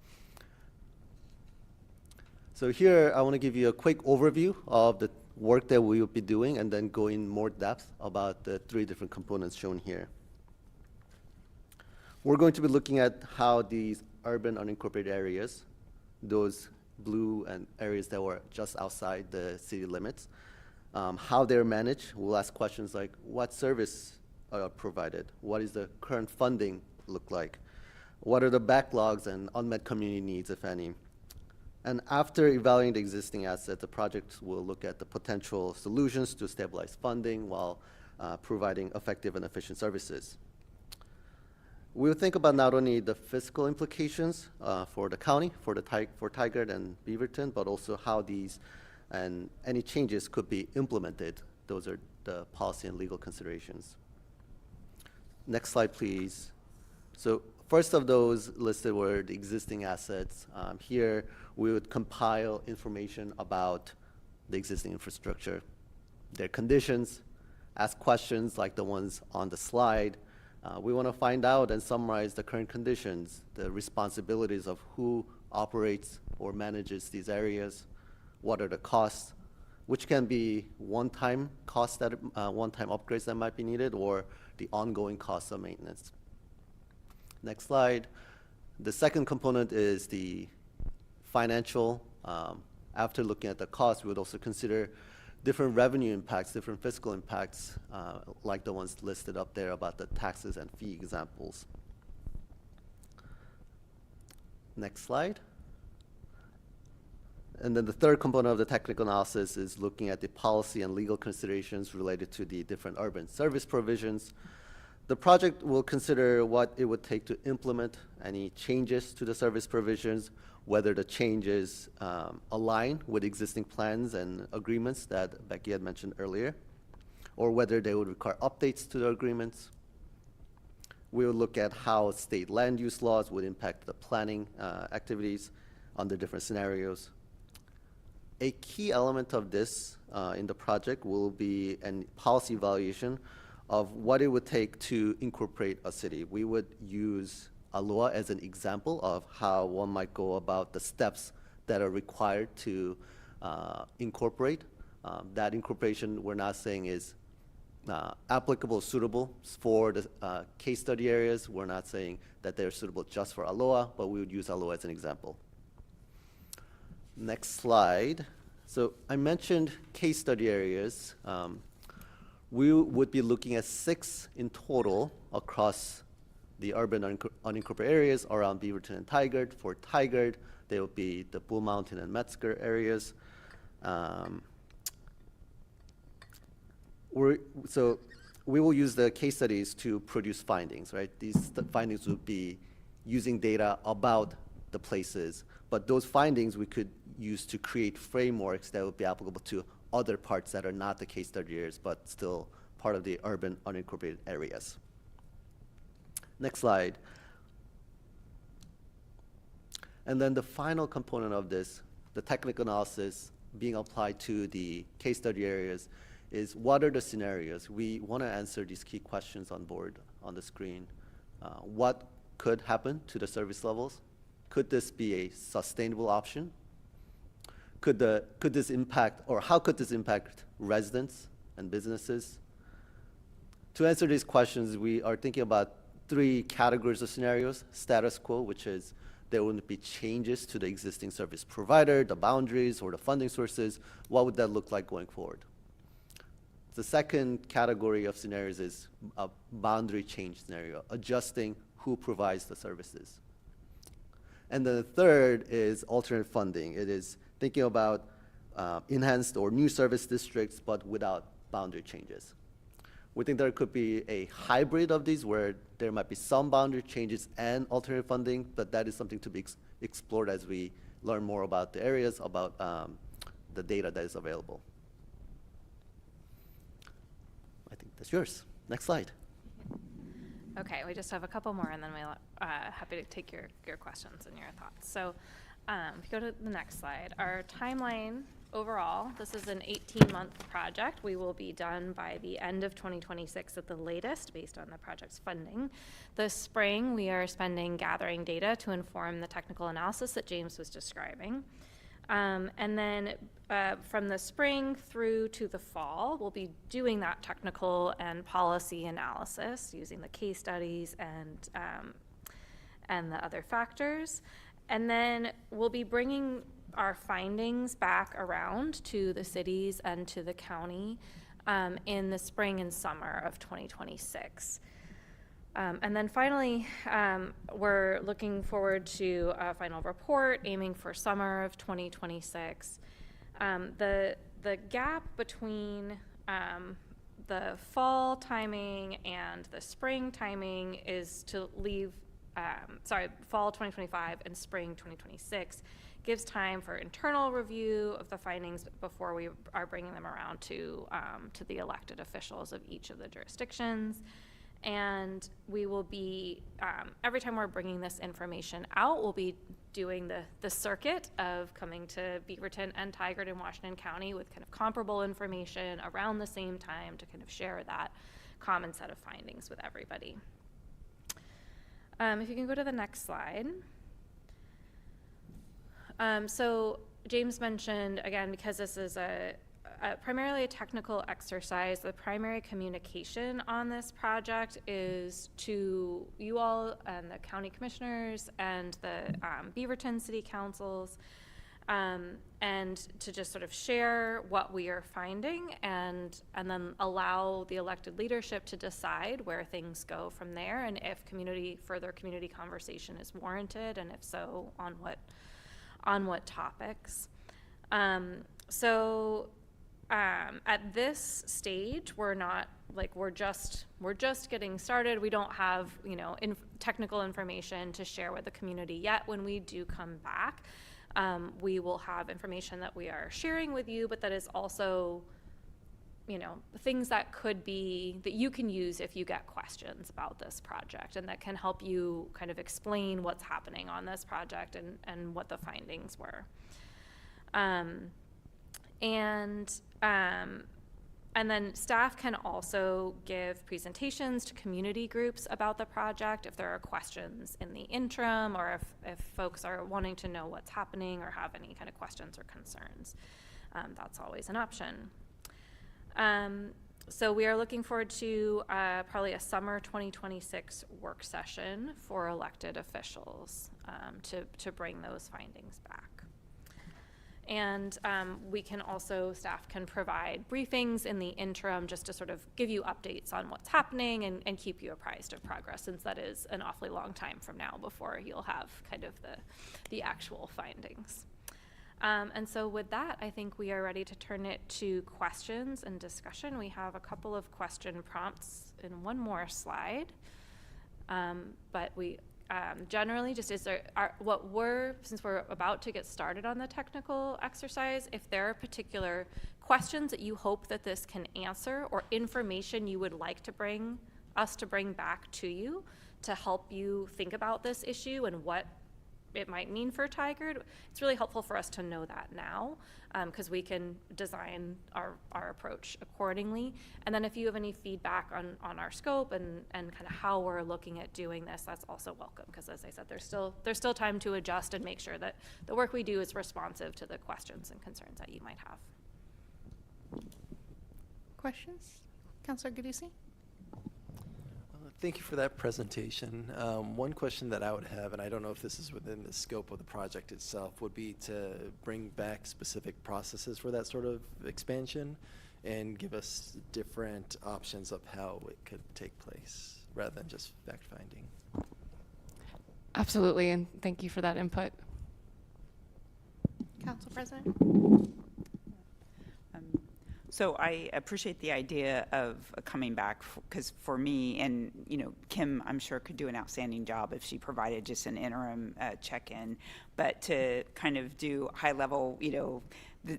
So here, I want to give you a quick overview of the work that we will be doing and then go in more depth about the three different components shown here. We're going to be looking at how these urban unincorporated areas, those blue and areas that were just outside the city limits, how they're managed. We'll ask questions like, what service are provided? What is the current funding look like? What are the backlogs and unmet community needs, if any? And after evaluating the existing assets, the project will look at the potential solutions to stabilize funding while providing effective and efficient services. We'll think about not only the fiscal implications for the county, for Tigard and Beaverton, but also how these and any changes could be implemented. Those are the policy and legal considerations. Next slide, please. So first of those listed were the existing assets. Here, we would compile information about the existing infrastructure, their conditions, ask questions like the ones on the slide. We want to find out and summarize the current conditions, the responsibilities of who operates or manages these areas, what are the costs, which can be one-time costs that one-time upgrades that might be needed, or the ongoing costs of maintenance. Next slide. The second component is the financial. After looking at the cost, we would also consider different revenue impacts, different fiscal impacts, like the ones listed up there about the taxes and fee examples. Next slide. And then the third component of the technical analysis is looking at the policy and legal considerations related to the different urban service provisions. The project will consider what it would take to implement any changes to the service provisions, whether the changes align with existing plans and agreements that Becky had mentioned earlier, or whether they would require updates to the agreements. We will look at how state land use laws would impact the planning activities under different scenarios. A key element of this in the project will be a policy evaluation of what it would take to incorporate a city. We would use Aloha as an example of how one might go about the steps that are required to incorporate. That incorporation, we're not saying is applicable, suitable for the case study areas. We're not saying that they're suitable just for Aloha, but we would use Aloha as an example. Next slide. So I mentioned case study areas. We would be looking at 6 in total across the urban unincorporated areas around Beaverton and Tigard. For Tigard, they will be the Bull Mountain and Metzger areas. So we will use the case studies to produce findings, right? These findings would be using data about the places, but those findings we could use to create frameworks that would be applicable to other parts that are not the case study areas, but still part of the urban unincorporated areas. Next slide. And then the final component of this, the technical analysis being applied to the case study areas, is what are the scenarios? We want to answer these key questions on board on the screen. What could happen to the service levels? Could this be a sustainable option? Could this impact, or how could this impact residents and businesses? To answer these questions, we are thinking about 3 categories of scenarios. Status quo, which is there wouldn't be changes to the existing service provider, the boundaries, or the funding sources. What would that look like going forward? The second category of scenarios is a boundary change scenario, adjusting who provides the services. And then the third is alternate funding. It is thinking about enhanced or new service districts, but without boundary changes. We think there could be a hybrid of these where there might be some boundary changes and alternate funding, but that is something to be explored as we learn more about the areas, about the data that is available. I think that's yours. Next slide. Okay, we just have a couple more, and then we'll happy to take your questions and your thoughts. So if you go to the next slide, our timeline overall, this is an 18-month project. We will be done by the end of 2026 at the latest, based on the project's funding. This spring, we are spending gathering data to inform the technical analysis that James was describing. And then from the spring through to the fall, we'll be doing that technical and policy analysis using the case studies and the other factors. And then we'll be bringing our findings back around to the cities and to the county in the spring and summer of 2026. And then finally, we're looking forward to a final report, aiming for summer of 2026. The gap between the fall timing and the spring timing is to leave, fall 2025 and spring 2026 gives time for internal review of the findings before we are bringing them around to the elected officials of each of the jurisdictions. And we will be, every time we're bringing this information out, we'll be doing the circuit of coming to Beaverton and Tigard in Washington County with kind of comparable information around the same time to kind of share that common set of findings with everybody. If you can go to the next slide. So James mentioned, again, because this is primarily a technical exercise, the primary communication on this project is to you all and the county commissioners and the Beaverton city councils, and to just sort of share what we are finding and then allow the elected leadership to decide where things go from there, and if further community conversation is warranted, and if so, on what topics. At this stage, we're just getting started. We don't have, technical information to share with the community yet. When we do come back, we will have information that we are sharing with you, but that is also, things that you can use if you get questions about this project, and that can help you kind of explain what's happening on this project and what the findings were. And then staff can also give presentations to community groups about the project if there are questions in the interim, or if folks are wanting to know what's happening or have any kind of questions or concerns. That's always an option. So we are looking forward to probably a summer 2026 work session for elected officials to bring those findings back. And staff can provide briefings in the interim just to sort of give you updates on what's happening and keep you apprised of progress, since that is an awfully long time from now before you'll have kind of the actual findings. And so with that, I think we are ready to turn it to questions and discussion. We have a couple of question prompts in one more slide. But we generally just since we're about to get started on the technical exercise, if there are particular questions that you hope that this can answer or information you would like to bring back to you to help you think about this issue and what it might mean for Tigard, it's really helpful for us to know that now, because we can design our approach accordingly. And then if you have any feedback on our scope and kind of how we're looking at doing this, that's also welcome, because as I said, there's still time to adjust and make sure that the work we do is responsive to the questions and concerns that you might have. Questions? Councilor Gadusi? Thank you for that presentation. One question that I would have, and I don't know if this is within the scope of the project itself, would be to bring back specific processes for that sort of expansion and give us different options of how it could take place rather than just fact-finding. Absolutely, and thank you for that input. Council President? So I appreciate the idea of coming back, because for me, and Kim, I'm sure could do an outstanding job if she provided just an interim check-in, but to kind of do high level,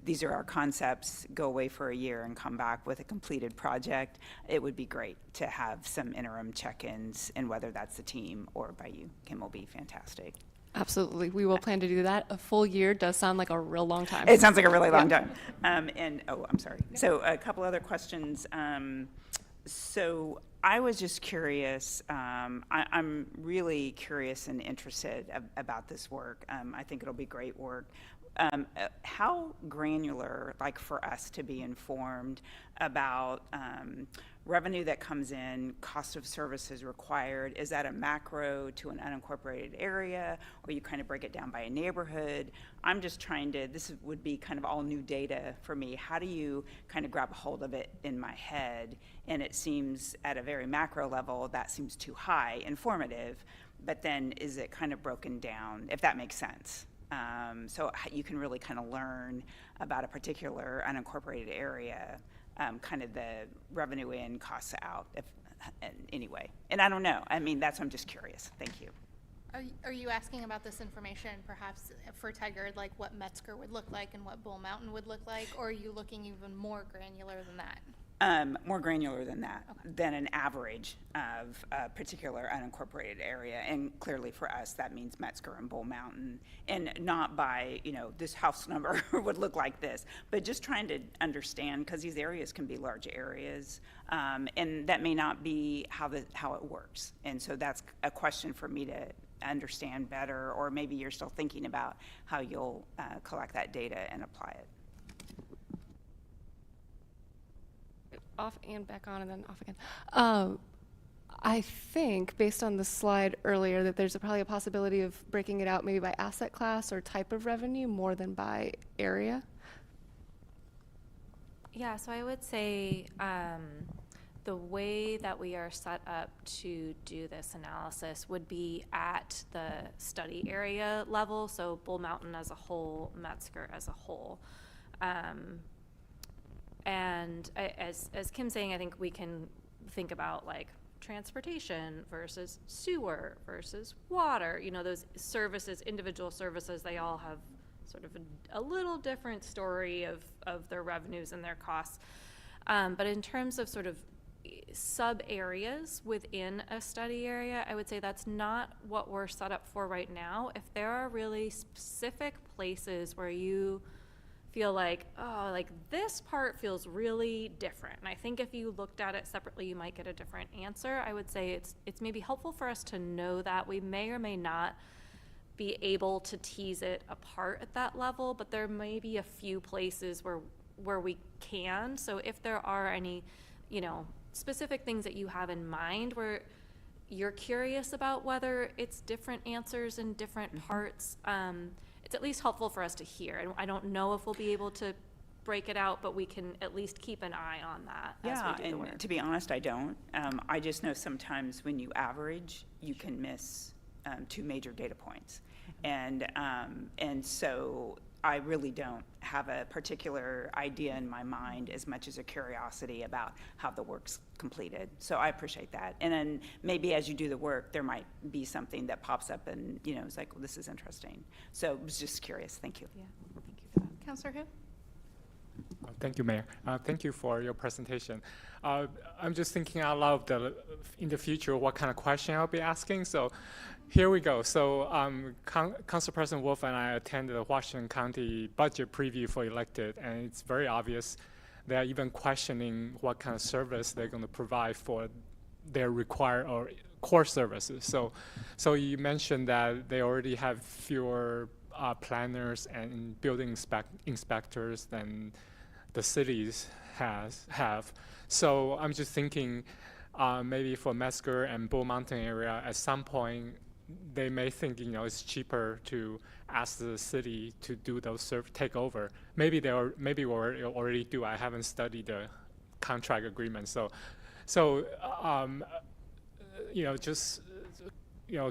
these are our concepts, go away for a year and come back with a completed project, it would be great to have some interim check-ins, and whether that's the team or by you, Kim, will be fantastic. Absolutely. We will plan to do that. A full year does sound like a real long time. It sounds like a really long time. I'm sorry. So a couple other questions. So I was just curious. I'm really curious and interested about this work. I think it'll be great work. How granular, like for us to be informed about revenue that comes in, cost of services required, is that a macro to an unincorporated area, or you kind of break it down by a neighborhood? I'm just trying to, this would be kind of all new data for me. How do you kind of grab a hold of it in my head? And it seems at a very macro level, that seems too high, informative, but then is it kind of broken down, if that makes sense? So you can really kind of learn about a particular unincorporated area, kind of the revenue in, costs out, anyway. And I don't know. I mean, I'm just curious. Thank you. Are you asking about this information perhaps for Tigard, like what Metzger would look like and what Bull Mountain would look like, or are you looking even more granular than that? More granular than that, than an average of a particular unincorporated area. And clearly for us, that means Metzger and Bull Mountain, and not by, this house number would look like this, but just trying to understand, because these areas can be large areas, and that may not be how it works. And so that's a question for me to understand better, or maybe you're still thinking about how you'll collect that data and apply it. Off and back on and then off again. I think, based on the slide earlier, that there's probably a possibility of breaking it out maybe by asset class or type of revenue more than by area. Yeah, so I would say the way that we are set up to do this analysis would be at the study area level, so Bull Mountain as a whole, Metzger as a whole. And as Kim's saying, I think we can think about like transportation versus sewer versus water. Those services, individual services, they all have sort of a little different story of their revenues and their costs. But in terms of sort of sub areas within a study area, I would say that's not what we're set up for right now. If there are really specific places where you feel like, oh, like this part feels really different, and I think if you looked at it separately you might get a different answer, I would say it's maybe helpful for us to know that. We may or may not be able to tease it apart at that level, but there may be a few places where we can. So if there are any specific things that you have in mind where you're curious about whether it's different answers in different parts, it's at least helpful for us to hear. And I don't know if we'll be able to break it out, but we can at least keep an eye on that as we do the work. And to be honest, I don't. I just know sometimes when you average, you can miss two major data points. And so I really don't have a particular idea in my mind as much as a curiosity about how the work's completed. So I appreciate that. And then maybe as you do the work, there might be something that pops up and, you know, it's like, well, this is interesting. So I was just curious. Thank you. Yeah, thank you for that. Counselor Hu? Thank you, Mayor. Thank you for your presentation. I'm just thinking out loud in the future what kind of question I'll be asking. So here we go. So Council President Wolf and I attended the Washington County budget preview for elected, and it's very obvious they're even questioning what kind of service they're going to provide for their required or core services. So you mentioned that they already have fewer planners and building inspectors than the cities have. So I'm just thinking maybe for Metzger and Bull Mountain area, at some point they may think, you know, it's cheaper to ask the city to do those take over. Maybe we already do. I haven't studied the contract agreement. So you know, just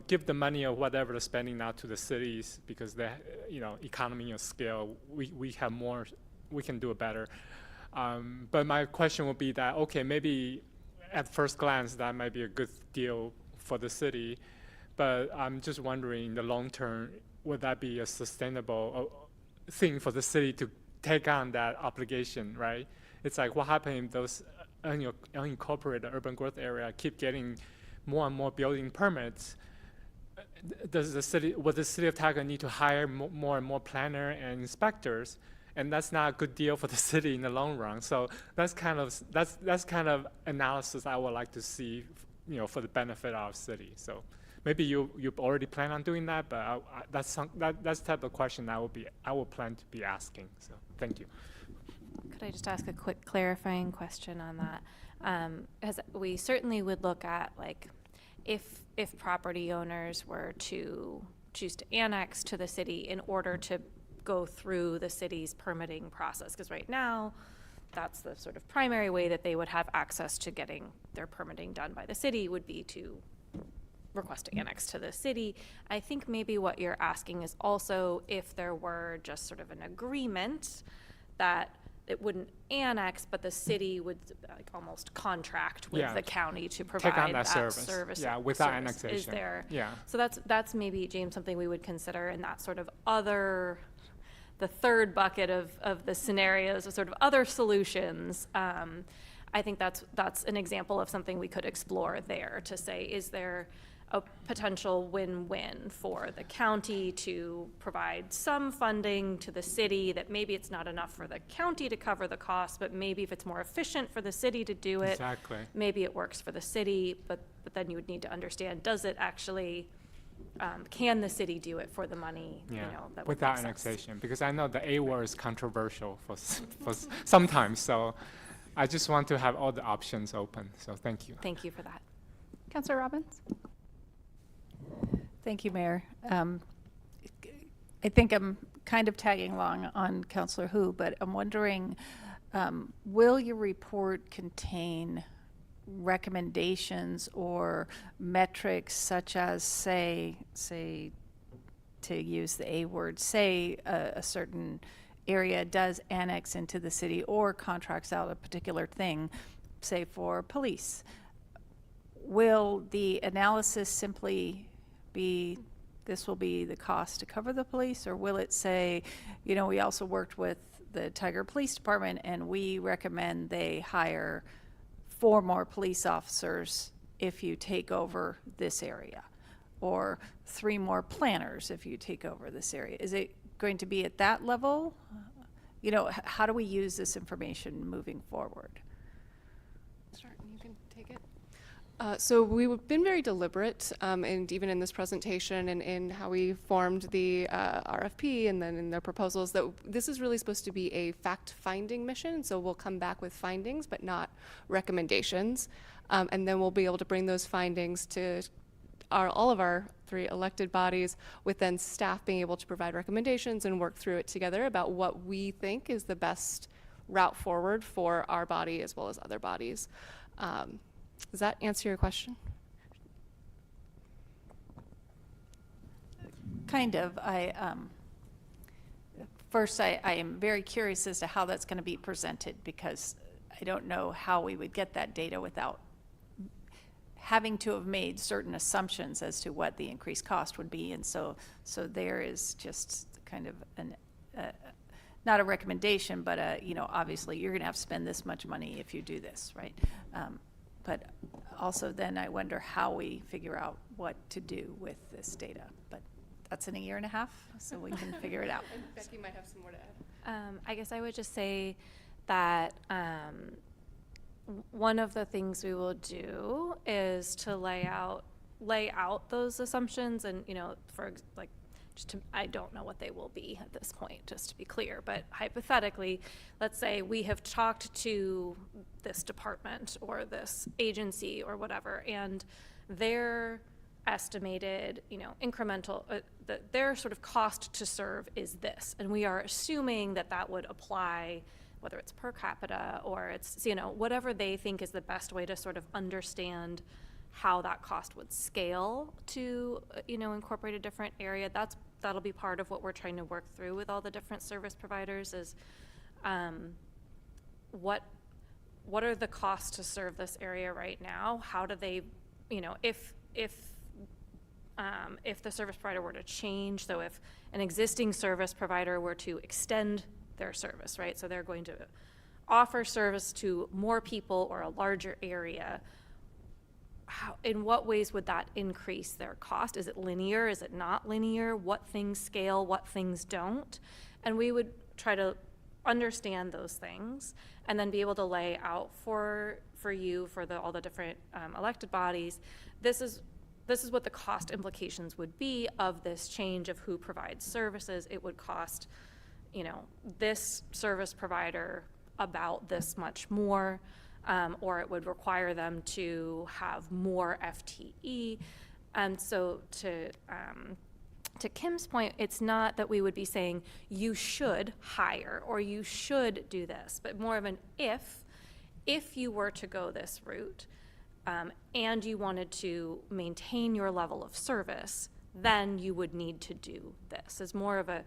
give the money or whatever the spending now to the cities because they, you know, economy of scale. We have more. We can do it better. But my question would be that, okay, maybe at first glance that might be a good deal for the city, but I'm just wondering in the long term, would that be a sustainable thing for the city to take on that obligation, right? It's like what happened if those unincorporated urban growth area keep getting more and more building permits? Would the city of Tiger need to hire more and more planner and inspectors? And that's not a good deal for the city in the long run. So that's kind of analysis I would like to see, you know, for the benefit of our city. So maybe you already plan on doing that, but that's the type of question I will plan to be asking. So thank you. Could I just ask a quick clarifying question on that? As we certainly would look at, like, if property owners were to choose to annex to the city in order to go through the city's permitting process, because right now that's the sort of primary way that they would have access to getting their permitting done by the city would be to request to annex to the city. I think maybe what you're asking is also if there were just sort of an agreement that it wouldn't annex, but the city would like almost contract with the county to provide take on that service. Yeah, without service. annexation. Is there? Yeah. So that's maybe, James, something we would consider in that sort of other, the third bucket of the scenarios of sort of other solutions. I think that's an example of something we could explore there to say, is there a potential win-win for the county to provide some funding to the city that maybe it's not enough for the county to cover the cost, but maybe if it's more efficient for the city to do it, exactly. Maybe it works for the city, but then you would need to understand, does it actually, can the city do it for the money, Yeah, you know, that would without make sense. annexation, because I know the A word is controversial for sometimes, so I just want to have all the options open, so thank you. Thank you for that. Councilor Robbins? Thank you, Mayor. I think I'm kind of tagging along on Councilor Hu, but I'm wondering, will your report contain recommendations or metrics such as, say, to use the A word, say a certain area does annex into the city or contracts out a particular thing, say for police? Will the analysis simply be, this will be the cost to cover the police, or will it say, you know, we also worked with the Tiger Police Department and we recommend they hire 4 more police officers if you take over this area, or 3 more planners if you take over this area? Is it going to be at that level? You know, how do we use this information moving forward? Start, you can take it. So we've been very deliberate, and even in this presentation and in how we formed the RFP and then in the proposals, that this is really supposed to be a fact-finding mission. So we'll come back with findings, but not recommendations. And then we'll be able to bring those findings to all of our 3 elected bodies, with then staff being able to provide recommendations and work through it together about what we think is the best route forward for our body as well as other bodies. Does that answer your question? Kind of. first, I am very curious as to how that's going to be presented, because I don't know how we would get that data without having to have made certain assumptions as to what the increased cost would be. And so there is just kind of not a recommendation, but obviously you're going to have to spend this much money if you do this, right? But also then I wonder how we figure out what to do with this data. But that's in a year and a half, so we can figure it out. And Becky might have some more to add. I guess I would just say that one of the things we will do is to lay out those assumptions, and I don't know what they will be at this point, just to be clear, but hypothetically, let's say we have talked to this department or this agency or whatever, and their estimated, incremental, their sort of cost to serve is this, and we are assuming that would apply, whether it's per capita or it's, whatever they think is the best way to sort of understand how that cost would scale to, incorporate a different area. That'll be part of what we're trying to work through with all the different service providers is what are the costs to serve this area right now? How do they, if the service provider were to change, so if an existing service provider were to extend their service, right? So they're going to offer service to more people or a larger area. In what ways would that increase their cost? Is it linear? Is it not linear? What things scale? What things don't? And we would try to understand those things and then be able to lay out for you, for all the different elected bodies, this is what the cost implications would be of this change of who provides services. It would cost, this service provider about this much more. Or it would require them to have more FTE. And so to Kim's point, it's not that we would be saying you should hire or you should do this, but more of an if you were to go this route and you wanted to maintain your level of service, then you would need to do this. It's more of an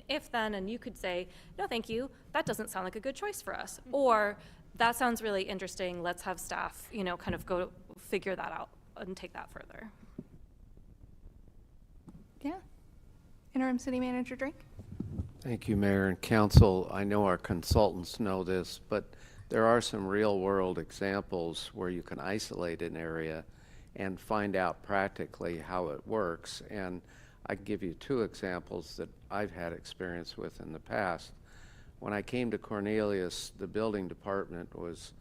if then, and you could say, no, thank you, that doesn't sound like a good choice for us. Or that sounds really interesting. Let's have staff, kind of go figure that out and take that further. Yeah. Interim City Manager Drake. Thank you, Mayor and Council. I know our consultants know this, but there are some real-world examples where you can isolate an area and find out practically how it works. And I can give you two examples that I've had experience with in the past. When I came to Cornelius, the building department was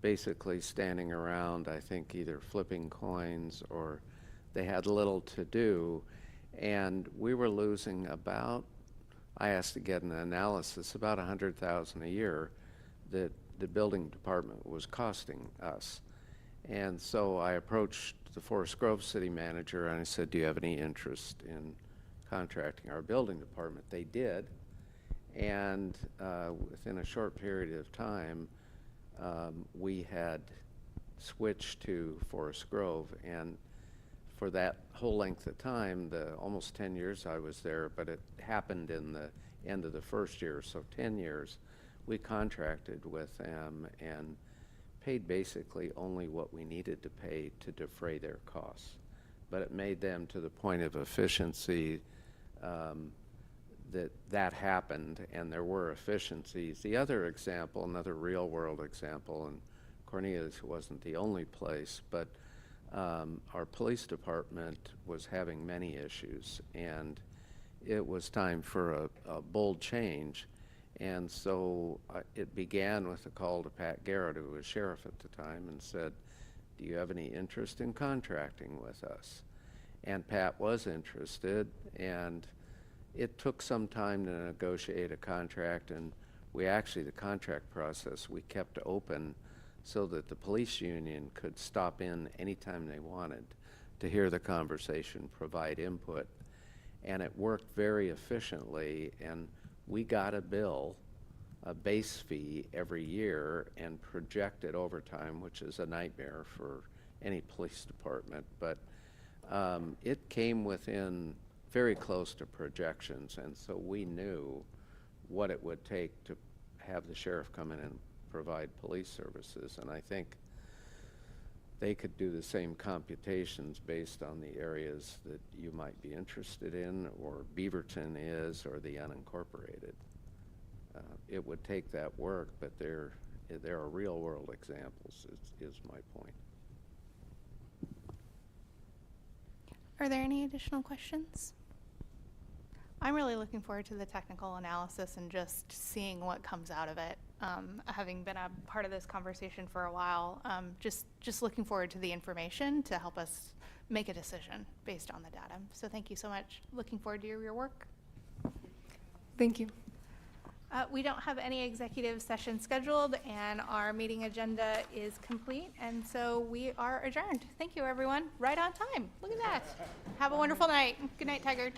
basically standing around, I think, either flipping coins or they had little to do. And we were losing about, I asked to get an analysis, about $100,000 a year that the building department was costing us. And so I approached the Forest Grove city manager and I said, do you have any interest in contracting our building department? They did. And within a short period of time, we had switched to Forest Grove. And for that whole length of time, the almost 10 years I was there, but it happened in the end of the first year, so 10 years, we contracted with them and paid basically only what we needed to pay to defray their costs. But it made them to the point of efficiency that happened, and there were efficiencies. The other example, another real-world example, and Cornelius wasn't the only place, but our police department was having many issues, and it was time for a bold change. And so it began with a call to Pat Garrett, who was sheriff at the time, and said, do you have any interest in contracting with us? And Pat was interested, and it took some time to negotiate a contract, and the contract process, we kept open so that the police union could stop in anytime they wanted to hear the conversation, provide input, and it worked very efficiently, and we got a bill, a base fee every year, and projected overtime, which is a nightmare for any police department, but it came within very close to projections, and so we knew what it would take to have the sheriff come in and provide police services. And I think they could do the same computations based on the areas that you might be interested in, or Beaverton is, or the unincorporated. It would take that work, but there are real-world examples, is my point. Are there any additional questions? I'm really looking forward to the technical analysis and just seeing what comes out of it. Having been a part of this conversation for a while, just looking forward to the information to help us make a decision based on the data. So thank you so much. Looking forward to your work. Thank you. We don't have any executive session scheduled, and our meeting agenda is complete, and so we are adjourned. Thank you, everyone. Right on time. Look at that. Have a wonderful night. Good night, Tigard.